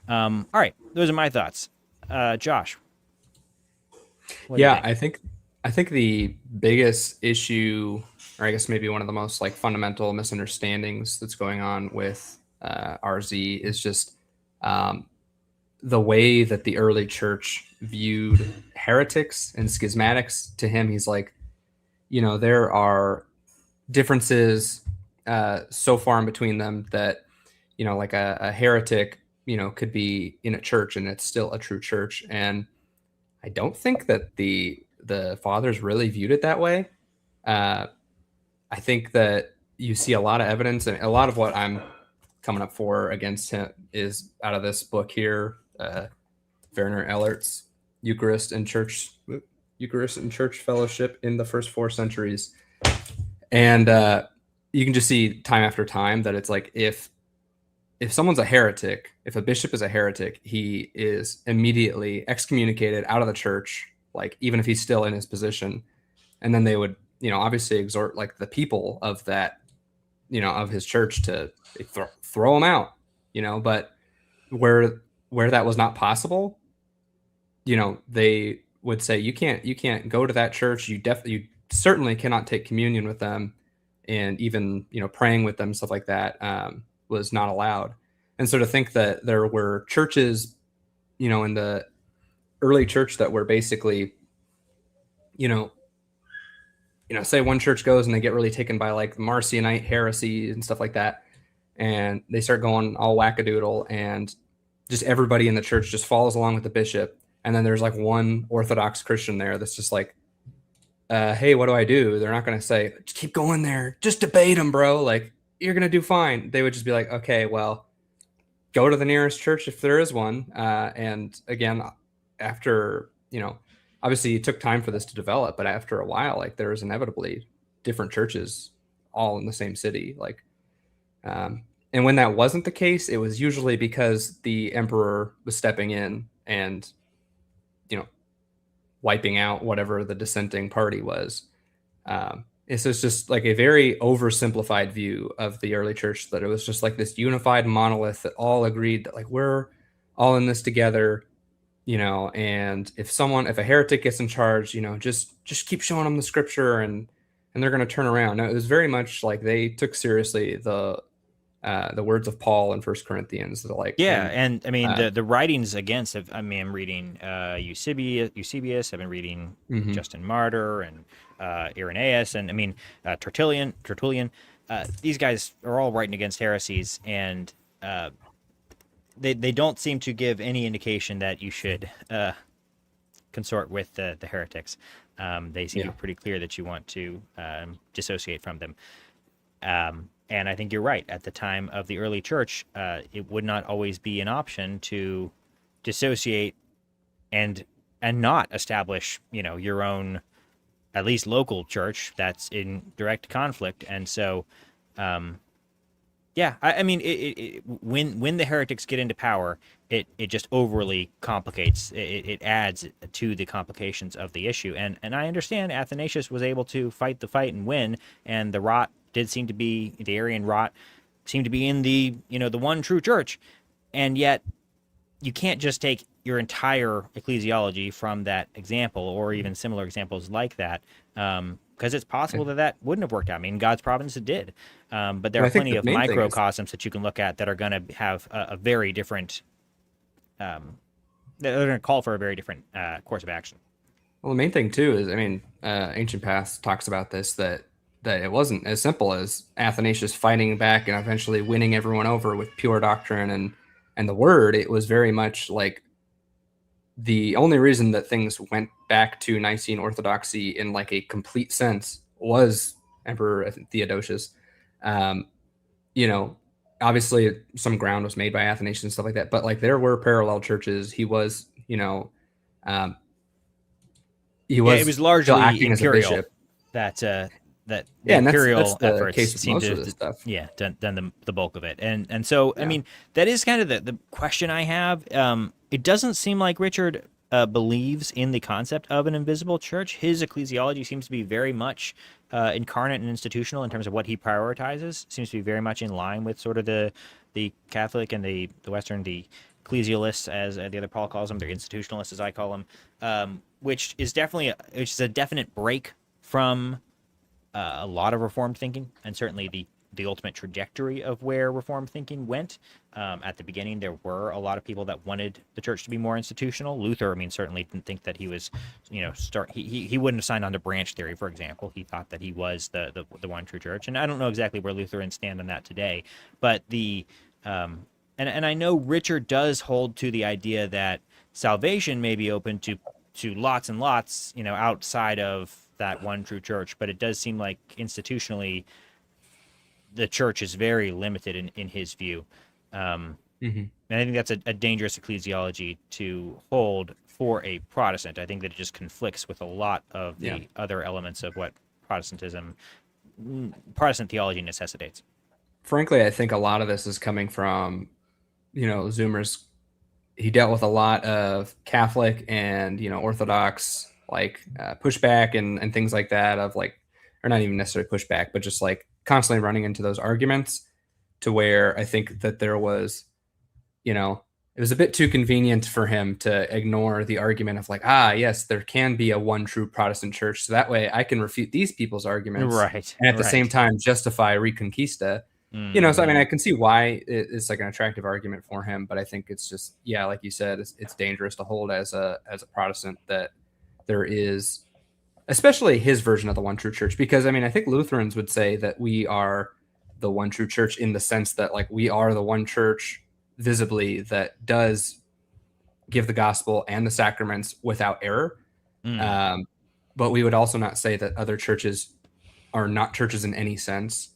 All right. Those are my thoughts. Josh. I think the biggest issue, or I guess maybe one of the most fundamental misunderstandings that's going on with RZ is just the way that the early church viewed heretics and schismatics. To him, he's like, there are differences so far in between them that, a heretic, could be in a church and it's still a true church. And I don't think that the fathers really viewed it that way. I think that you see a lot of evidence, and a lot of what I'm coming up for against him is out of this book here, Werner Ellert's Eucharist and Church Fellowship in the First 4 Centuries. And you can just see time after time that it's like, if someone's a heretic, if a bishop is a heretic, he is immediately excommunicated out of the church, even if he's still in his position. And then they would, obviously exhort the people of that, of his church to throw him out, but where that was not possible, they would say, you can't go to that church. You certainly cannot take communion with them, and even, praying with them, stuff like that, was not allowed. And so to think that there were churches, in the early church that were basically, say one church goes and they get really taken by the Marcionite heresy and stuff like that, and they start going all wackadoodle, and just everybody in the church just follows along with the bishop. And then there's one Orthodox Christian there that's just hey, what do I do? They're not going to say, just keep going there, just debate them, bro. You're going to do fine. They would just be like, okay, well, go to the nearest church if there is one. And again, after, obviously it took time for this to develop, but after a while, there was inevitably different churches all in the same city. And when that wasn't the case, it was usually because the emperor was stepping in and, wiping out whatever the dissenting party was. It's just a very oversimplified view of the early church, that it was just this unified monolith that all agreed that we're all in this together. and if a heretic gets in charge, just keep showing them the scripture and they're going to turn around. No, it was very much like they took seriously the words of Paul in 1 Corinthians. And I mean the writings against. I'm reading Eusebius. I've been reading Justin Martyr and Irenaeus, and I mean Tertullian. These guys are all writing against heresies, and they don't seem to give any indication that you should consort with the heretics. They seem to be pretty clear that you want to dissociate from them. And I think you're right. At the time of the early church, it would not always be an option to dissociate and not establish, your own, at least local church that's in direct conflict. And so, I mean, when the heretics get into power, it just overly complicates. It adds to the complications of the issue. And I understand Athanasius was able to fight the fight and win, and the Arian rot seemed to be in the one true church. And yet you can't just take your entire ecclesiology from that example, or even similar examples like that, because it's possible that wouldn't have worked out. I mean, God's providence it did, but there are plenty of microcosms that you can look at that are going to have a very different, they're going to call for a very different course of action. Well, the main thing too is, Ancient Past talks about this, that it wasn't as simple as Athanasius fighting back and eventually winning everyone over with pure doctrine and the word. It was very much like the only reason that things went back to Nicene orthodoxy in like a complete sense was Emperor Theodosius. Obviously some ground was made by Athanasius and stuff like that, but like there were parallel churches. He was, it was largely acting imperial, as a bishop. That imperial efforts seem to have done the bulk of it. And so, I mean, that is kind of the question I have. It doesn't seem like Richard believes in the concept of an invisible church. His ecclesiology seems to be very much incarnate and institutional in terms of what he prioritizes. Seems to be very much in line with sort of the Catholic and the Western, the ecclesialists, as the other Paul calls them, they're institutionalists as I call them, which is a definite break from a lot of Reformed thinking, and certainly the ultimate trajectory of where Reformed thinking went. At the beginning, there were a lot of people that wanted the church to be more institutional. Luther, certainly didn't think that he was, he wouldn't have signed on to branch theory, for example. He thought that he was the one true church. And I don't know exactly where Lutherans stand on that today, but and I know Richard does hold to the idea that salvation may be open to lots and lots, outside of that one true church, but it does seem like institutionally the church is very limited in his view. And I think that's a dangerous ecclesiology to hold for a Protestant. I think that it just conflicts with a lot of the other elements of what Protestant theology necessitates. Frankly, I think a lot of this is coming from, Zoomer's. He dealt with a lot of Catholic and, Orthodox pushback and things like that, or not even necessarily pushback, but just like constantly running into those arguments, to where I think that there was, it was a bit too convenient for him to ignore the argument of yes, there can be a one true Protestant church. So that way I can refute these people's arguments. Right. And at the same time, justify Reconquista. So I can see why it's like an attractive argument for him, but I think it's just, like you said, it's dangerous to hold as a Protestant that there is, especially his version of the one true church, because I think Lutherans would say that we are the one true church in the sense that we are the one church visibly that does give the gospel and the sacraments without error. But we would also not say that other churches are not churches in any sense.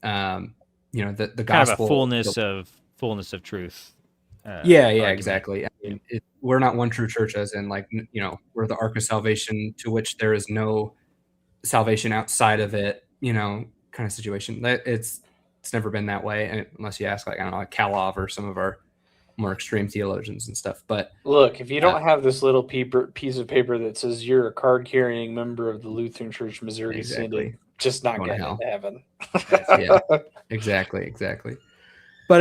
The gospel, kind of a fullness of truth. Exactly. We're not one true church as in we're the Ark of Salvation to which there is no salvation outside of it, kind of situation. It's never been that way, unless you ask like Kalov or some of our more extreme theologians and stuff. But look, if you don't have this little piece of paper that says you're a card-carrying member of the Lutheran Church Missouri Synod, just not getting into heaven. Exactly. But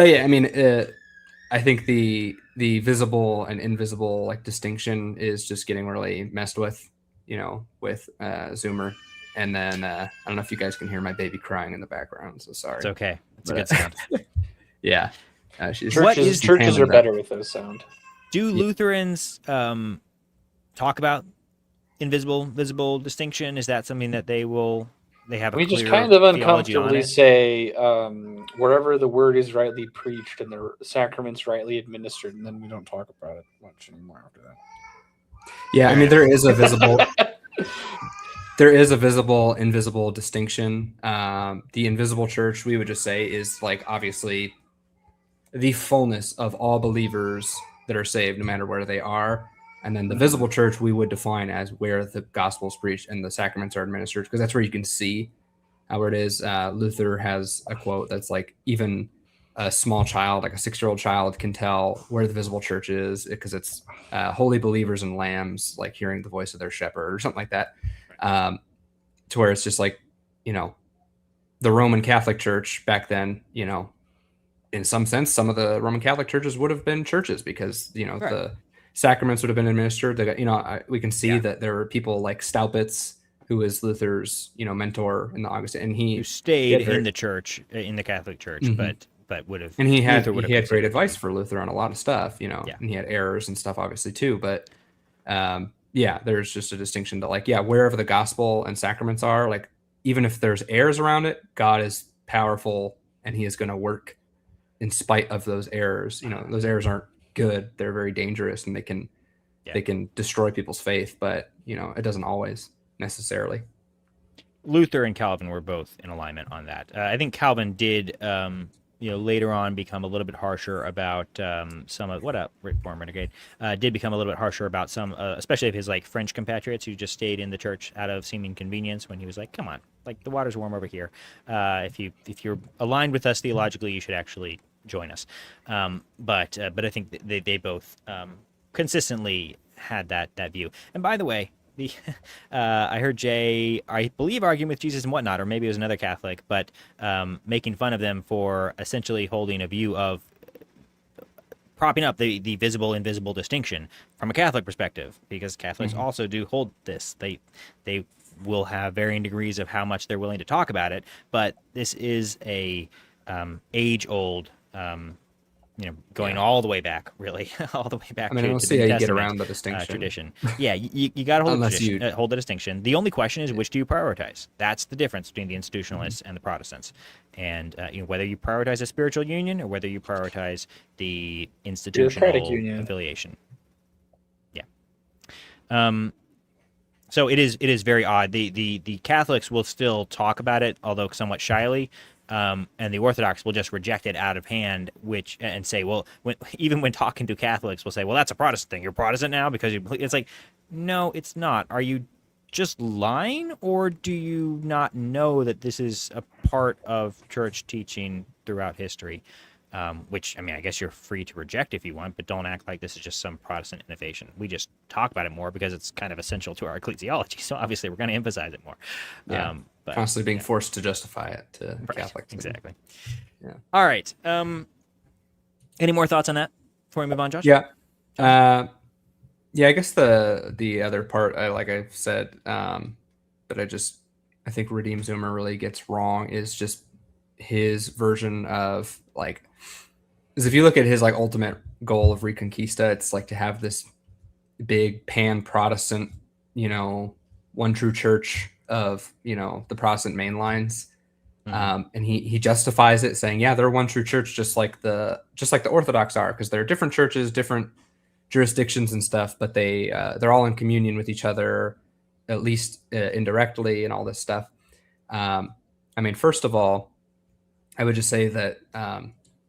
I think the visible and invisible like distinction is just getting really messed with, with Zoomer. And then I don't know if you guys can hear my baby crying in the background, so sorry. It's okay. It's a good sound. Yeah. Churches are better with those sound. Do Lutherans talk about visible distinction? Is that something that they have a We clear just kind of theology on uncomfortably it? say wherever the word is rightly preached and the sacraments rightly administered, and then we don't talk about it much anymore after that. Yeah, I mean there is a visible invisible distinction. The invisible church, we would just say, is like obviously the fullness of all believers that are saved, no matter where they are. And then the visible church we would define as where the gospel is preached and the sacraments are administered, because that's where you can see where it is. Luther has a quote that's like, even a small child, like a 6-year-old child, can tell where the visible church is because it's holy believers and lambs, like hearing the voice of their shepherd or something like that. To where it's just like, the Roman Catholic Church back then, in some sense, some of the Roman Catholic churches would have been churches because, the sacraments would have been administered. We can see that there were people like Staupitz, who was Luther's, mentor in the Augustine, and he stayed in the church, in the Catholic Church, but would have. And he had great advice for Luther on a lot of stuff, and he had errors and stuff, obviously too. But there's just a distinction to wherever the gospel and sacraments are, like even if there's errors around it, God is powerful and He is going to work in spite of those errors. Those errors aren't good; they're very dangerous, and they can destroy people's faith. But it doesn't always necessarily. Luther and Calvin were both in alignment on that. I think Calvin did, later on become a little bit harsher about some of Reform Renegade did become a little bit harsher about some, especially of his like French compatriots who just stayed in the church out of seeming convenience. When he was like, "Come on, like the water's warm over here. If you're aligned with us theologically, you should actually join us." But I think they both consistently had that view. And by the way, I heard Jay, I believe, arguing with Jesus and whatnot, or maybe it was another Catholic, but making fun of them for essentially holding a view of propping up the visible invisible distinction from a Catholic perspective, because Catholics also do hold this. They will have varying degrees of how much they're willing to talk about it, but this is a age-old going all the way back, really, all the way back. I don't see how you get around the distinction. Tradition. Yeah, you got to hold the distinction. The only question is, which do you prioritize? That's the difference between the institutionalists and the Protestants. And whether you prioritize a spiritual union or whether you prioritize the institutional affiliation. Yeah. So it is very odd. The Catholics will still talk about it, although somewhat shyly. And the Orthodox will just reject it out of hand, and say, well, even when talking to Catholics, we'll say, well, that's a Protestant thing. You're Protestant now because it's like, no, it's not. Are you just lying, or do you not know that this is a part of church teaching throughout history? Which, I mean, I guess you're free to reject if you want, but don't act like this is just some Protestant innovation. We just talk about it more because it's kind of essential to our ecclesiology. So obviously we're going to emphasize it more. Yeah. But, constantly being forced to justify it to Catholics. Exactly. Yeah. All right. Any more thoughts on that before we move on, Josh? Yeah. I guess the other part, like I've said, but I think Redeem Zoomer really gets wrong is just his version of is if you look at his ultimate goal of Reconquista, it's to have this big pan-Protestant, one true church of, the Protestant mainlines. And he justifies it saying, yeah, they're one true church, just like the Orthodox are, because they're different churches, different jurisdictions and stuff, but they're all in communion with each other, at least indirectly, and all this stuff. First of all, I would just say that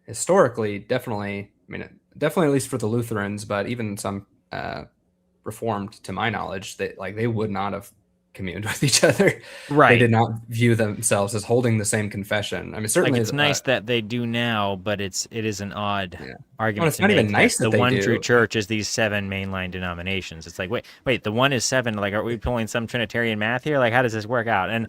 historically, definitely at least for the Lutherans, but even some Reformed, to my knowledge, that they would not have communed with each other. Right. They did not view themselves as holding the same confession. Certainly it's nice that they do now, but it is an odd argument. Well, it's not even nice that the they one do. True church is these 7 mainline denominations. It's like, wait, the one is 7. Are we pulling some Trinitarian math here? How does this work out? And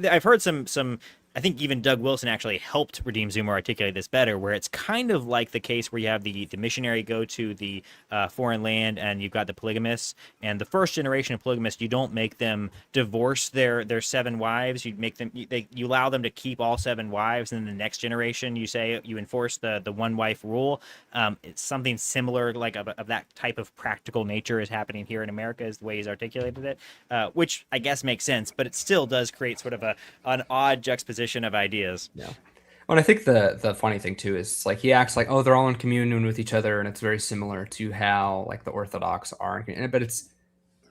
I've heard some I think even Doug Wilson actually helped Redeem Zoomer articulate this better, where it's kind of like the case where you have the missionary go to the foreign land and you've got the polygamists. And the first generation of polygamists, you don't make them divorce their 7 wives. You make them you allow them to keep all 7 wives. And then the next generation, you say you enforce the 1-wife rule. It's something similar, like of that type of practical nature is happening here in America, is the way he's articulated it, which I guess makes sense, but it still does create sort of an odd juxtaposition of ideas. Yeah. Well, I think the funny thing too is like he acts like, oh, they're all in communion with each other, and it's very similar to how like the Orthodox are. But it's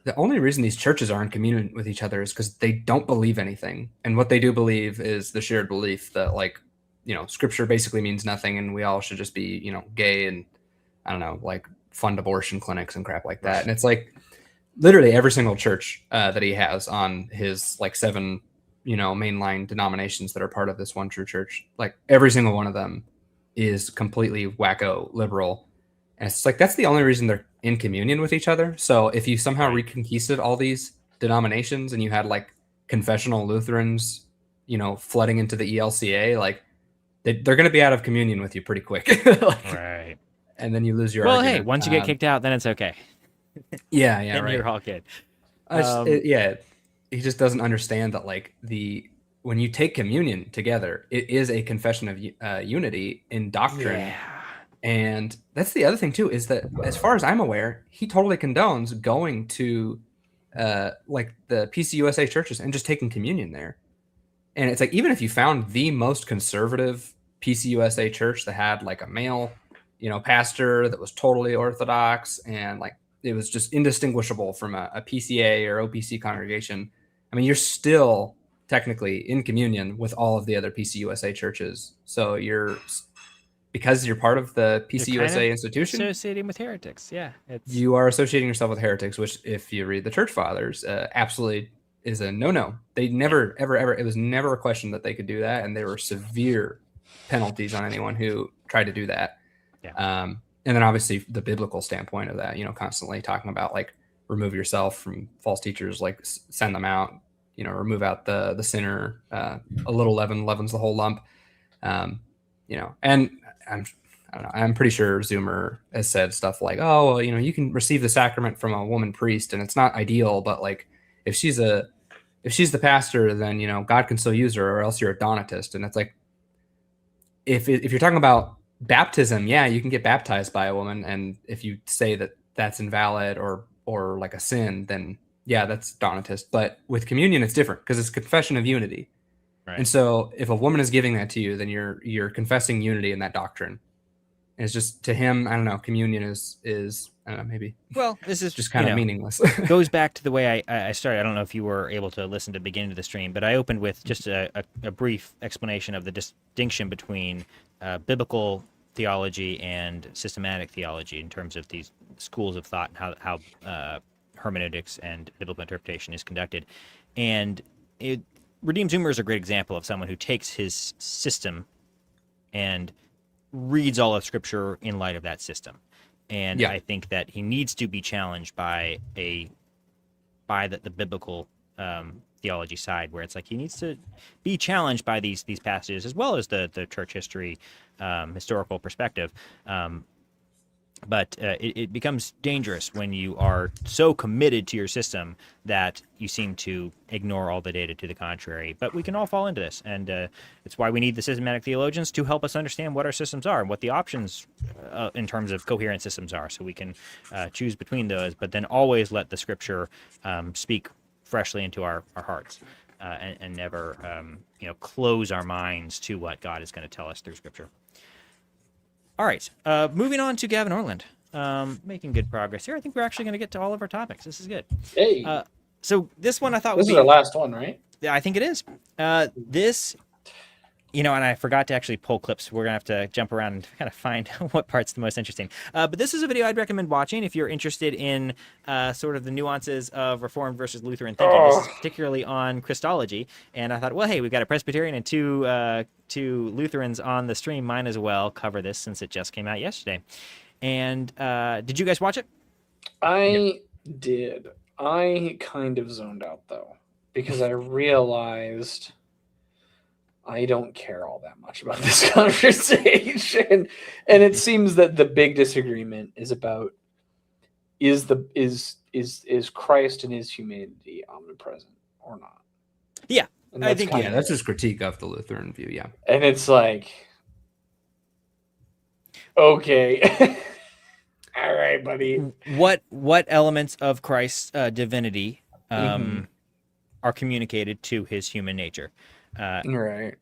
the only reason these churches are in communion with each other is because they don't believe anything, and what they do believe is the shared belief that like, you know, Scripture basically means nothing, and we all should just be, you know, gay and I don't know, like fund abortion clinics and crap like that. And it's like literally every single church that he has on his like 7, you know, mainline denominations that are part of this one true church, like every single one of them is completely wacko liberal. And it's like, that's the only reason they're in communion with each other. So if you somehow reconquisted all these denominations and you had like confessional Lutherans, you know, flooding into the ELCA, like they're going to be out of communion with you pretty quick. Like, right. And then you lose your argument. Hey, once you get kicked out, then it's okay. Yeah, then right. You're all good. Yeah. He just doesn't understand that like when you take communion together, it is a confession of unity in doctrine. Yeah. And that's the other thing too, is that as far as I'm aware, he totally condones going to like the PCUSA churches and just taking communion there. And it's like, even if you found the most conservative PCUSA church that had like a male, you know, pastor that was totally Orthodox and like it was just indistinguishable from a PCA or OPC congregation, I mean, you're still technically in communion with all of the other PCUSA churches. So because you're part of the PCUSA institution, associating with heretics. Yeah. You are associating yourself with heretics, which if you read the church fathers, absolutely is a no. They never, ever, it was never a question that they could do that. And there were severe penalties on anyone who tried to do that. Yeah. And then obviously the biblical standpoint of that, you know, constantly talking about like remove yourself from false teachers, like send them out, you know, remove out the sinner, a little leaven leavens the whole lump. You know, and I don't know, I'm pretty sure Zoomer has said stuff like, oh, well, you know, you can receive the sacrament from a woman priest and it's not ideal, but like if she's the pastor, then, you know, God can still use her, or else you're a Donatist. And it's like, if you're talking about baptism, yeah, you can get baptized by a woman. And if you say that that's invalid or like a sin, then yeah, that's Donatist. But with communion, it's different because it's confession of unity. Right. And so if a woman is giving that to you, then you're confessing unity in that doctrine. And it's just, to him, I don't know, communion is I don't know, maybe. Well, this is just kind of meaningless. Goes back to the way I started. I don't know if you were able to listen to the beginning of the stream, but I opened with just a brief explanation of the distinction between biblical theology and systematic theology in terms of these schools of thought and how hermeneutics and biblical interpretation is conducted. And Redeem Zoomer is a great example of someone who takes his system and reads all of Scripture in light of that system. And yeah. I think that he needs to be challenged by the biblical theology side, where it's like he needs to be challenged by these passages as well as the church history historical perspective. But it becomes dangerous when you are so committed to your system that you seem to ignore all the data to the contrary. But we can all fall into this, and it's why we need the systematic theologians to help us understand what our systems are and what the options in terms of coherent systems are, so we can choose between those, but then always let the Scripture speak freshly into our hearts and never close our minds to what God is going to tell us through Scripture. All right, moving on to Gavin Orland. Making good progress here. I think we're actually going to get to all of our topics. This is good. Hey. So this one I thought this is our last one, right? Yeah, I think it is. This, and I forgot to actually pull clips. We're going to have to jump around and kind of find what part's the most interesting. But this is a video I'd recommend watching if you're interested in sort of the nuances of Reformed versus Lutheran thinking. This is particularly on Christology. And I thought, well, hey, we've got a Presbyterian and two Lutherans on the stream. Might as well cover this since it just came out yesterday. And did you guys watch it? I did. I kind of zoned out, though, because I realized I don't care all that much about this conversation. And it seems that the big disagreement is about is Christ and his humanity omnipresent or not? Yeah. And I think that's his critique of the Lutheran view, yeah. And it's like, okay. All right, buddy. What elements of Christ's divinity are communicated to his human nature? Right.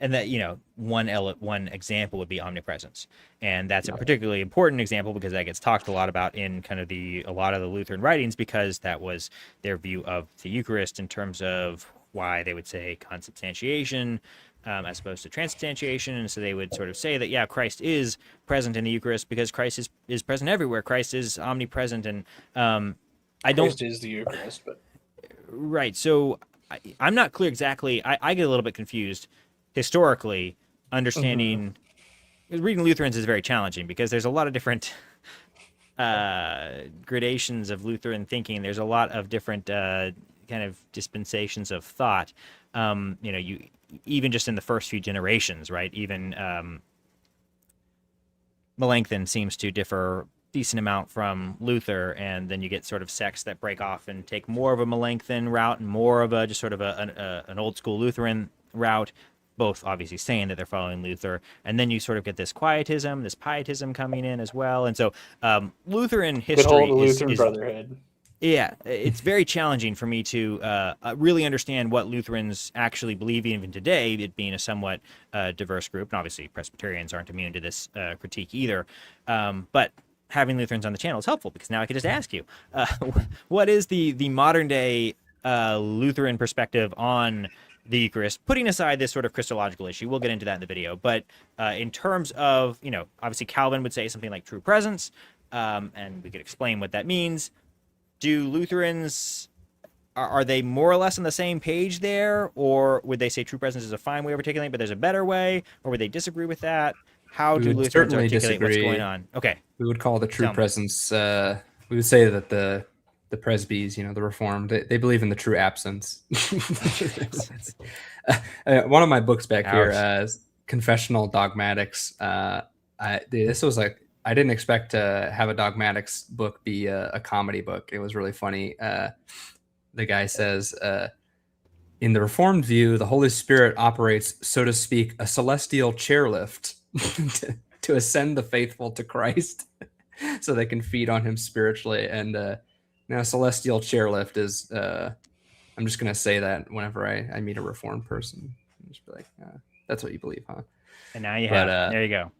And that, one example would be omnipresence. And that's a particularly important example because that gets talked a lot about in kind of a lot of the Lutheran writings, because that was their view of the Eucharist in terms of why they would say consubstantiation as opposed to transubstantiation. And so they would sort of say that, yeah, Christ is present in the Eucharist because Christ is present everywhere. Christ is omnipresent. And Christ is the Eucharist, but... Right. So I'm not clear exactly. I get a little bit confused historically, understanding reading Lutherans is very challenging because there's a lot of different gradations of Lutheran thinking. There's a lot of different kind of dispensations of thought. You even just in the first few generations, right? Even Melanchthon seems to differ decent amount from Luther, and then you get sort of sects that break off and take more of a Melanchthon route and more of a just sort of an old school Lutheran route, both obviously saying that they're following Luther. And then you sort of get this quietism, this pietism coming in as well. And so Lutheran history Lutheran Brotherhood. Yeah, it's very challenging for me to really understand what Lutherans actually believe even today, it being a somewhat diverse group. And obviously Presbyterians aren't immune to this critique either. But having Lutherans on the channel is helpful because now I can just ask you, what is the modern day Lutheran perspective on the Eucharist, putting aside this sort of Christological issue? We'll get into that in the video. But in terms of, obviously Calvin would say something like true presence, and we could explain what that means. Do Lutherans, are they more or less on the same page there? Or would they say true presence is a fine way of articulating, but there's a better way? Or would they disagree with that? How do Lutherans articulate what's going on? Okay. We would call the true presence, we would say that the Presbys, the Reformed, they believe in the true absence. One of my books back here, Confessional Dogmatics. This was like, I didn't expect to have a dogmatics book be a comedy book. It was really funny. The guy says, in the Reformed view, the Holy Spirit operates, so to speak, a celestial chairlift to ascend the faithful to Christ so they can feed on him spiritually. And now celestial chairlift is, I'm just going to say that whenever I meet a Reformed person. I'm just be like, that's what you believe, huh? And now you have, there you go.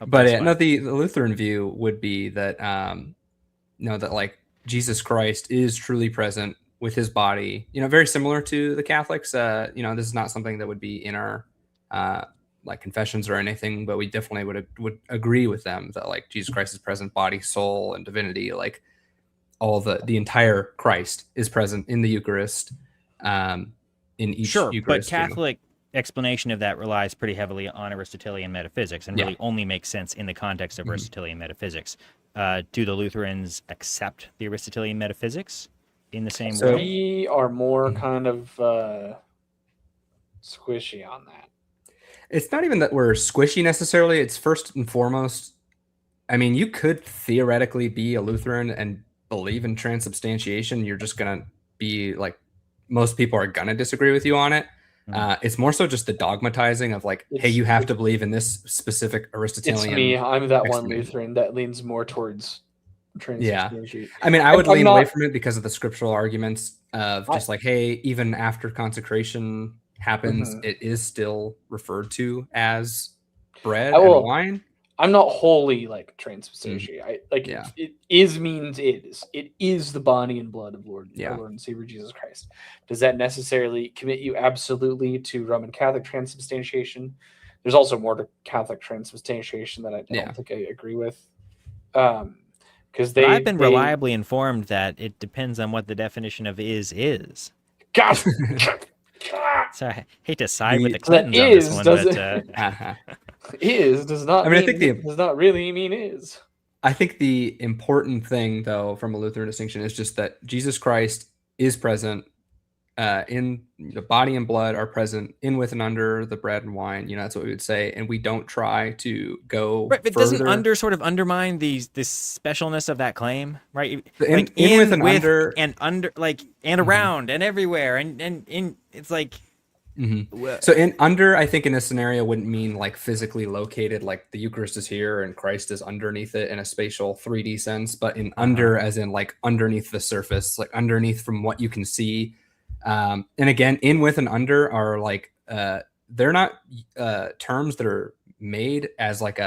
But no, the Lutheran view would be that, that like Jesus Christ is truly present with his body, very similar to the Catholics. This is not something that would be in our like confessions or anything, but we definitely would agree with them that like Jesus Christ is present, body, soul, and divinity. Like all the entire Christ is present in the Eucharist, in each Eucharist. But Catholic explanation of that relies pretty heavily on Aristotelian metaphysics and really only makes sense in the context of Aristotelian metaphysics. Do the Lutherans accept the Aristotelian metaphysics in the same way? We are more kind of squishy on that. It's not even that we're squishy necessarily. It's first and foremost, I mean, you could theoretically be a Lutheran and believe in transubstantiation. You're just going to be like, most people are going to disagree with you on it. It's more so just the dogmatizing of like, hey, you have to believe in this specific Aristotelian. It's me. I'm that one Lutheran that leans more towards transubstantiation. I mean, I would lean away from it because of the scriptural arguments of just like, hey, even after consecration happens, it is still referred to as bread and wine. I'm not wholly like transubstantiation. It is means is. It is the body and blood of Lord and Savior Jesus Christ. Does that necessarily commit you absolutely to Roman Catholic transubstantiation? There's also more to Catholic transubstantiation that I don't think I agree with. Because I've been reliably informed that it depends on what the definition of is. Gosh. So I hate to side with the Clintons on this one, but does not. I mean, I think does not really mean is. I think the important thing, though, from a Lutheran distinction, is just that Jesus Christ is present in the body and blood are present in, with, and under the bread and wine. That's what we would say, and we don't try to go Right, but further. doesn't under sort of undermine this specialness of that claim, right? In, with, and under, and under, like, and around and everywhere, and in, it's like. So in under, I think in this scenario wouldn't mean like physically located, like the Eucharist is here and Christ is underneath it in a spatial 3D sense, but in under as in like underneath the surface, like underneath from what you can see. And again, in, with, and under are like they're not terms that are made as like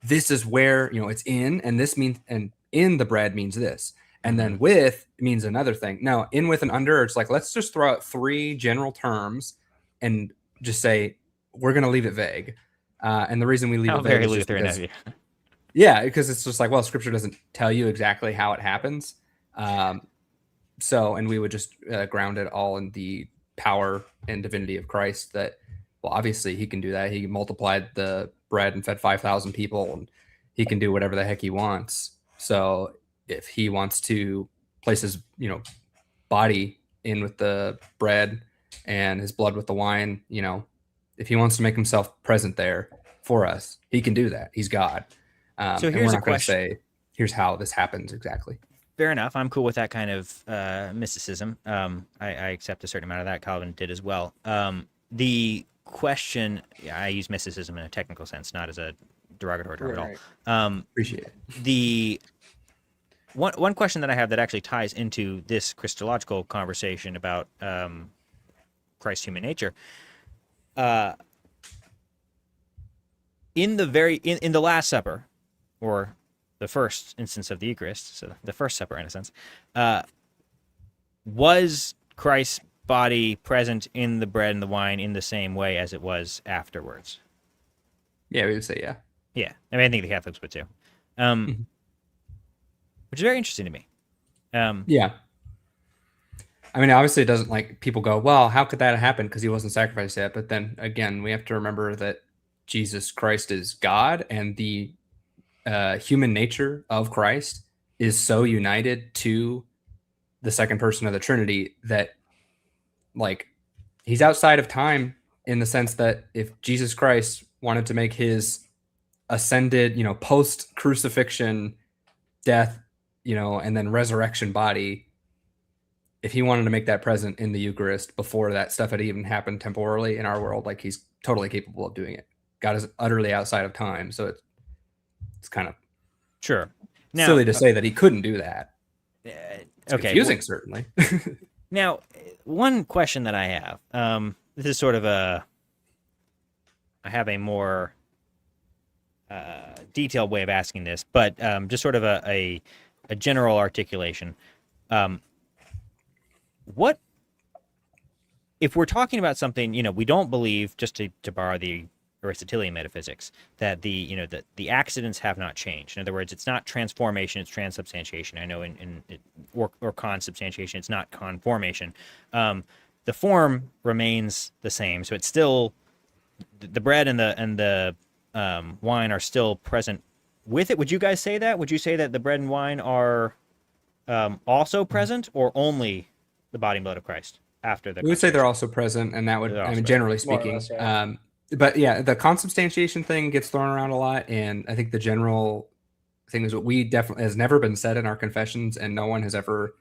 this is where it's in, and this means, and in the bread means this, and then with means another thing. No, in, with, and under, it's like let's just throw out 3 general terms and just say we're going to leave it vague. And the reason we leave it vague is just because, because it's just like, well, Scripture doesn't tell you exactly how it happens. And we would just ground it all in the power and divinity of Christ. That, well, obviously he can do that. He multiplied the bread and fed 5,000 people, and he can do whatever the heck he wants. So if he wants to place his body in with the bread and his blood with the wine, if he wants to make himself present there for us, he can do that. He's God. So here's and we're a not going to question. say, here's how this happens exactly. Fair enough. I'm cool with that kind of mysticism. I accept a certain amount of that. Calvin did as well. The question, I use mysticism in a technical sense, not as a derogatory term at all. Appreciate it. The one question that I have that actually ties into this Christological conversation about Christ's human nature. In the Last Supper, or the first instance of the Eucharist, so the first supper in a sense, was Christ's body present in the bread and the wine in the same way as it was afterwards? Yeah, we would say yeah. Yeah, I mean, I think the Catholics would too, which is very interesting to me. Yeah. I mean, obviously it doesn't, like, people go, well, how could that happen? Because he wasn't sacrificed yet. But then again, we have to remember that Jesus Christ is God, and the human nature of Christ is so united to the second person of the Trinity that, like, he's outside of time, in the sense that if Jesus Christ wanted to make his ascended, post crucifixion, death, and then resurrection body, if he wanted to make that present in the Eucharist before that stuff had even happened temporally in our world, like, he's totally capable of doing it. God is utterly outside of time, so it's kind of silly to say that he couldn't do that. It's confusing, certainly. Now, one question that I have, this is sort of I have a more detailed way of asking this, but just sort of a general articulation. What if we're talking about something, we don't believe, just to borrow the Aristotelian metaphysics, that the accidents have not changed. In other words, it's not transformation, it's transubstantiation. I know or consubstantiation, it's not conformation. The form remains the same, so it's still the bread and the wine are still present with it. Would you guys say that? Would you say that the bread and wine are also present, or only the body and blood of Christ after the? We would say they're also present, and that would, I mean, generally speaking. Less, yeah. But yeah, the consubstantiation thing gets thrown around a lot, and I think the general thing is what we definitely has never been said in our confessions, and no one has ever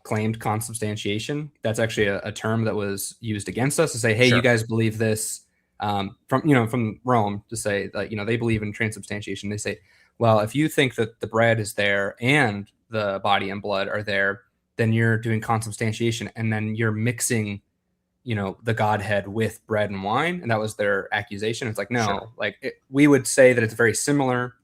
claimed consubstantiation. That's actually a term that was used against us to say, hey, you guys believe this, from Rome, to say that they believe in transubstantiation. They say, well, if you think that the bread is there and the body and blood are there, then you're doing consubstantiation, and then you're mixing the Godhead with bread and wine. And that was their accusation. It's like, no, we would say that it's very similar.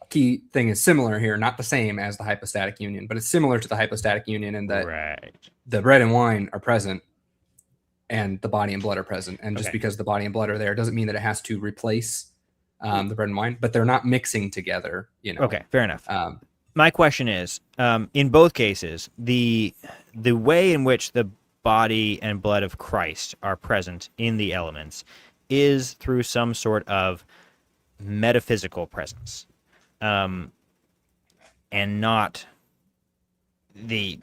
Key thing is similar here, not the same as the hypostatic union, but it's similar to the hypostatic union in that the bread and wine are present and the body and blood are present. And just because the body and blood are there doesn't mean that it has to replace the bread and wine, but they're not mixing together, Okay, fair enough. My question is, in both cases, the way in which the body and blood of Christ are present in the elements is through some sort of metaphysical presence, and not the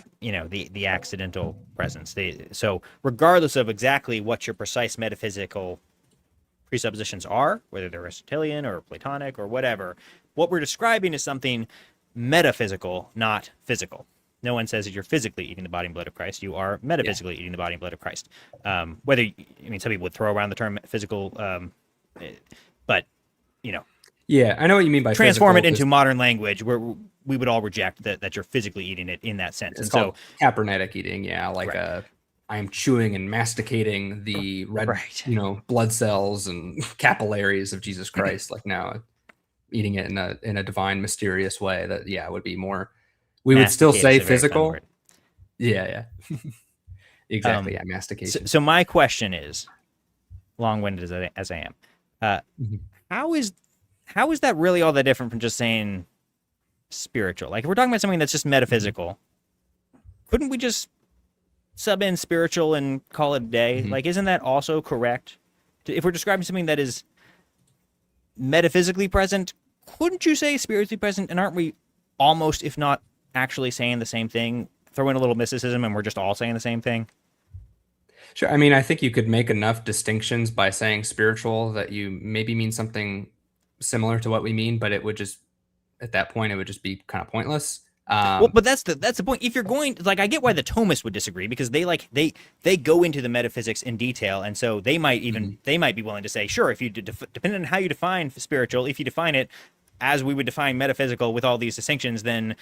accidental presence. So regardless of exactly what your precise metaphysical presuppositions are, whether they're Aristotelian or Platonic or whatever, what we're describing is something metaphysical, not physical. No one says that you're physically eating the body and blood of Christ. You are metaphysically eating the body and blood of Christ. Some people would throw around the term physical, but Yeah, I know what you mean by transform physical, it into modern language where we would all reject that you're physically eating it in that sense. It's and called capernetic eating. Yeah, like right. I am chewing and masticating the red, right. blood cells and capillaries of Jesus Christ. Like now, eating it in a divine, mysterious way. That would be more. We would still say physical. Yeah. Exactly. Mastication. So my question is, long-winded as I am, how is that really all that different from just saying spiritual? Like if we're talking about something that's just metaphysical, couldn't we just sub in spiritual and call it a day? Like, isn't that also correct? If we're describing something that is metaphysically present, couldn't you say spiritually present? And aren't we almost, if not actually saying the same thing? Throw in a little mysticism and we're just all saying the same thing? Sure. I mean, I think you could make enough distinctions by saying spiritual that you maybe mean something similar to what we mean, but it would just, at that point, it would just be kind of pointless. But that's the point. If you're going, like, I get why the Thomists would disagree, because they go into the metaphysics in detail, and so they might be willing to say, sure, if you depending on how you define spiritual, if you define it as we would define metaphysical with all these distinctions, then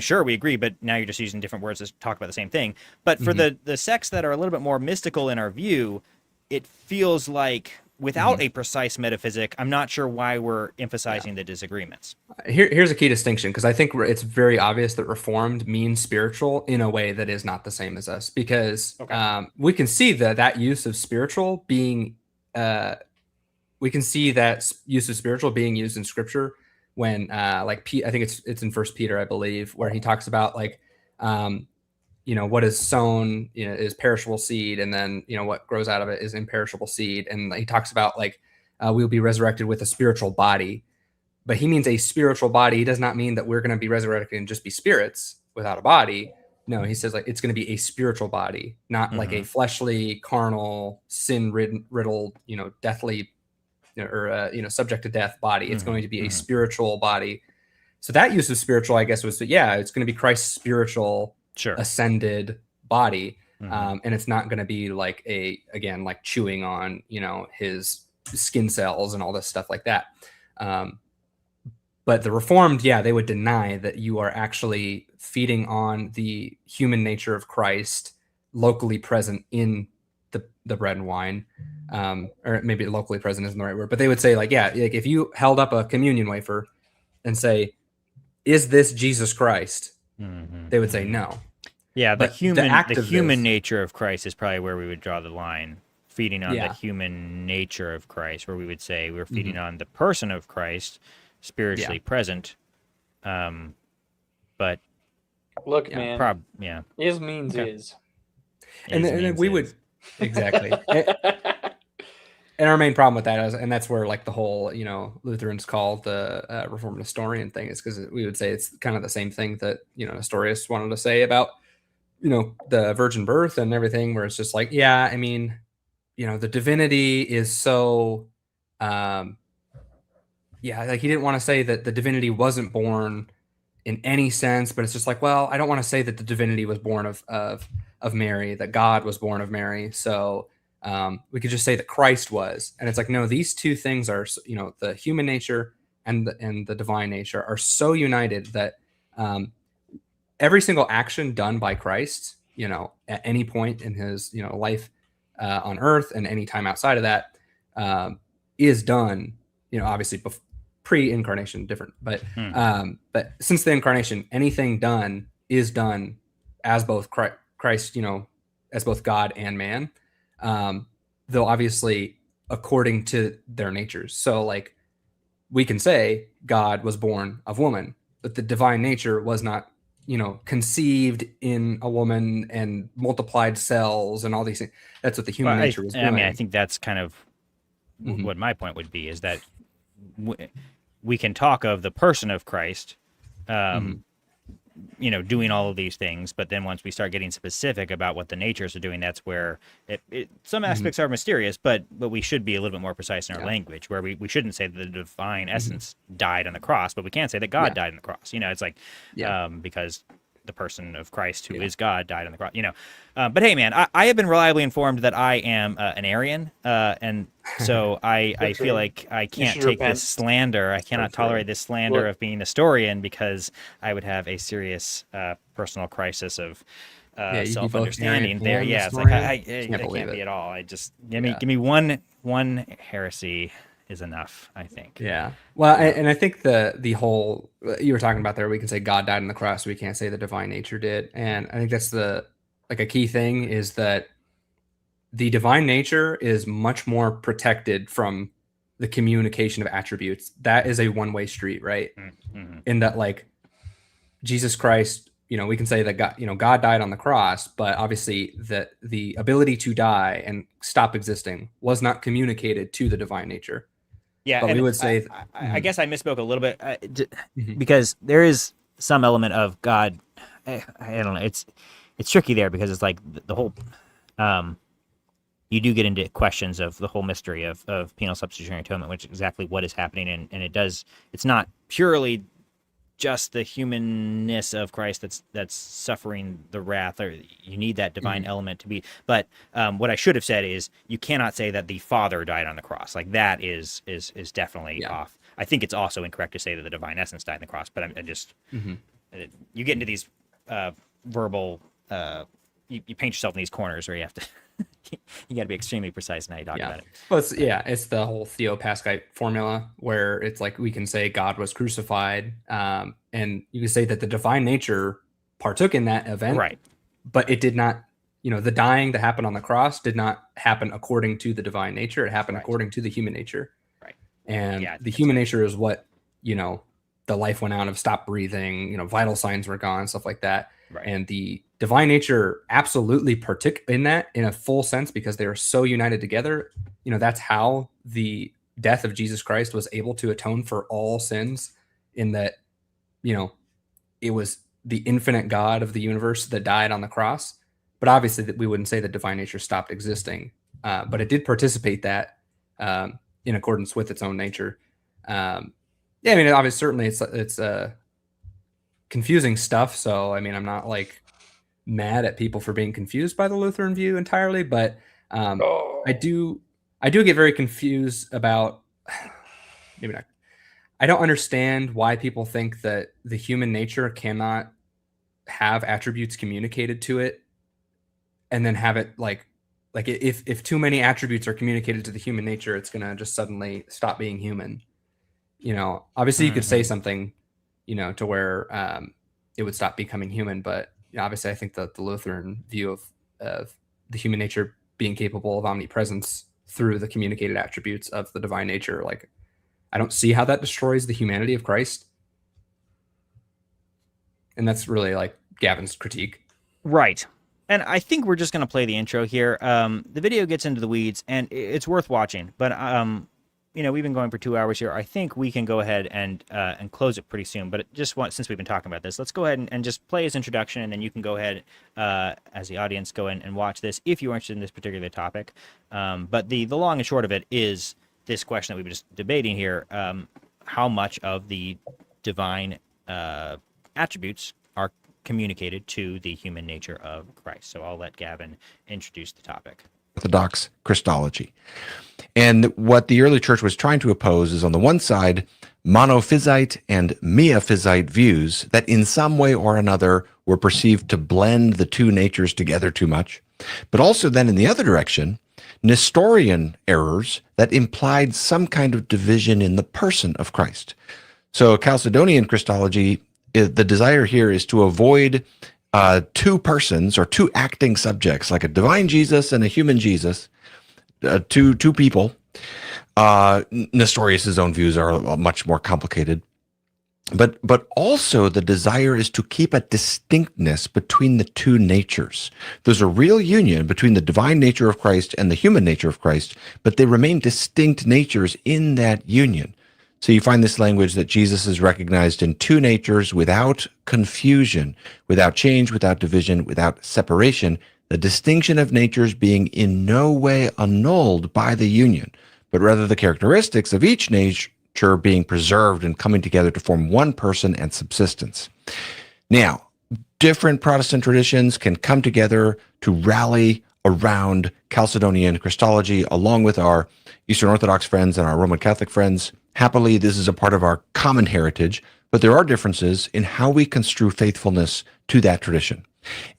sure, we agree. But now you're just using different words to talk about the same thing. But for the sects that are a little bit more mystical in our view, it feels like without a precise metaphysic, I'm not sure why we're emphasizing the disagreements. Here's a key distinction, because I think it's very obvious that Reformed means spiritual in a way that is not the same as us, because we can see that use of spiritual being, we can see that use of spiritual being used in Scripture when, I think it's in First Peter, I believe, where he talks about what is sown, is perishable seed, and then, what grows out of it is imperishable seed. And he talks about we'll be resurrected with a spiritual body, but he means a spiritual body. He does not mean that we're going to be resurrected and just be spirits without a body. No, he says it's going to be a spiritual body, not like a fleshly, carnal, sin riddled, deathly, or subject to death body. It's going to be a spiritual body. So that use of spiritual, I guess, was it's going to be Christ's spiritual ascended body, and it's not going to be like chewing on his skin cells and all this stuff like that. But the Reformed, they would deny that you are actually feeding on the human nature of Christ locally present in the bread and wine, or maybe locally present isn't the right word, but they would say if you held up a communion wafer and say, is this Jesus Christ? They would say no. Yeah, the human nature of Christ is probably where we would draw the line. Feeding on the human nature of Christ, where we would say we're feeding on the person of Christ, spiritually present. But look, man, is means is, and then we would exactly. And our main problem with that is, and that's where the whole Lutherans call the Reformed Nestorian thing, is because we would say it's kind of the same thing that Nestorius wanted to say about the virgin birth and everything, where it's just the divinity is so he didn't want to say that the divinity wasn't born in any sense, but it's just I don't want to say that the divinity was born of Mary, that God was born of Mary, so we could just say that Christ was. And it's no, these two things are, the human nature and the divine nature are so united that every single action done by Christ, at any point in his, life on earth and any time outside of that, is done, obviously pre-incarnation, different, but since the incarnation, anything done is done as both Christ, as both God and man, though obviously according to their natures. So we can say God was born of woman, but the divine nature was not, conceived in a woman and multiplied cells and all these things. That's what the human nature was doing. I mean, I think that's kind of what my point would be, is that we can talk of the person of Christ, doing all of these things. But then once we start getting specific about what the natures are doing, that's where some aspects are mysterious, but we should be a little bit more precise in our language, where we shouldn't say that the divine essence died on the cross, but we can say that God died on the cross. It's like, because the person of Christ, who is God, died on the cross. But hey, man, I have been reliably informed that I am an Arian, and so I feel like I can't take this slander. I cannot tolerate this slander of being Nestorian, because I would have a serious personal crisis of self-understanding there. Yeah, it's like I can't be at all. I just give me one heresy is enough, I think. Yeah. Well, and I think the whole you were talking about there, we can say God died on the cross, we can't say the divine nature did. And I think that's a key thing, is that the divine nature is much more protected from the communication of attributes. That is a one-way street, right? Mm-hmm. In that, like, Jesus Christ, we can say that God died on the cross, but obviously that the ability to die and stop existing was not communicated to the divine nature. Yeah, but we would say, I guess I misspoke a little bit, because there is some element of God. I don't know. It's tricky there, because it's like the whole. You do get into questions of the whole mystery of penal substitutionary atonement, which is exactly what is happening, and it does. It's not purely just the humanness of Christ that's suffering the wrath, or you need that divine element to be. But what I should have said is, you cannot say that the Father died on the cross. Like, that is definitely off. I think it's also incorrect to say that the divine essence died on the cross. But I just you get into these verbal. You paint yourself in these corners where you have to. You got to be extremely precise in how you talk about it. Well, it's the whole Theopascite formula, where it's like we can say God was crucified, and you can say that the divine nature partook in that event, right? But it did not, the dying that happened on the cross did not happen according to the divine nature. It happened according to the human nature, right? And the human nature is what, the life went out of, stopped breathing, vital signs were gone, stuff like that. Right. And the divine nature absolutely partook in that in a full sense, because they are so united together. That's how the death of Jesus Christ was able to atone for all sins, in that, it was the infinite God of the universe that died on the cross. But obviously that we wouldn't say the divine nature stopped existing, but it did participate that in accordance with its own nature. Obviously, certainly it's confusing stuff. So, I'm not like mad at people for being confused by the Lutheran view entirely, but I do get very confused about, maybe not. I don't understand why people think that the human nature cannot have attributes communicated to it, and then have it like if too many attributes are communicated to the human nature, it's going to just suddenly stop being human. Obviously you could say something, to where it would stop becoming human. But obviously I think that the Lutheran view of the human nature being capable of omnipresence through the communicated attributes of the divine nature, like, I don't see how that destroys the humanity of Christ. And that's really like Gavin's critique. Right. And I think we're just going to play the intro here. The video gets into the weeds, and it's worth watching. But we've been going for 2 hours here. I think we can go ahead and close it pretty soon. But since we've been talking about this, let's go ahead and just play his introduction, and then you can go ahead, as the audience, go in and watch this if you're interested in this particular topic. But the long and short of it is this question that we've been just debating here: how much of the divine attributes are communicated to the human nature of Christ? So I'll let Gavin introduce the topic. Orthodox Christology. And what the early church was trying to oppose is, on the one side, monophysite and miaphysite views that in some way or another were perceived to blend the two natures together too much, but also then in the other direction, Nestorian errors that implied some kind of division in the person of Christ. So Chalcedonian Christology, the desire here is to avoid two persons or two acting subjects, like a divine Jesus and a human Jesus, two people. Nestorius' own views are much more complicated. But also the desire is to keep a distinctness between the two natures. There's a real union between the divine nature of Christ and the human nature of Christ, but they remain distinct natures in that union. So you find this language that Jesus is recognized in two natures without confusion, without change, without division, without separation, the distinction of natures being in no way annulled by the union, but rather the characteristics of each nature being preserved and coming together to form one person and subsistence. Now, different Protestant traditions can come together to rally around Chalcedonian Christology, along with our Eastern Orthodox friends and our Roman Catholic friends. Happily, this is a part of our common heritage, but there are differences in how we construe faithfulness to that tradition.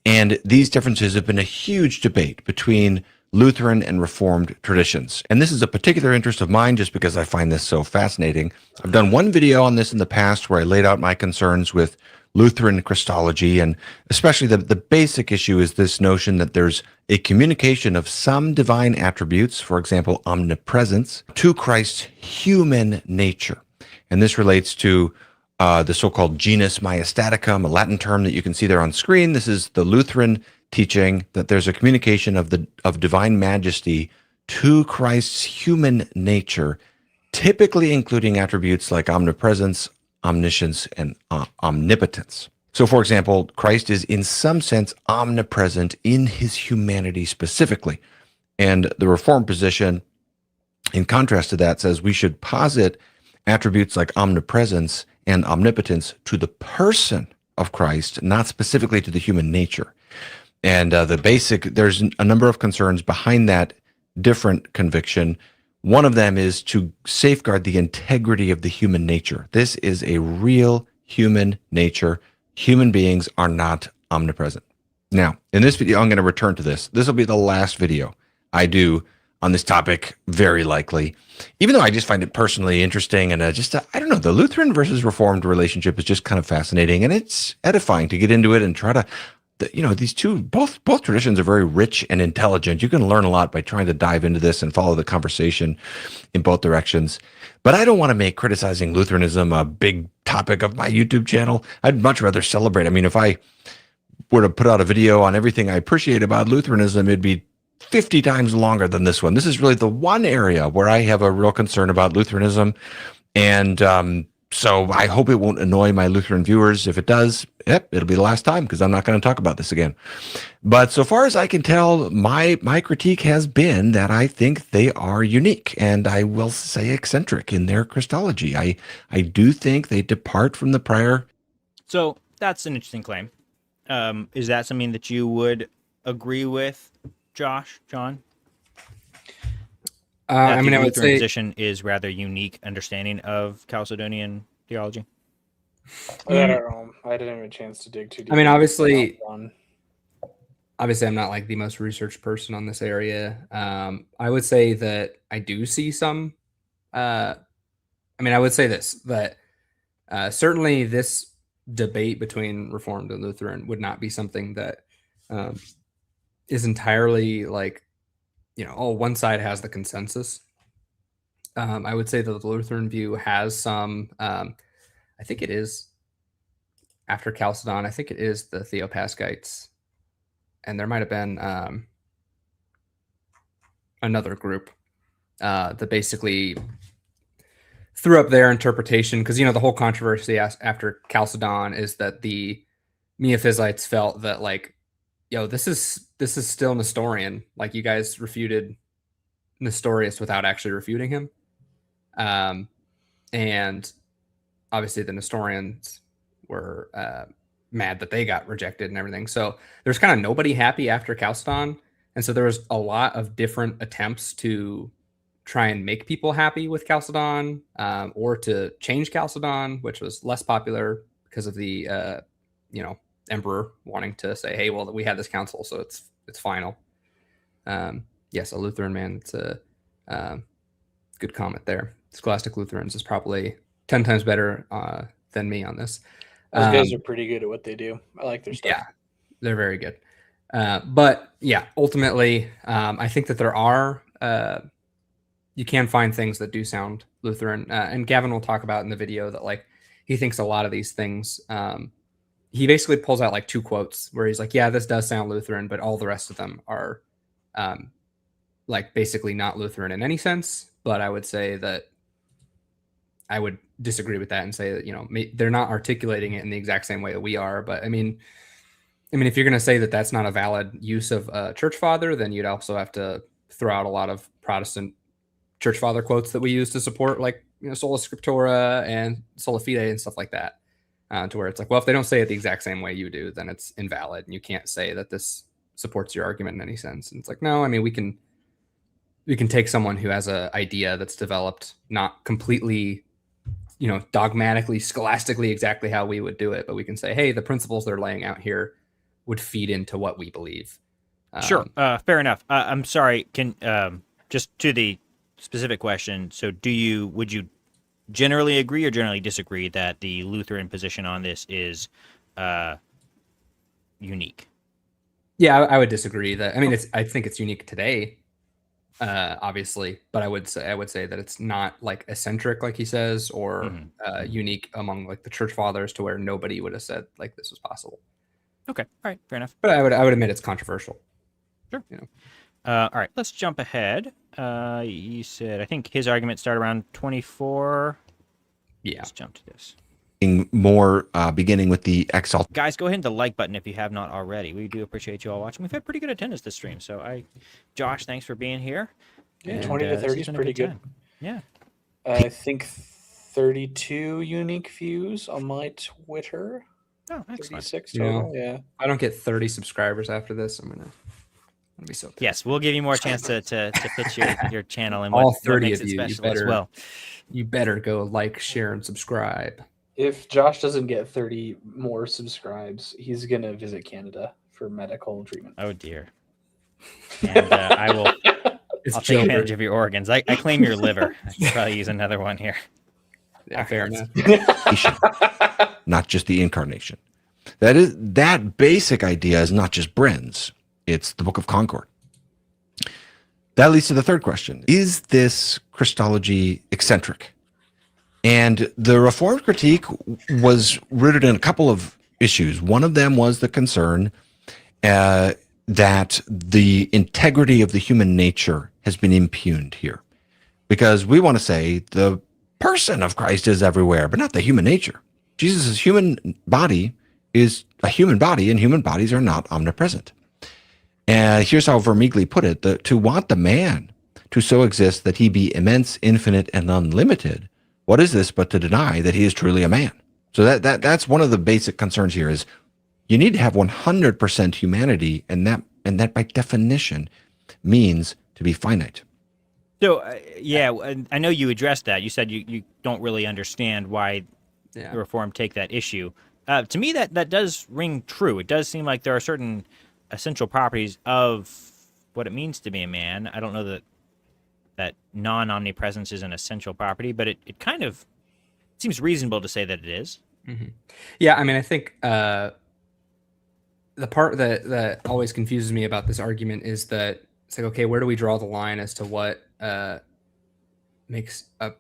And these differences have been a huge debate between Lutheran and Reformed traditions. And this is a particular interest of mine just because I find this so fascinating. I've done one video on this in the past where I laid out my concerns with Lutheran Christology, and especially the basic issue is this notion that there's a communication of some divine attributes, for example, omnipresence, to Christ's human nature. And this relates to the so-called genus maestaticum, a Latin term that you can see there on screen. This is the Lutheran teaching that there's a communication of divine majesty to Christ's human nature, typically including attributes like omnipresence, omniscience, and omnipotence. So, for example, Christ is in some sense omnipresent in his humanity specifically. And the Reformed position, in contrast to that, says we should posit attributes like omnipresence and omnipotence to the person of Christ, not specifically to the human nature. And there's a number of concerns behind that different conviction. One of them is to safeguard the integrity of the human nature. This is a real human nature. Human beings are not omnipresent. Now, in this video, I'm going to return to this. This will be the last video I do on this topic, very likely, even though I just find it personally interesting. And I don't know, the Lutheran versus Reformed relationship is just kind of fascinating, and it's edifying to get into it and try to, these two, both traditions are very rich and intelligent. You can learn a lot by trying to dive into this and follow the conversation in both directions. But I don't want to make criticizing Lutheranism a big topic of my YouTube channel. I'd much rather celebrate. I mean, if I were to put out a video on everything I appreciate about Lutheranism, it'd be 50 times longer than this one. This is really the one area where I have a real concern about Lutheranism. And so I hope it won't annoy my Lutheran viewers. If it does, it'll be the last time, because I'm not going to talk about this again. But so far as I can tell, my critique has been that I think they are unique, and I will say eccentric in their Christology. I do think they depart from the prior. So that's an interesting claim. Is that something that you would agree with, John? I mean, I would say position is rather unique understanding of Chalcedonian theology. I don't know. I didn't have a chance to dig too deep. I mean, obviously, I'm not like the most researched person on this area. I would say that I do see some. I would say this, that certainly this debate between Reformed and Lutheran would not be something that is entirely like, one side has the consensus. I would say that the Lutheran view has some, I think it is after Chalcedon, I think it is the Theopaschites. And there might have been another group that basically threw up their interpretation. Because, the whole controversy after Chalcedon is that the Miaphysites felt that, like, this is still Nestorian. Like, you guys refuted Nestorius without actually refuting him. And obviously the Nestorians were mad that they got rejected and everything. So there's kind of nobody happy after Chalcedon. And so there was a lot of different attempts to try and make people happy with Chalcedon, or to change Chalcedon, which was less popular because of the, emperor wanting to say, hey, well, we had this council, so it's final. Yes, a Lutheran man. It's a good comment there. Scholastic Lutherans is probably 10 times better than me on this. Those guys are pretty good at what they do. I like their stuff. Yeah, they're very good. But yeah, ultimately, I think that there are, you can find things that do sound Lutheran. And Gavin will talk about in the video that, like, he thinks a lot of these things, he basically pulls out like two quotes where he's like, yeah, this does sound Lutheran, but all the rest of them are like basically not Lutheran in any sense. But I would say that I would disagree with that and say that, you know, they're not articulating it in the exact same way that we are. But I mean, if you're going to say that that's not a valid use of a church father, then you'd also have to throw out a lot of Protestant church father quotes that we use to support, like, you know, sola scriptura and sola fide and stuff like that, to where it's like, well, if they don't say it the exact same way you do, then it's invalid, and you can't say that this supports your argument in any sense. And it's like, no, I mean, we can take someone who has an idea that's developed not completely, you know, dogmatically, scholastically exactly how we would do it, but we can say, hey, the principles they're laying out here would feed into what we believe. Sure. Fair enough. I'm sorry. Just to the specific question. So would you generally agree or generally disagree that the Lutheran position on this is unique? Yeah, I would disagree that. I mean, I think it's unique today, obviously, but I would say that it's not like eccentric, like he says, or unique among like the church fathers to where nobody would have said like this was possible. Okay. All right. Fair enough. But I would admit it's controversial. Sure. You know. All right. Let's jump ahead. You said, I think his argument started around 24. Yeah. Let's jump to this. More beginning with the exalt. Guys, go ahead and hit the like button if you have not already. We do appreciate you all watching. We've had pretty good attendance this stream. So Josh, thanks for being here. Yeah, And, 20 to 30 is pretty good. time. Yeah. I think 32 unique views on my Twitter. Oh, excellent. 36 total. Yeah. If I don't get 30 subscribers after this, I'm gonna be so pissed. Yes, we'll give you more chance to pitch your channel and all what 30 makes of it you. special as well. You better go like, share, and subscribe. If Josh doesn't get 30 more subscribes, he's going to visit Canada for medical treatment. Oh, dear. And I'll take advantage of your organs. I claim your liver. I can probably use another one here. Yeah, fair enough. Not just the incarnation. That basic idea is not just Bren's. It's the Book of Concord. That leads to the third question. Is this Christology eccentric? And the Reformed critique was rooted in a couple of issues. One of them was the concern that the integrity of the human nature has been impugned here. Because we want to say the person of Christ is everywhere, but not the human nature. Jesus' human body is a human body, and human bodies are not omnipresent. And here's how Vermigli put it: to want the man to so exist that he be immense, infinite, and unlimited, what is this but to deny that he is truly a man? So that's one of the basic concerns here is you need to have 100% humanity, and that by definition means to be finite. So, I know you addressed that. You said you don't really understand why the Reformed take that issue. To me, that does ring true. It does seem like there are certain essential properties of what it means to be a man. I don't know that non-omnipresence is an essential property, but it kind of seems reasonable to say that it is. Mm-hmm. Yeah, I mean, I think the part that always confuses me about this argument is that it's like, okay, where do we draw the line as to what makes a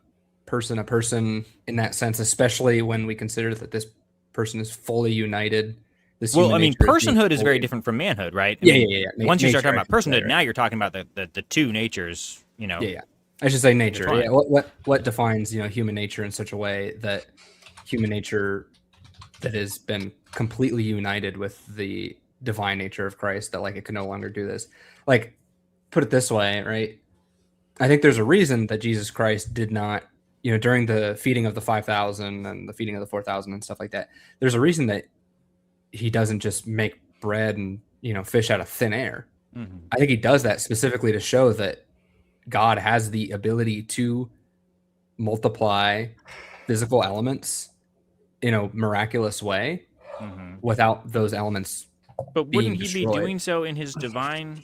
person in that sense, especially when we consider that this person is fully united. Well, I mean, personhood is very different from manhood, right? I mean, once you start talking about personhood, now you're talking about the two natures, you know. Yeah. I should say nature. Yeah. What defines, human nature in such a way that human nature that has been completely united with the divine nature of Christ, that like it can no longer do this. Like, put it this way, right? I think there's a reason that Jesus Christ did not, during the feeding of the 5,000 and the feeding of the 4,000 and stuff like that, there's a reason that he doesn't just make bread and, fish out of thin air. Mm-hmm. I think he does that specifically to show that God has the ability to multiply physical elements in a miraculous way without those elements. But wouldn't he destroyed. be doing so in his divine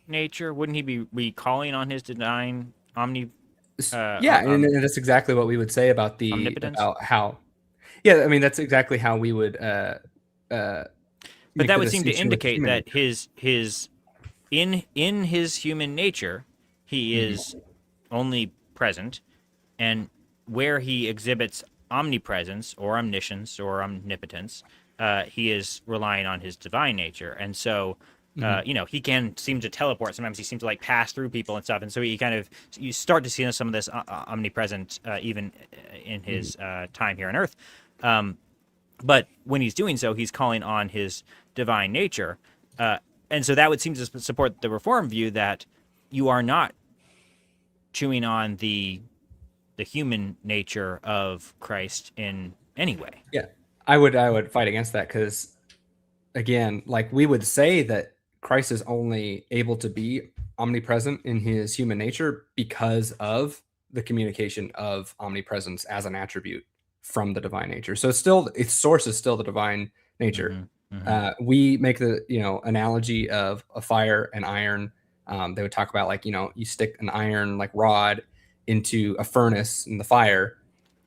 nature? Wouldn't he be recalling on his divine and that's exactly what we would say about about how. Yeah, I mean that's exactly how we would. But that would seem to indicate that his in his human nature, he is only present, and where he exhibits omnipresence or omniscience or omnipotence, he is relying on his divine nature. And so You know, he can seem to teleport. Sometimes he seems to like pass through people and stuff. And so you start to see some of this omnipresent even in his time here on Earth. But when he's doing so, he's calling on his divine nature. And so that would seem to support the Reformed view that you are not chewing on the human nature of Christ in any way. Yeah, I would fight against that because, again, like we would say that Christ is only able to be omnipresent in his human nature because of the communication of omnipresence as an attribute from the divine nature. So still, its source is still the divine nature. We make the analogy of a fire and iron. They would talk about like you stick an iron like rod into a furnace in the fire,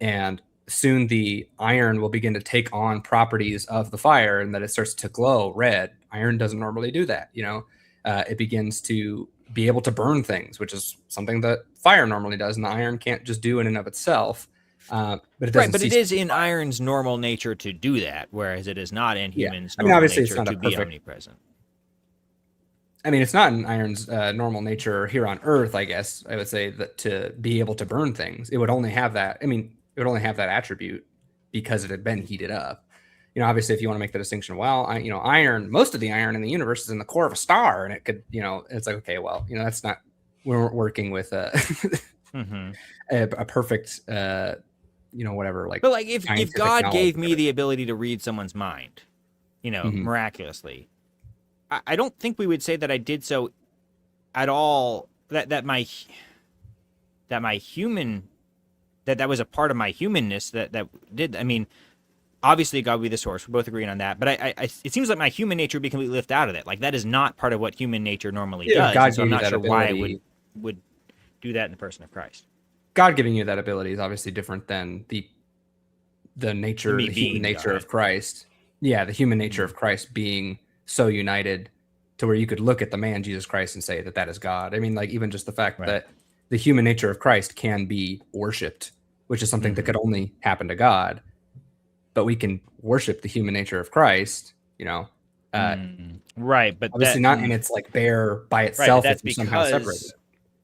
and soon the iron will begin to take on properties of the fire, and that it starts to glow red. Iron doesn't normally do that. It begins to be able to burn things, which is something that fire normally does, and the iron can't just do in and of itself. But it doesn't. Right, but it is in iron's normal nature to do that, whereas it is not in humans' I mean, normal obviously nature it's not to a be perfect- omnipresent. I mean, it's not in iron's normal nature here on Earth, I guess. I would say that to be able to burn things, it would only have that. I mean, it would only have that attribute because it had been heated up. Obviously, if you want to make the distinction, well, iron, most of the iron in the universe is in the core of a star, and it could, it's like, okay, well, that's not. We're working with a perfect, whatever. Like, but like if God knowledge, gave me the ability to read someone's mind, miraculously, I don't think we would say that I did so at all. That was a part of my humanness that did. I mean, obviously God would be the source. We're both agreeing on that. But it seems like my human nature would be completely left out of it. Like that is not part of what human nature normally does. God So I'm not gave you sure that why I ability. would do that in the person of Christ. God giving you that ability is obviously different than the nature, Me the being human nature God. of Christ. Yeah, the human nature of Christ being so united to where you could look at the man Jesus Christ and say that is God. I mean, like even just the fact that the human nature of Christ can be worshipped, which is something that could only happen to God. But we can worship the human nature of Christ, right? But obviously not, and it's like bare by itself. Right, it's somehow separated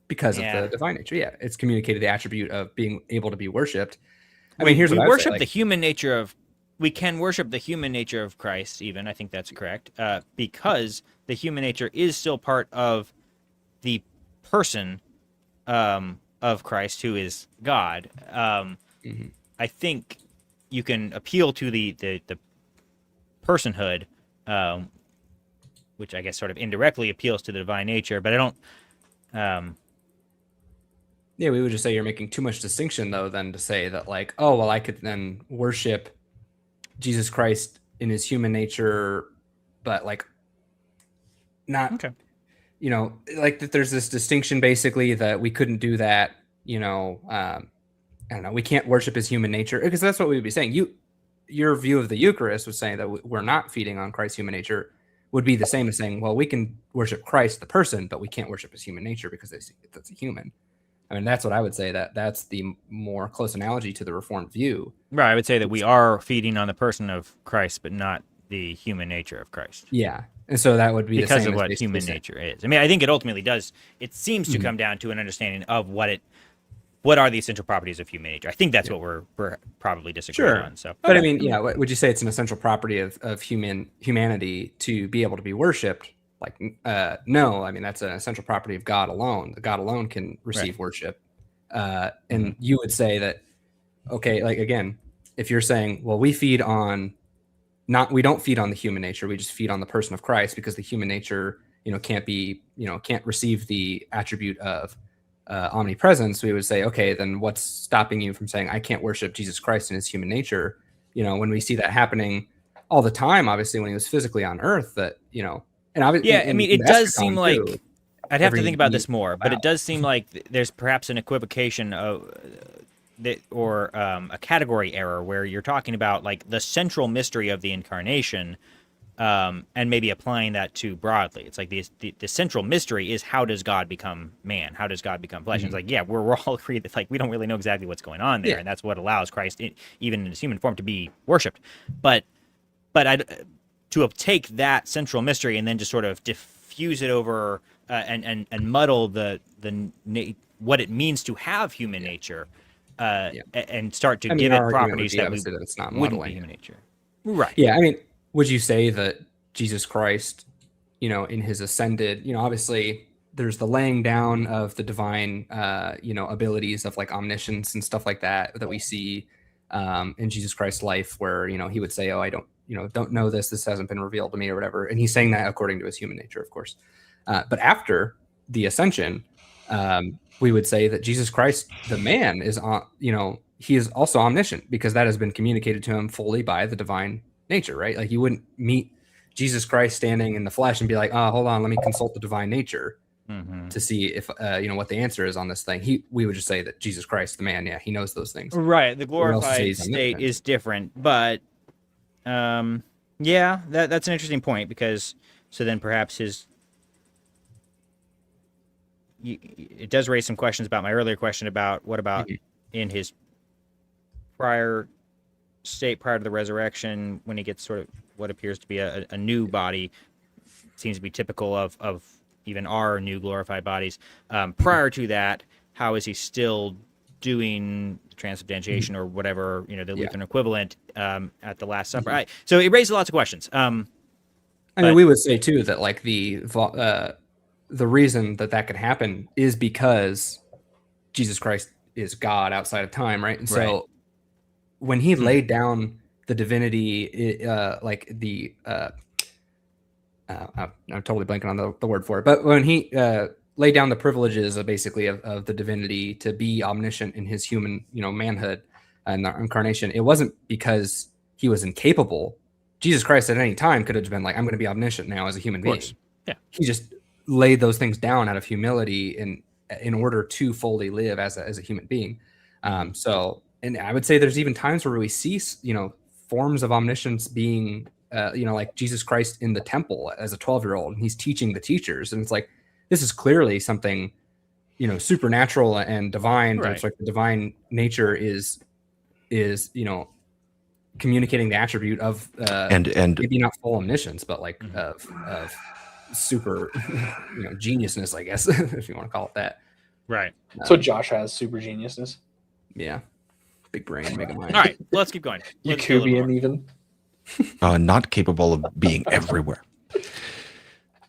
because of the divine nature. Yeah, it's communicated the attribute of being able to be worshipped. I mean, here's what I would say, worship the human nature of. We can worship the human nature of Christ. Even I think that's correct, because the human nature is still part of the person of Christ, who is God. I think you can appeal to the personhood, which I guess sort of indirectly appeals to the divine nature, but I don't. Yeah, we would just say you're making too much distinction, though, than to say that, like, oh, well, I could then worship Jesus Christ in his human nature, but like not, like that there's this distinction basically that we couldn't do that, I don't know, we can't worship his human nature, because that's what we would be saying. Your view of the Eucharist was saying that we're not feeding on Christ's human nature would be the same as saying, well, we can worship Christ, the person, but we can't worship his human nature because that's a human. I mean, that's what I would say, that's the more close analogy to the Reformed view. Right, I would say that we are feeding on the person of Christ, but not the human nature of Christ. Yeah, and so that would be because the same of what as human nature is. I mean, I think it ultimately does. It seems to come down to an understanding of what are the essential properties of human nature. I think that's what we're probably disagreeing on. So, but I mean, yeah, would you say it's an essential property of humanity to be able to be worshipped? Like, no, I mean, that's an essential property of God alone. God alone can receive worship. And you would say that, okay, like, again, if you're saying, well, we don't feed on the human nature, we just feed on the person of Christ, because the human nature, can't receive the attribute of omnipresence, we would say, okay, then what's stopping you from saying, I can't worship Jesus Christ in his human nature? When we see that happening all the time, obviously, when he was physically on earth, that, and obviously, yeah, I mean, it does seem like I'd have to think about this more, but it does seem like there's perhaps an equivocation of or a category error where you're talking about like the central mystery of the incarnation, and maybe applying that too broadly. It's like the central mystery is, how does God become man? How does God become flesh? And it's like, yeah, we're all agreed that like we don't really know exactly what's going on there, and that's what allows Christ, even in his human form, to be worshipped. But to take that central mystery and then just sort of diffuse it over and muddle what it means to have human nature, and start to give it properties that it's not wouldn't muddling be human nature. Right. Yeah. I mean, would you say that Jesus Christ, in his ascended, obviously there's the laying down of the divine, abilities of like omniscience and stuff like that we see in Jesus Christ's life, where, he would say, oh, I don't know this. This hasn't been revealed to me or whatever. And he's saying that according to his human nature, of course. But after the ascension, we would say that Jesus Christ, the man, is he is also omniscient, because that has been communicated to him fully by the divine nature, right? Like you wouldn't meet Jesus Christ standing in the flesh and be like, oh, hold on, let me consult the divine nature to see if what the answer is on this thing. We would just say that Jesus Christ, the man, he knows those things. Right. The glorified state is different, but that's an interesting point, because so then perhaps it does raise some questions about my earlier question about what about in his prior state, prior to the resurrection, when he gets sort of what appears to be a new body, seems to be typical of even our new glorified bodies. Prior to that, how is he still doing transubstantiation or whatever, the Lutheran equivalent at the Last Supper? So it raises lots of questions. I mean, we would say too that like the reason that could happen is because Jesus Christ is God outside of time, right? And so when he laid down the divinity, I'm totally blanking on the word for it, but when he laid down the privileges of basically of the divinity to be omniscient in his human, manhood and the incarnation, it wasn't because he was incapable. Jesus Christ at any time could have been like, I'm going to be omniscient now as a human being. Yeah. He just laid those things down out of humility in order to fully live as a human being. And I would say there's even times where we see, forms of omniscience being, like Jesus Christ in the temple as a 12-year-old, and he's teaching the teachers. And it's like, this is clearly something, supernatural and divine. Right. It's like the divine nature is, communicating the attribute of, and maybe not full omniscience, but like of super, geniusness, I guess, if you want to call it that. Right. So Josh has super geniusness. Yeah. Big brain, mega mind. All right, let's keep going. Yakubian even. Not capable of being everywhere.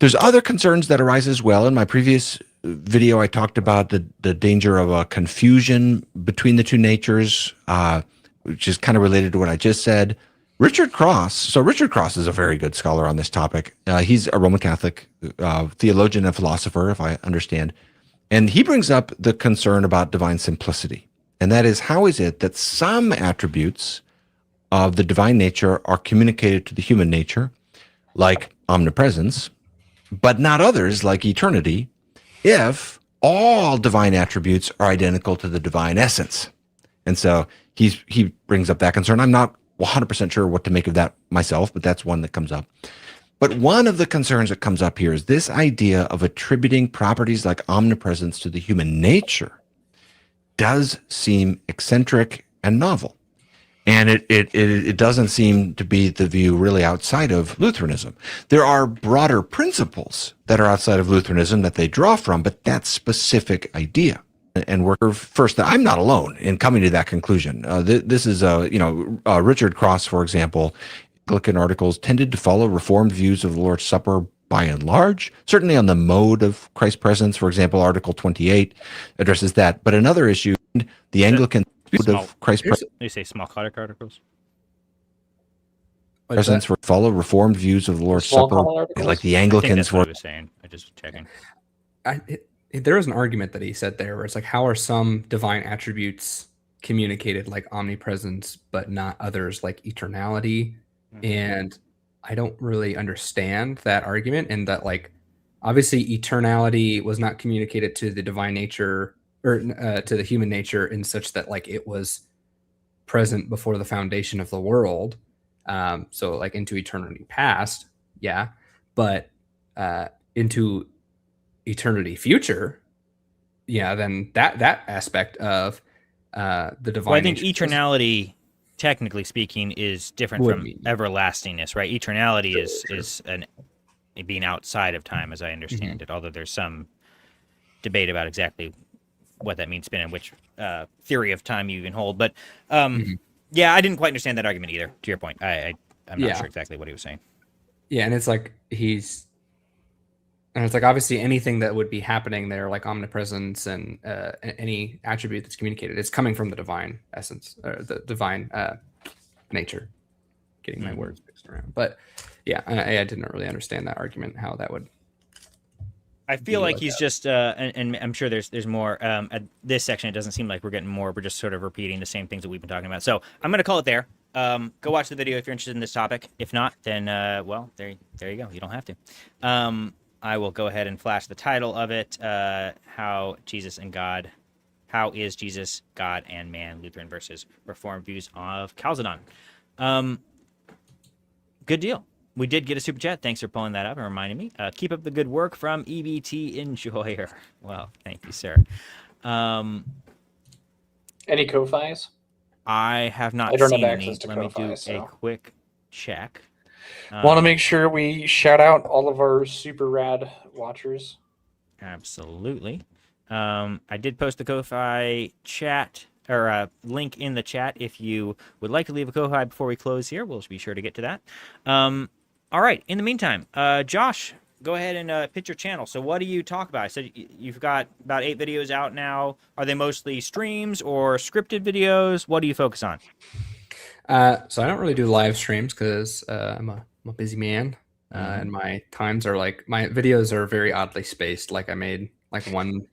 There's other concerns that arise as well. In my previous video, I talked about the danger of a confusion between the two natures, which is kind of related to what I just said. Richard Cross is a very good scholar on this topic. He's a Roman Catholic theologian and philosopher, if I understand. And he brings up the concern about divine simplicity. And that is, how is it that some attributes of the divine nature are communicated to the human nature, like omnipresence, but not others, like eternity, if all divine attributes are identical to the divine essence? And so he brings up that concern. I'm not 100% sure what to make of that myself, but that's one that comes up. But one of the concerns that comes up here is this idea of attributing properties like omnipresence to the human nature does seem eccentric and novel. And it doesn't seem to be the view really outside of Lutheranism. There are broader principles that are outside of Lutheranism that they draw from, but that specific idea. And we're first, I'm not alone in coming to that conclusion. This is, Richard Cross, for example, Anglican articles tended to follow Reformed views of the Lord's Supper by and large, certainly on the mode of Christ's presence. For example, Article 28 addresses that. But another issue, the Anglican mode of Christ's presence. You say small cleric articles? Presence for follow Reformed views of the Lord's Supper, like the Anglicans were saying. I just checking. There was an argument that he said there where it's like, how are some divine attributes communicated like omnipresence, but not others like eternality? And I don't really understand that argument, and that like obviously eternality was not communicated to the divine nature or to the human nature in such that like it was present before the foundation of the world. So like into eternity past, but into eternity future, then that aspect of the divine. Well, I think eternality technically speaking, is different Would from be. everlastingness, right? Eternality is being outside of time, as I understand it. Although there's some debate about exactly what that means, and which theory of time you can hold. But yeah, I didn't quite understand that argument either. To your point, I'm not sure exactly what he was saying. Yeah, and it's like obviously anything that would be happening there, like omnipresence and any attribute that's communicated, it's coming from the divine essence or the divine nature. Getting my words mixed around, but yeah, I didn't really understand that argument, how that would. I feel like he's just, and I'm sure there's more. At this section, it doesn't seem like we're getting more. We're just sort of repeating the same things that we've been talking about. So I'm going to call it there. Go watch the video if you're interested in this topic. If not, then well, there you go. You don't have to. I will go ahead and flash the title of it. How is Jesus God and man? Lutheran versus Reformed views of Chalcedon. Good deal. We did get a super chat. Thanks for pulling that up and reminding me. Keep up the good work from EBT Enjoyer. Well, thank you, sir. Any Ko-Fis? I have not I don't seen have any. access to Let me do Ko-Fi, a quick check. Want to make sure we shout out all of our super rad watchers. Absolutely. I did post the Ko-Fi chat or link in the chat. If you would like to leave a Ko-Fi before we close here, we'll be sure to get to that. All right. In the meantime, Josh, go ahead and pitch your channel. So what do you talk about? I said you've got about 8 videos out now. Are they mostly streams or scripted videos? What do you focus on? So I don't really do live streams because I'm a busy man, and my times are like, my videos are very oddly spaced. Like I made like one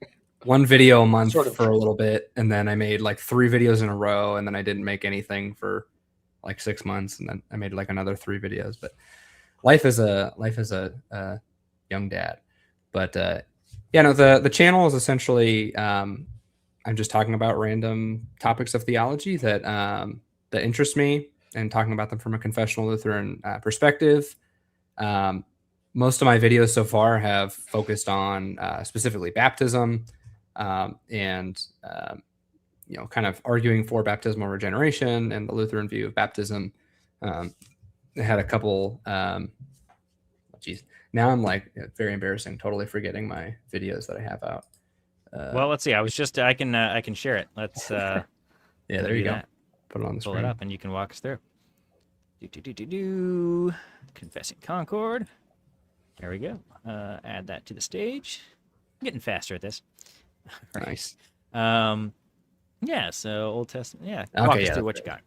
video a month for a little bit, and then I made like 3 videos in a row, and then I didn't make anything for like 6 months, and then I made like another 3 videos. But life is a young dad. But yeah, no, the channel is essentially I'm just talking about random topics of theology that that interest me, and talking about them from a confessional Lutheran perspective. Most of my videos so far have focused on specifically baptism, and you know, kind of arguing for baptismal regeneration and the Lutheran view of baptism. I had a couple. Geez, now I'm like, very embarrassing. Totally forgetting my videos that I have out. Well, let's see. I can share it. Let's. Yeah, there you go. That. Put it on the Pull screen. it up, and you can walk us through. Confessing Concord. There we go. Add that to the stage. I'm getting faster at this. Nice. Yeah. So Old Testament. Yeah. Okay, Walk us through what you got.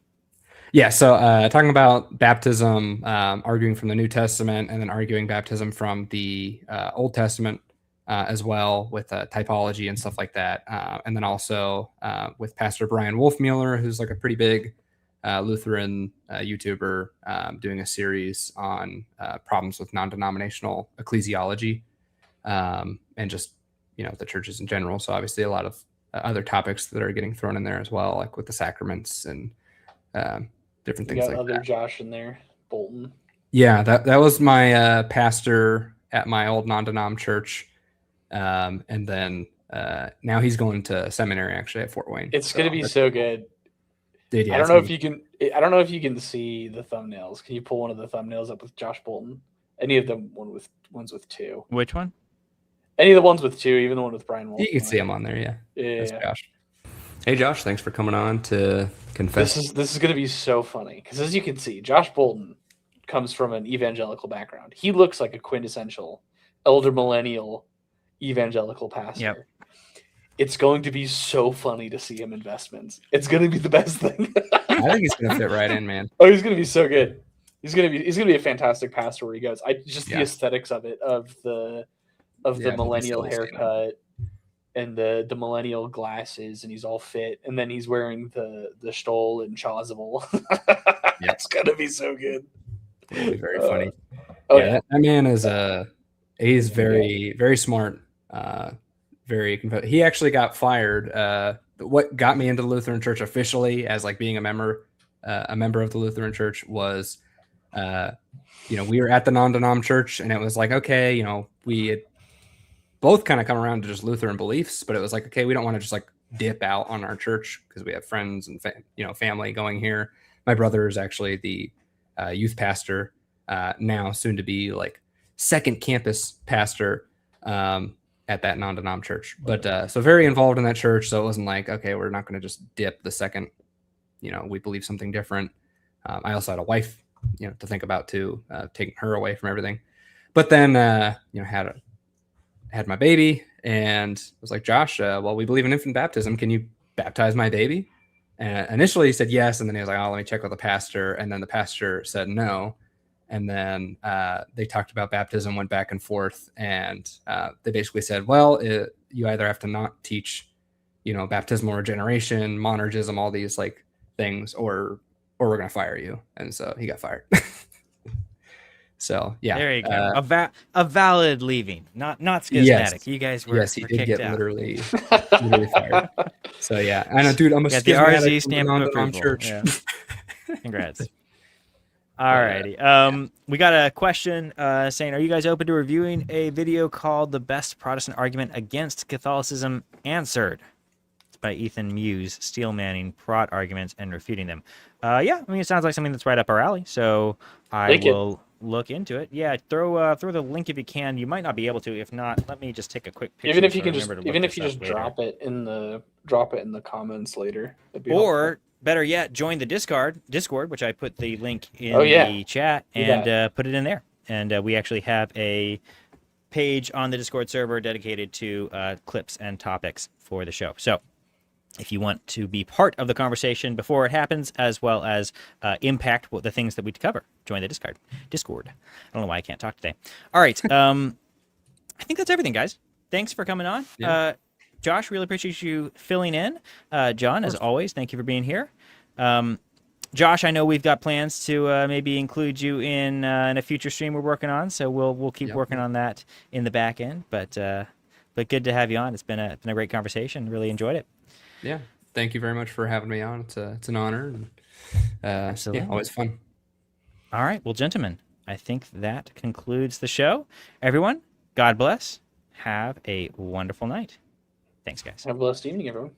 Yeah. So talking about baptism, arguing from the New Testament, and then arguing baptism from the Old Testament as well, with typology and stuff like that. And then also with Pastor Brian Wolfmueller, who's like a pretty big Lutheran YouTuber, doing a series on problems with non-denominational ecclesiology, and just, you know, the churches in general. So obviously a lot of other topics that are getting thrown in there as well, like with the sacraments and different things like other that. Josh in there, Bolton. Yeah, that was my pastor at my old non-denom church, and then now he's going to seminary actually at Fort Wayne. It's gonna be so good. Dude, yeah, I don't know if you can see the thumbnails. Can you pull one of the thumbnails up with Josh Bolton? Any of them ones with 2. Which one? Any of the ones with 2, even the one with Brian Wolf. You can see him on there, yeah. Yeah. That's Josh. Hey Josh, thanks for coming on to confess. This is gonna be so funny because, as you can see, Josh Bolton comes from an evangelical background. He looks like a quintessential elder millennial evangelical pastor. Yep. It's going to be so funny to see him in vestments. It's going to be the best thing. I think he's going to fit right in, man. Oh, he's going to be so good. He's going to be a fantastic pastor where he goes. The aesthetics of it, of the millennial haircut and the millennial glasses, and he's all fit, and then he's wearing the stole and chasuble. It's going to be so good. It'll be very funny. Yeah. That man is he's very, very smart. He actually got fired. What got me into the Lutheran Church officially as like being a member of the Lutheran Church was, we were at the non-denom church, and it was like, okay, we had both kind of come around to just Lutheran beliefs, but it was like, okay, we don't want to just like dip out on our church because we have friends and family going here. my brother is actually the youth pastor now, soon to be like second campus pastor at that non-denom church. But so very involved in that church. So it wasn't like, okay, we're not going to just dip the second, we believe something different. I also had a wife, to think about too, taking her away from everything. But then, had my baby and was like, Josh, well, we believe in infant baptism. Can you baptize my baby? And initially he said yes. And then he was like, oh, let me check with the pastor. And then the pastor said no. And then they talked about baptism, went back and forth. And they basically said, well, you either have to not teach, baptismal regeneration, monergism, all these like things, or we're going to fire you. And so he got fired. So yeah, there you go. A valid leaving, not schismatic. Yes. You guys were yes, he were did kicked get out. literally fired. So yeah, I know, dude. I'm a got the RZ stamp of approval. Church. Yeah. Congrats. Alrighty. We got a question saying, "Are you guys open to reviewing a video called "The Best Protestant Argument Against Catholicism Answered"? It's by Ethan Muse, steel manning Prot arguments and refuting them. Yeah, I mean, it sounds like something that's right up our alley. So I will look into it. Yeah, throw the link if you can. You might not be able to. If not, let me just take a quick picture. Even if you just drop it in the comments later. Or better yet, join the Discord, which I put the link in the chat, and put it in there. And we actually have a page on the Discord server dedicated to clips and topics for the show. So if you want to be part of the conversation before it happens, as well as impact the things that we cover, join the Discord. I don't know why I can't talk today. All right. I think that's everything, guys. Thanks for coming on. Yeah. Josh, really appreciate you filling in. John, as always, thank you for being here. Josh, I know we've got plans to maybe include you in a future stream we're working on, so we'll keep working on that in the back end. But good to have you on. It's been a great conversation. Really enjoyed it. Yeah, thank you very much for having me on. It's an honor. And, absolutely, yeah, always fun. All right, well, gentlemen, I think that concludes the show. Everyone, God bless. Have a wonderful night. Thanks, guys. Have a blessed evening, everyone.